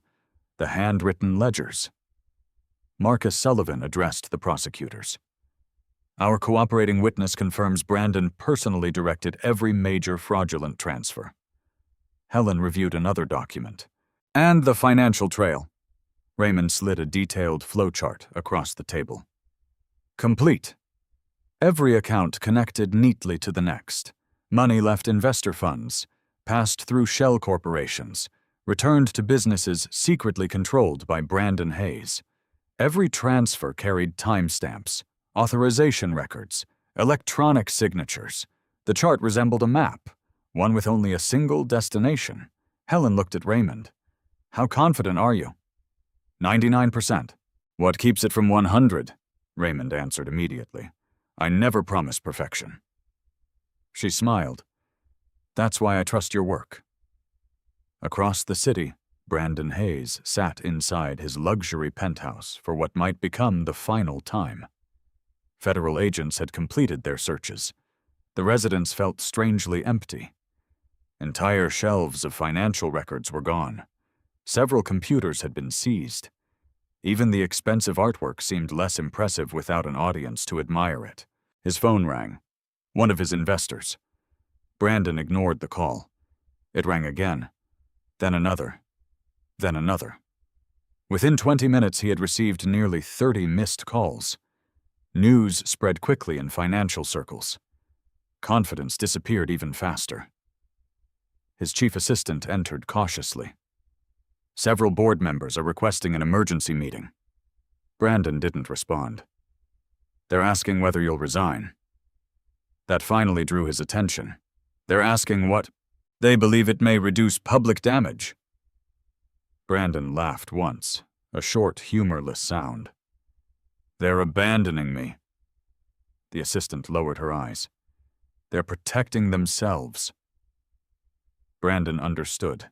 the handwritten ledgers. Marcus Sullivan addressed the prosecutors. "Our cooperating witness confirms Brandon personally directed every major fraudulent transfer." Helen reviewed another document. "And the financial trail." Raymond slid a detailed flowchart across the table. "Complete. Every account connected neatly to the next. Money left investor funds, passed through shell corporations, returned to businesses secretly controlled by Brandon Hayes. Every transfer carried timestamps, authorization records, electronic signatures. The chart resembled a map. One with only a single destination. Helen looked at Raymond. How confident are you? 99%. What keeps it from 100? Raymond answered immediately. I never promise perfection. She smiled. That's why I trust your work. Across the city, Brandon Hayes sat inside his luxury penthouse for what might become the final time. Federal agents had completed their searches. The residence felt strangely empty. Entire shelves of financial records were gone. Several computers had been seized. Even the expensive artwork seemed less impressive without an audience to admire it. His phone rang. One of his investors. Brandon ignored the call. It rang again. Then another. Then another. Within 20 minutes, he had received nearly 30 missed calls. News spread quickly in financial circles. Confidence disappeared even faster. His chief assistant entered cautiously. Several board members are requesting an emergency meeting. Brandon didn't respond. They're asking whether you'll resign. That finally drew his attention. They're asking what? They believe it may reduce public damage. Brandon laughed once, a short, humorless sound. They're abandoning me. The assistant lowered her eyes. They're protecting themselves. Brandon understood.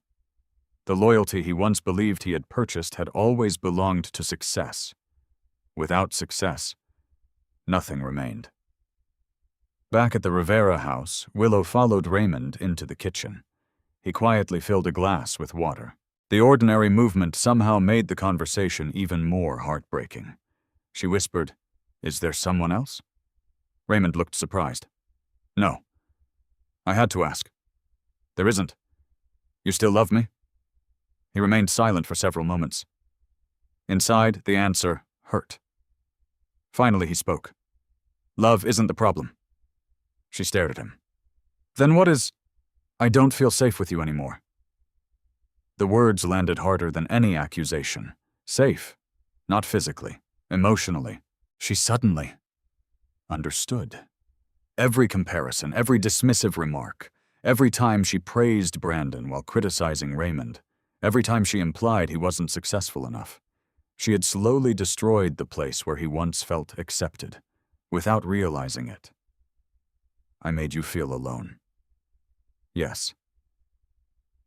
The loyalty he once believed he had purchased had always belonged to success. Without success, nothing remained. Back at the Rivera house, Willow followed Raymond into the kitchen. He quietly filled a glass with water. The ordinary movement somehow made the conversation even more heartbreaking. She whispered, "Is there someone else?" Raymond looked surprised. "No. I had to ask. There isn't. You still love me?" He remained silent for several moments. Inside, the answer hurt. Finally, he spoke. "Love isn't the problem." She stared at him. "Then what is—" "I don't feel safe with you anymore." The words landed harder than any accusation. Safe. Not physically. Emotionally. She suddenly understood. Every comparison, every dismissive remark, every time she praised Brandon while criticizing Raymond, every time she implied he wasn't successful enough, she had slowly destroyed the place where he once felt accepted, without realizing it. I made you feel alone. Yes.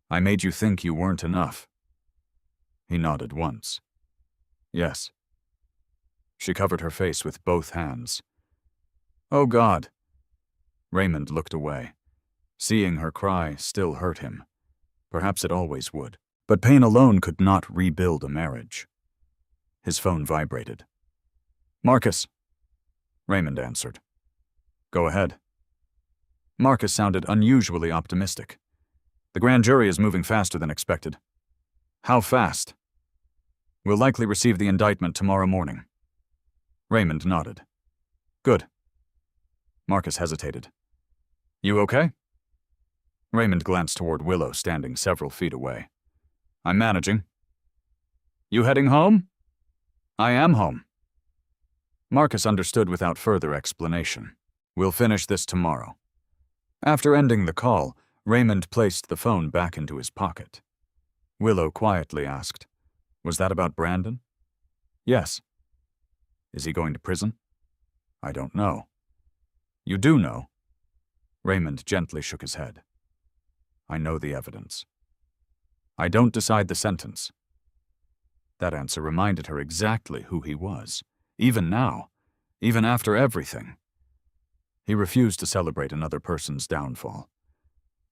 I made you think you weren't enough. He nodded once. Yes. She covered her face with both hands. Oh, God. Raymond looked away. Seeing her cry still hurt him. Perhaps it always would. But pain alone could not rebuild a marriage. His phone vibrated. "Marcus." Raymond answered. "Go ahead." Marcus sounded unusually optimistic. "The grand jury is moving faster than expected." "How fast?" "We'll likely receive the indictment tomorrow morning." Raymond nodded. "Good." Marcus hesitated. "You okay?" Raymond glanced toward Willow, standing several feet away. "I'm managing." "You heading home?" "I am home." Marcus understood without further explanation. "We'll finish this tomorrow." After ending the call, Raymond placed the phone back into his pocket. Willow quietly asked, "Was that about Brandon?" "Yes." "Is he going to prison?" "I don't know." "You do know?" Raymond gently shook his head. "I know the evidence. I don't decide the sentence." That answer reminded her exactly who he was, even now, even after everything. He refused to celebrate another person's downfall.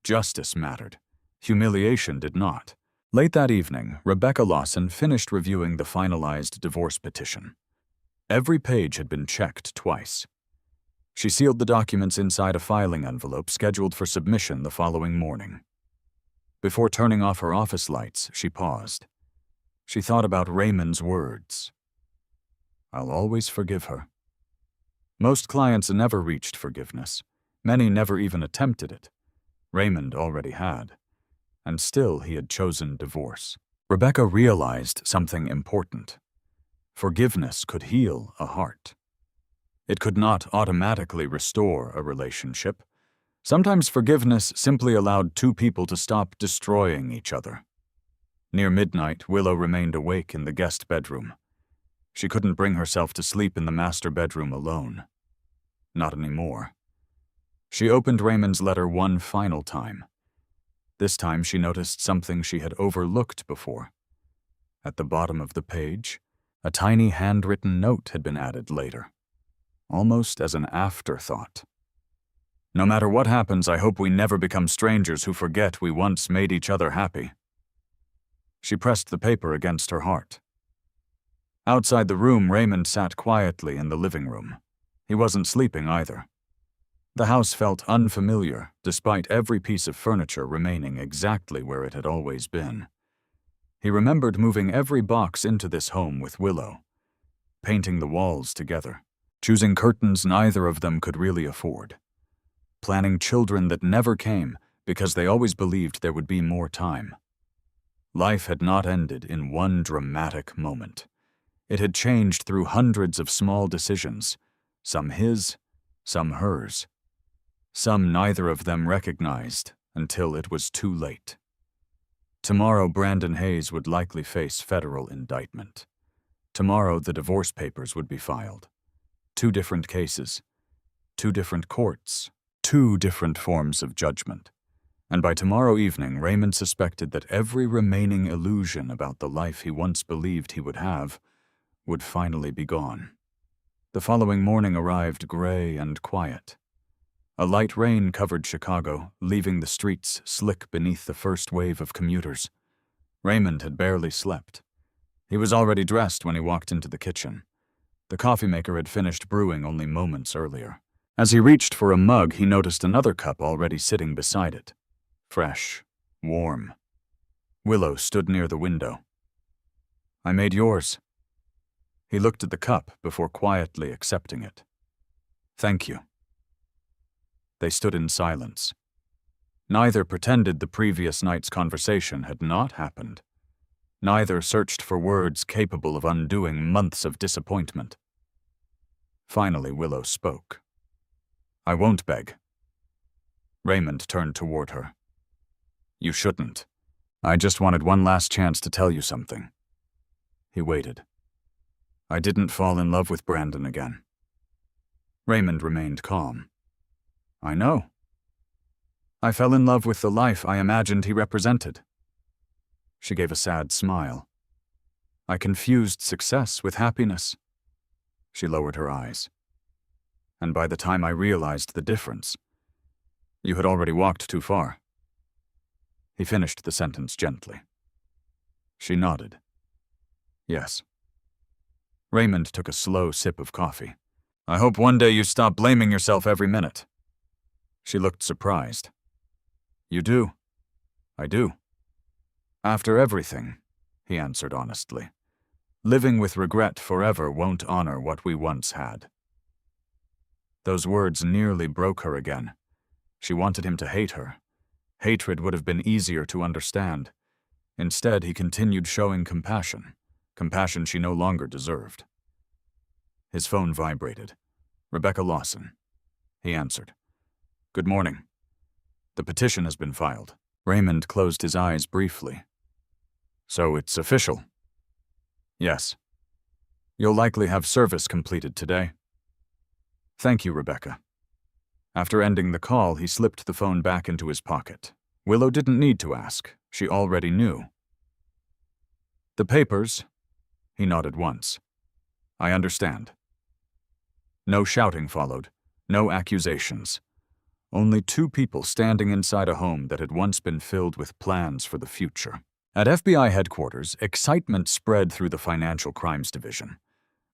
Justice mattered. Humiliation did not. Late that evening, Rebecca Lawson finished reviewing the finalized divorce petition. Every page had been checked twice. She sealed the documents inside a filing envelope scheduled for submission the following morning. Before turning off her office lights, she paused. She thought about Raymond's words. "I'll always forgive her." Most clients never reached forgiveness. Many never even attempted it. Raymond already had. And still he had chosen divorce. Rebecca realized something important. Forgiveness could heal a heart. It could not automatically restore a relationship. Sometimes forgiveness simply allowed two people to stop destroying each other. Near midnight, Willow remained awake in the guest bedroom. She couldn't bring herself to sleep in the master bedroom alone. Not anymore. She opened Raymond's letter one final time. This time she noticed something she had overlooked before. At the bottom of the page, a tiny handwritten note had been added later, almost as an afterthought. No matter what happens, I hope we never become strangers who forget we once made each other happy. She pressed the paper against her heart. Outside the room, Raymond sat quietly in the living room. He wasn't sleeping either. The house felt unfamiliar, despite every piece of furniture remaining exactly where it had always been. He remembered moving every box into this home with Willow, painting the walls together, choosing curtains neither of them could really afford, planning children that never came because they always believed there would be more time. Life had not ended in one dramatic moment. It had changed through hundreds of small decisions, some his, some hers. Some neither of them recognized until it was too late. Tomorrow, Brandon Hayes would likely face federal indictment. Tomorrow, the divorce papers would be filed. 2 different cases, 2 different courts, 2 different forms of judgment. And by tomorrow evening, Raymond suspected that every remaining illusion about the life he once believed he would have would finally be gone. The following morning arrived gray and quiet. A light rain covered Chicago, leaving the streets slick beneath the first wave of commuters. Raymond had barely slept. He was already dressed when he walked into the kitchen. The coffee maker had finished brewing only moments earlier. As he reached for a mug, he noticed another cup already sitting beside it. Fresh, warm. Willow stood near the window. "I made yours." He looked at the cup before quietly accepting it. "Thank you." They stood in silence. Neither pretended the previous night's conversation had not happened. Neither searched for words capable of undoing months of disappointment. Finally, Willow spoke. "I won't beg." Raymond turned toward her. "You shouldn't. I just wanted one last chance to tell you something." He waited. "I didn't fall in love with Brandon again." Raymond remained calm. "I know. I fell in love with the life I imagined he represented." She gave a sad smile. "I confused success with happiness." She lowered her eyes. "And by the time I realized the difference, you had already walked too far." He finished the sentence gently. She nodded. "Yes." Raymond took a slow sip of coffee. "I hope one day you stop blaming yourself every minute." She looked surprised. "You do?" "I do." "After everything," he answered honestly, "living with regret forever won't honor what we once had." Those words nearly broke her again. She wanted him to hate her. Hatred would have been easier to understand. Instead, he continued showing compassion, compassion she no longer deserved. His phone vibrated. "Rebecca Lawson." He answered. "Good morning. The petition has been filed." Raymond closed his eyes briefly. "So it's official?" "Yes. You'll likely have service completed today." "Thank you, Rebecca." After ending the call, he slipped the phone back into his pocket. Willow didn't need to ask. She already knew. "The papers?" He nodded once. "I understand." No shouting followed, no accusations. Only 2 people standing inside a home that had once been filled with plans for the future. At FBI headquarters, excitement spread through the Financial Crimes Division.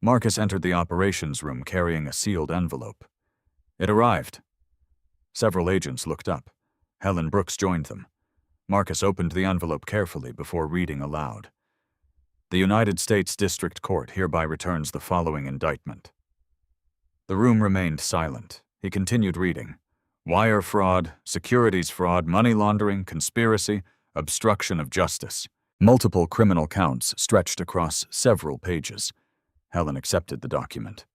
Marcus entered the operations room carrying a sealed envelope. It arrived. Several agents looked up. Helen Brooks joined them. Marcus opened the envelope carefully before reading aloud. "The United States District Court hereby returns the following indictment." The room remained silent. He continued reading. "Wire fraud, securities fraud, money laundering, conspiracy, obstruction of justice." Multiple criminal counts stretched across several pages. Helen accepted the document.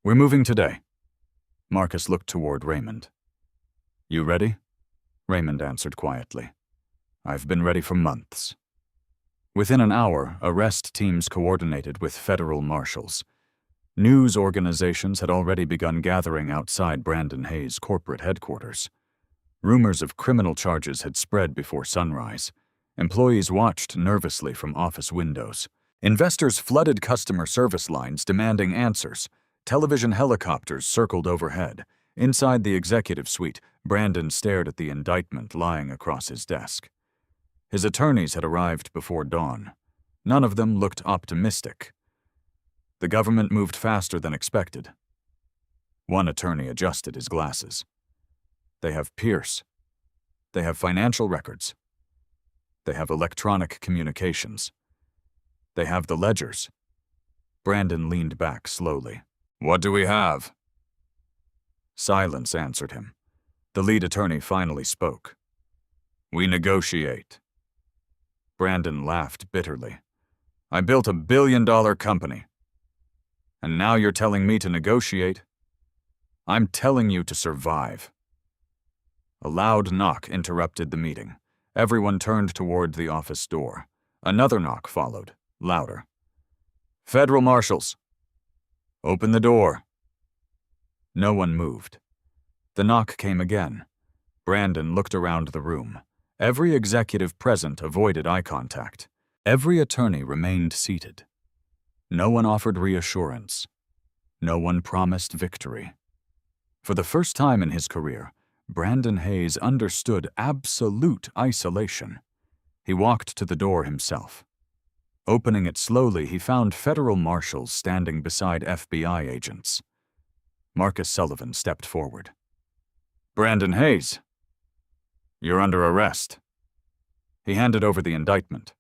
"We're moving today." Marcus looked toward Raymond. You ready? Raymond answered quietly. I've been ready for months. Within an hour, arrest teams coordinated with federal marshals. News organizations had already begun gathering outside Brandon Hayes' corporate headquarters. Rumors of criminal charges had spread before sunrise. Employees watched nervously from office windows. Investors flooded customer service lines demanding answers. Television helicopters circled overhead. Inside the executive suite, Brandon stared at the indictment lying across his desk. His attorneys had arrived before dawn. None of them looked optimistic. The government moved faster than expected. One attorney adjusted his glasses. They have Pierce. They have financial records. They have electronic communications. They have the ledgers. Brandon leaned back slowly. What do we have? Silence answered him. The lead attorney finally spoke. We negotiate. Brandon laughed bitterly. I built a billion-dollar company. And now you're telling me to negotiate? I'm telling you to survive. A loud knock interrupted the meeting. Everyone turned toward the office door. Another knock followed, louder. Federal marshals. Open the door. No one moved. The knock came again. Brandon looked around the room. Every executive present avoided eye contact. Every attorney remained seated. No one offered reassurance. No one promised victory. For the first time in his career, Brandon Hayes understood absolute isolation. He walked to the door himself. Opening it slowly, he found federal marshals standing beside FBI agents. Marcus Sullivan stepped forward. Brandon Hayes, you're under arrest. He handed over the indictment.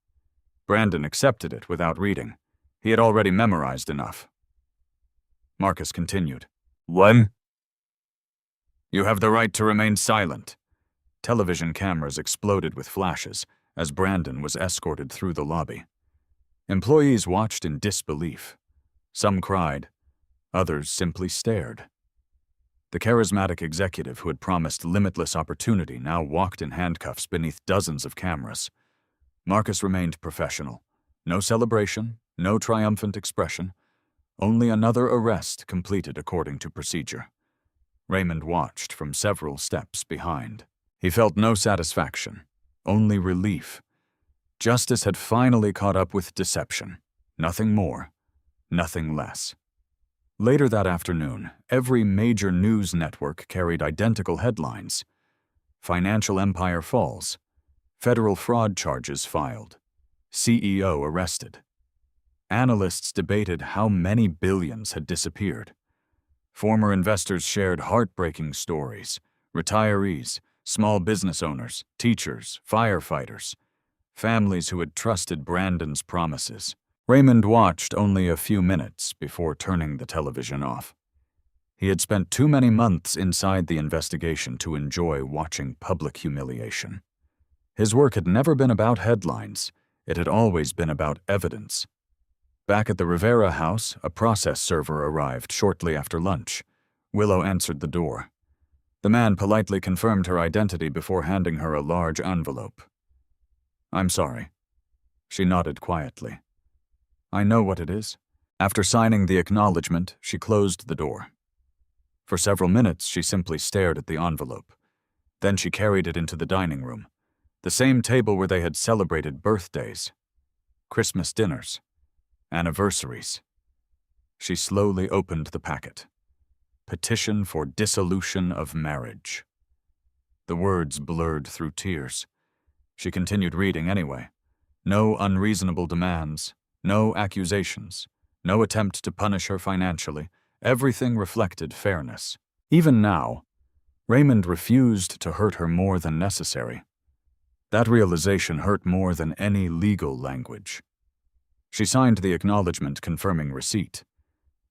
Brandon accepted it without reading. He had already memorized enough. Marcus continued. When? You have the right to remain silent. Television cameras exploded with flashes as Brandon was escorted through the lobby. Employees watched in disbelief. Some cried. Others simply stared. The charismatic executive who had promised limitless opportunity now walked in handcuffs beneath dozens of cameras. Marcus remained professional. No celebration, no triumphant expression. Only another arrest completed according to procedure. Raymond watched from several steps behind. He felt no satisfaction, only relief. Justice had finally caught up with deception. Nothing more, nothing less. Later that afternoon, every major news network carried identical headlines. Financial empire falls. Federal fraud charges filed. CEO arrested. Analysts debated how many billions had disappeared. Former investors shared heartbreaking stories. Retirees, small business owners, teachers, firefighters. Families who had trusted Brandon's promises. Raymond watched only a few minutes before turning the television off. He had spent too many months inside the investigation to enjoy watching public humiliation. His work had never been about headlines. It had always been about evidence. Back at the Rivera house, a process server arrived shortly after lunch. Willow answered the door. The man politely confirmed her identity before handing her a large envelope. I'm sorry. She nodded quietly. I know what it is. After signing the acknowledgement, she closed the door. For several minutes, she simply stared at the envelope. Then she carried it into the dining room, the same table where they had celebrated birthdays, Christmas dinners, anniversaries. She slowly opened the packet. Petition for dissolution of marriage. The words blurred through tears. She continued reading anyway. No unreasonable demands. No accusations, no attempt to punish her financially. Everything reflected fairness. Even now, Raymond refused to hurt her more than necessary. That realization hurt more than any legal language. She signed the acknowledgement confirming receipt.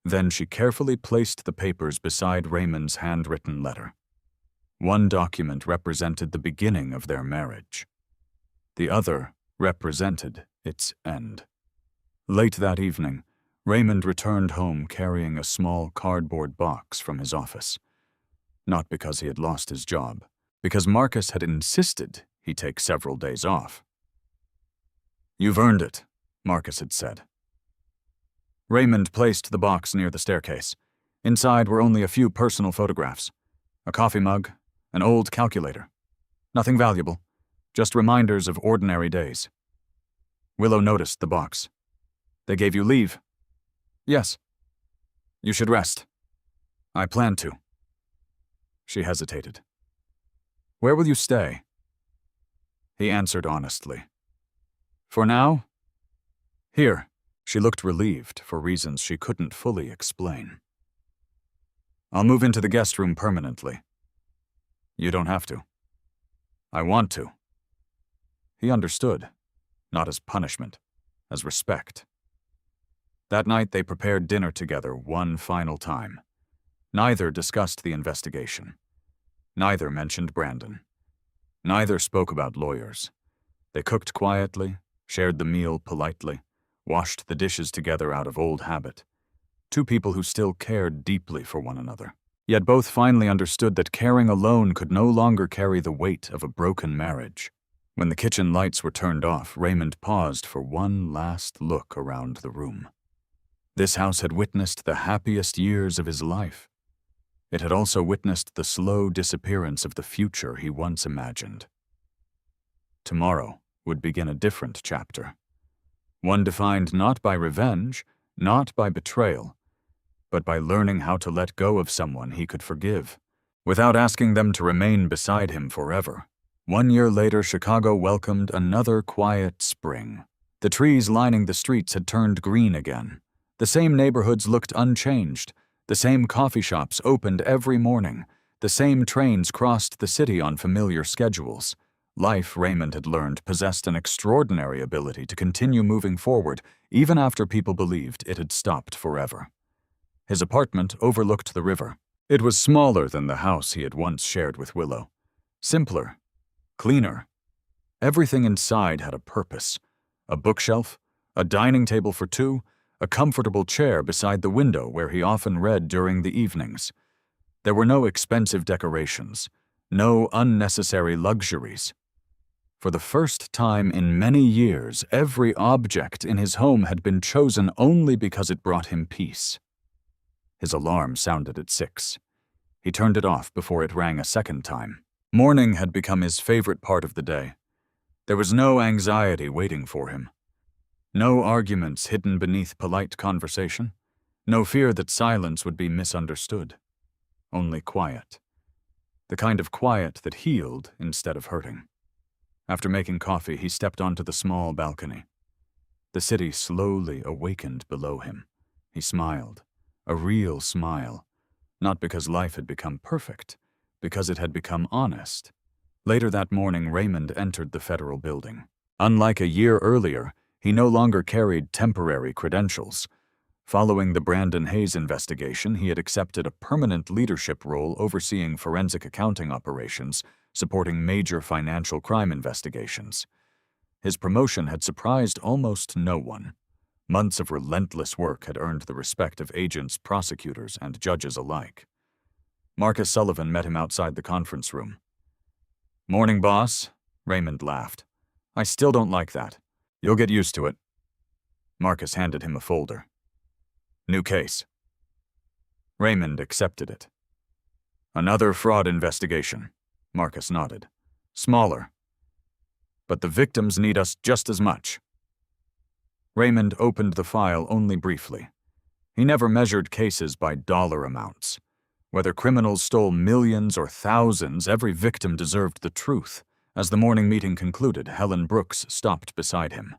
Then she carefully placed the papers beside Raymond's handwritten letter. One document represented the beginning of their marriage. The other represented its end. Late that evening, Raymond returned home carrying a small cardboard box from his office. Not because he had lost his job, because Marcus had insisted he take several days off. "You've earned it," Marcus had said. Raymond placed the box near the staircase. Inside were only a few personal photographs, a coffee mug, an old calculator. Nothing valuable, just reminders of ordinary days. Willow noticed the box. "They gave you leave?" "Yes." "You should rest." "I plan to." She hesitated. "Where will you stay?" He answered honestly. "For now, here." She looked relieved for reasons she couldn't fully explain. "I'll move into the guest room permanently." "You don't have to." "I want to." He understood, not as punishment, as respect. That night they prepared dinner together one final time. Neither discussed the investigation. Neither mentioned Brandon. Neither spoke about lawyers. They cooked quietly, shared the meal politely, washed the dishes together out of old habit. Two people who still cared deeply for one another. Yet both finally understood that caring alone could no longer carry the weight of a broken marriage. When the kitchen lights were turned off, Raymond paused for one last look around the room. This house had witnessed the happiest years of his life. It had also witnessed the slow disappearance of the future he once imagined. Tomorrow would begin a different chapter. One defined not by revenge, not by betrayal, but by learning how to let go of someone he could forgive, without asking them to remain beside him forever. 1 year later, Chicago welcomed another quiet spring. The trees lining the streets had turned green again. The same neighborhoods looked unchanged. The same coffee shops opened every morning. The same trains crossed the city on familiar schedules. Life, Raymond had learned, possessed an extraordinary ability to continue moving forward, even after people believed it had stopped forever. His apartment overlooked the river. It was smaller than the house he had once shared with Willow. Simpler, cleaner. Everything inside had a purpose. A bookshelf, a dining table for two, a comfortable chair beside the window where he often read during the evenings. There were no expensive decorations, no unnecessary luxuries. For the first time in many years, every object in his home had been chosen only because it brought him peace. His alarm sounded at 6. He turned it off before it rang a second time. Morning had become his favorite part of the day. There was no anxiety waiting for him. No arguments hidden beneath polite conversation. No fear that silence would be misunderstood. Only quiet. The kind of quiet that healed instead of hurting. After making coffee, he stepped onto the small balcony. The city slowly awakened below him. He smiled. A real smile. Not because life had become perfect, because it had become honest. Later that morning, Raymond entered the federal building. Unlike a year earlier, he no longer carried temporary credentials. Following the Brandon Hayes investigation, he had accepted a permanent leadership role overseeing forensic accounting operations, supporting major financial crime investigations. His promotion had surprised almost no one. Months of relentless work had earned the respect of agents, prosecutors, and judges alike. Marcus Sullivan met him outside the conference room. "Morning, boss," Raymond laughed. "I still don't like that. You'll get used to it." Marcus handed him a folder. "New case." Raymond accepted it. "Another fraud investigation," Marcus nodded. "Smaller. But the victims need us just as much." Raymond opened the file only briefly. He never measured cases by dollar amounts. Whether criminals stole millions or thousands, every victim deserved the truth. As the morning meeting concluded, Helen Brooks stopped beside him.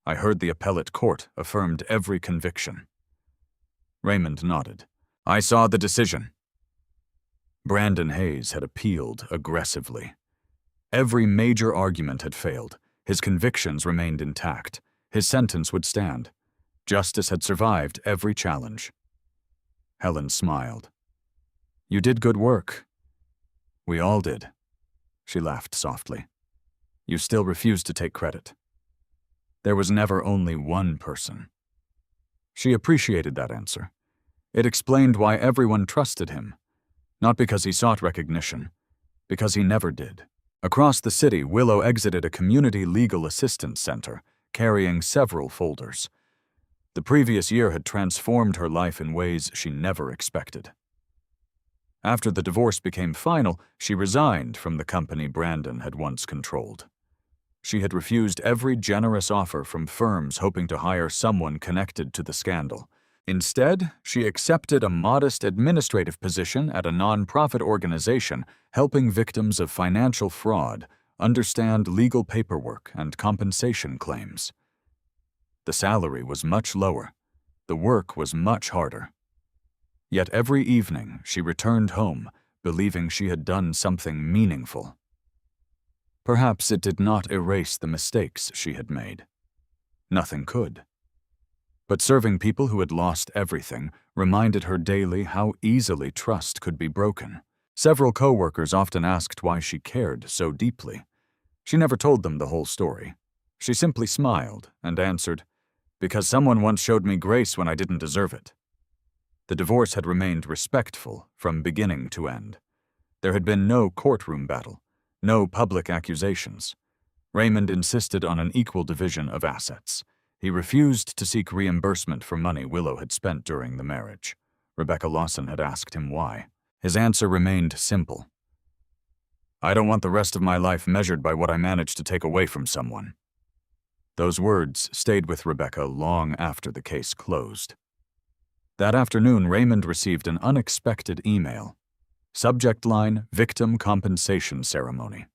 "I heard the appellate court affirmed every conviction." Raymond nodded. "I saw the decision." Brandon Hayes had appealed aggressively. Every major argument had failed. His convictions remained intact. His sentence would stand. Justice had survived every challenge. Helen smiled. "You did good work." "We all did." She laughed softly. "You still refuse to take credit." There was never only one person. She appreciated that answer. It explained why everyone trusted him. Not because he sought recognition, Because he never did. Across the city, Willow exited a community legal assistance center, carrying several folders. The previous year had transformed her life in ways she never expected. After the divorce became final, she resigned from the company Brandon had once controlled. She had refused every generous offer from firms hoping to hire someone connected to the scandal. Instead, she accepted a modest administrative position at a nonprofit organization helping victims of financial fraud understand legal paperwork and compensation claims. The salary was much lower. The work was much harder. Yet every evening she returned home, believing she had done something meaningful. Perhaps it did not erase the mistakes she had made. Nothing could. But serving people who had lost everything reminded her daily how easily trust could be broken. Several coworkers often asked why she cared so deeply. She never told them the whole story. She simply smiled and answered, "Because someone once showed me grace when I didn't deserve it." The divorce had remained respectful from beginning to end. There had been no courtroom battle, no public accusations. Raymond insisted on an equal division of assets. He refused to seek reimbursement for money Willow had spent during the marriage. Rebecca Lawson had asked him why. His answer remained simple. "I don't want the rest of my life measured by what I managed to take away from someone." Those words stayed with Rebecca long after the case closed. That afternoon, Raymond received an unexpected email. Subject line, Victim Compensation Ceremony.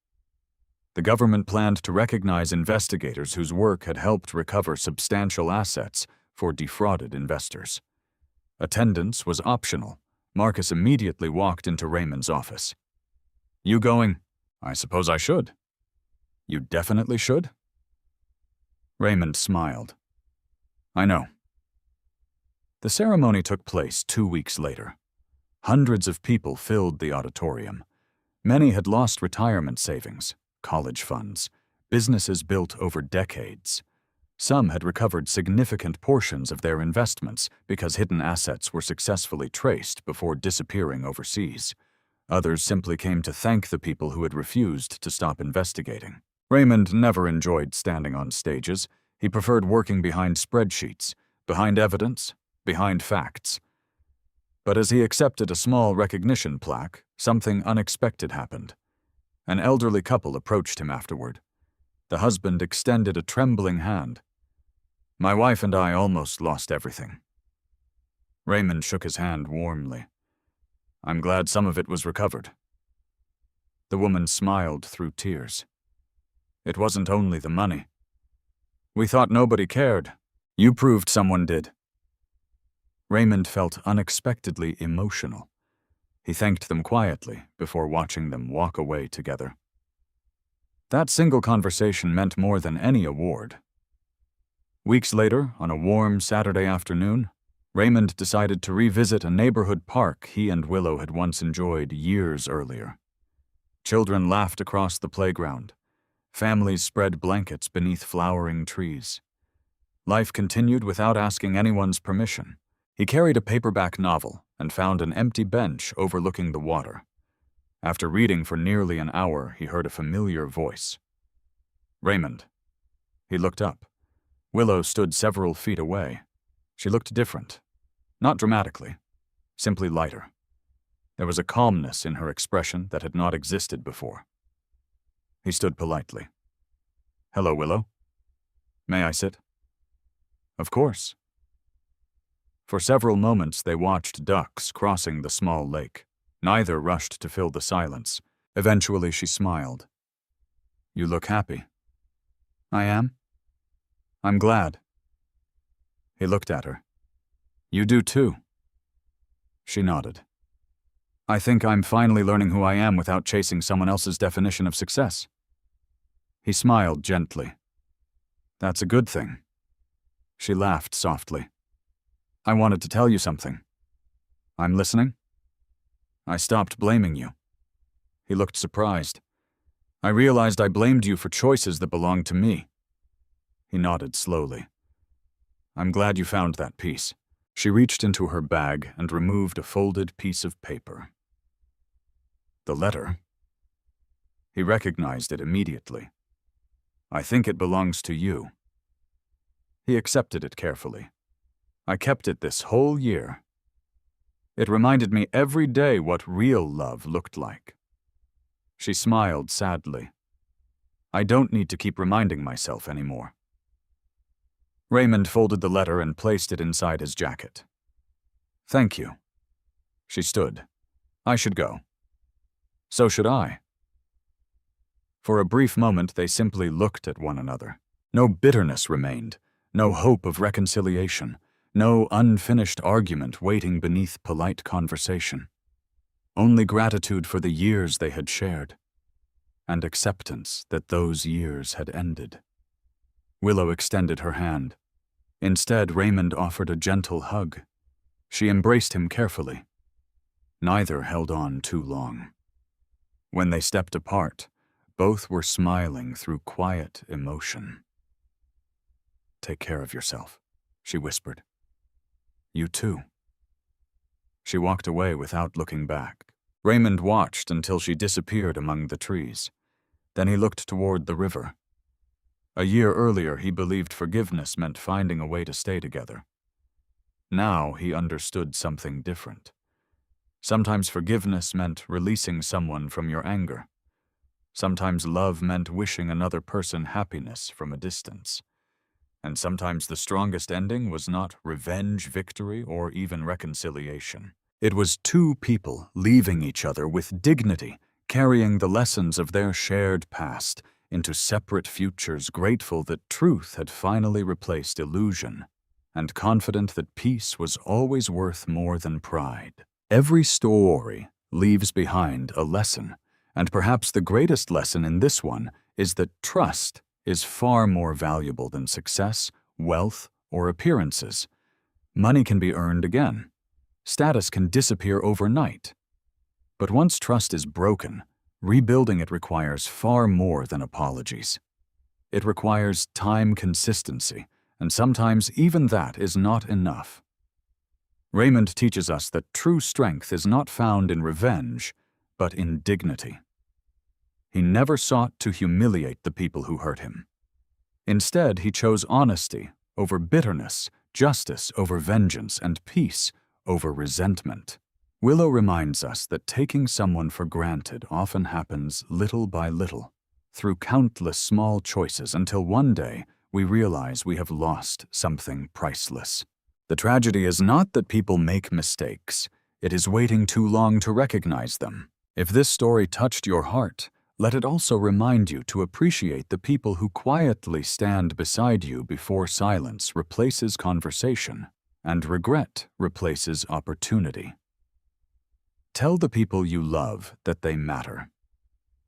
The government planned to recognize investigators whose work had helped recover substantial assets for defrauded investors. Attendance was optional. Marcus immediately walked into Raymond's office. "You going?" "I suppose I should." "You definitely should?" Raymond smiled. "I know." The ceremony took place 2 weeks later. Hundreds of people filled the auditorium. Many had lost retirement savings, college funds, businesses built over decades. Some had recovered significant portions of their investments because hidden assets were successfully traced before disappearing overseas. Others simply came to thank the people who had refused to stop investigating. Raymond never enjoyed standing on stages. He preferred working behind spreadsheets, behind evidence, behind facts. But as he accepted a small recognition plaque, something unexpected happened. An elderly couple approached him afterward. The husband extended a trembling hand. "My wife and I almost lost everything." Raymond shook his hand warmly. "I'm glad some of it was recovered." The woman smiled through tears. "It wasn't only the money. We thought nobody cared. You proved someone did." Raymond felt unexpectedly emotional. He thanked them quietly before watching them walk away together. That single conversation meant more than any award. Weeks later, on a warm Saturday afternoon, Raymond decided to revisit a neighborhood park he and Willow had once enjoyed years earlier. Children laughed across the playground. Families spread blankets beneath flowering trees. Life continued without asking anyone's permission. He carried a paperback novel and found an empty bench overlooking the water. After reading for nearly an hour, he heard a familiar voice. "Raymond." He looked up. Willow stood several feet away. She looked different. Not dramatically, simply lighter. There was a calmness in her expression that had not existed before. He stood politely. "Hello, Willow. May I sit?" "Of course." For several moments they watched ducks crossing the small lake. Neither rushed to fill the silence. Eventually she smiled. "You look happy." "I am." "I'm glad." He looked at her. "You do too." She nodded. "I think I'm finally learning who I am without chasing someone else's definition of success." He smiled gently. "That's a good thing." She laughed softly. "I wanted to tell you something." "I'm listening." "I stopped blaming you." He looked surprised. "I realized I blamed you for choices that belonged to me." He nodded slowly. "I'm glad you found that piece." She reached into her bag and removed a folded piece of paper. "The letter?" He recognized it immediately. "I think it belongs to you." He accepted it carefully. "I kept it this whole year. It reminded me every day what real love looked like." She smiled sadly. "I don't need to keep reminding myself anymore." Raymond folded the letter and placed it inside his jacket. "Thank you." She stood. "I should go." "So should I." For a brief moment, they simply looked at one another. No bitterness remained, no hope of reconciliation, no unfinished argument waiting beneath polite conversation. Only gratitude for the years they had shared, and acceptance that those years had ended. Willow extended her hand. Instead, Raymond offered a gentle hug. She embraced him carefully. Neither held on too long. When they stepped apart, both were smiling through quiet emotion. "Take care of yourself," she whispered. "You too." She walked away without looking back. Raymond watched until she disappeared among the trees. Then he looked toward the river. A year earlier, he believed forgiveness meant finding a way to stay together. Now he understood something different. Sometimes forgiveness meant releasing someone from your anger. Sometimes love meant wishing another person happiness from a distance. And sometimes the strongest ending was not revenge, victory, or even reconciliation. It was two people leaving each other with dignity, carrying the lessons of their shared past into separate futures, grateful that truth had finally replaced illusion, and confident that peace was always worth more than pride. Every story leaves behind a lesson, and perhaps the greatest lesson in this one is that trust is far more valuable than success, wealth, or appearances. Money can be earned again. Status can disappear overnight. But once trust is broken, rebuilding it requires far more than apologies. It requires time, consistency, and sometimes even that is not enough. Raymond teaches us that true strength is not found in revenge, but in dignity. He never sought to humiliate the people who hurt him. Instead, he chose honesty over bitterness, justice over vengeance, and peace over resentment. Willow reminds us that taking someone for granted often happens little by little, through countless small choices until one day we realize we have lost something priceless. The tragedy is not that people make mistakes, it is waiting too long to recognize them. If this story touched your heart, let it also remind you to appreciate the people who quietly stand beside you before silence replaces conversation and regret replaces opportunity. Tell the people you love that they matter.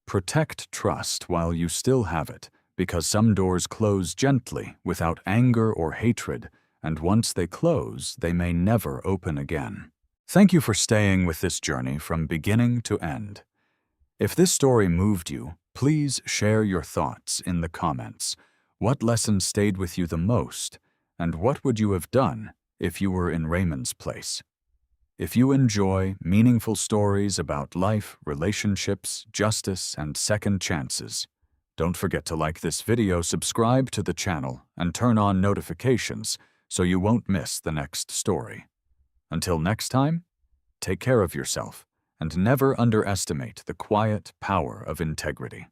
Protect trust while you still have it, because some doors close gently without anger or hatred, and once they close, they may never open again. Thank you for staying with this journey from beginning to end. If this story moved you, please share your thoughts in the comments. What lesson stayed with you the most, and what would you have done if you were in Raymond's place? If you enjoy meaningful stories about life, relationships, justice, and second chances, don't forget to like this video, subscribe to the channel, and turn on notifications so you won't miss the next story. Until next time, take care of yourself and never underestimate the quiet power of integrity.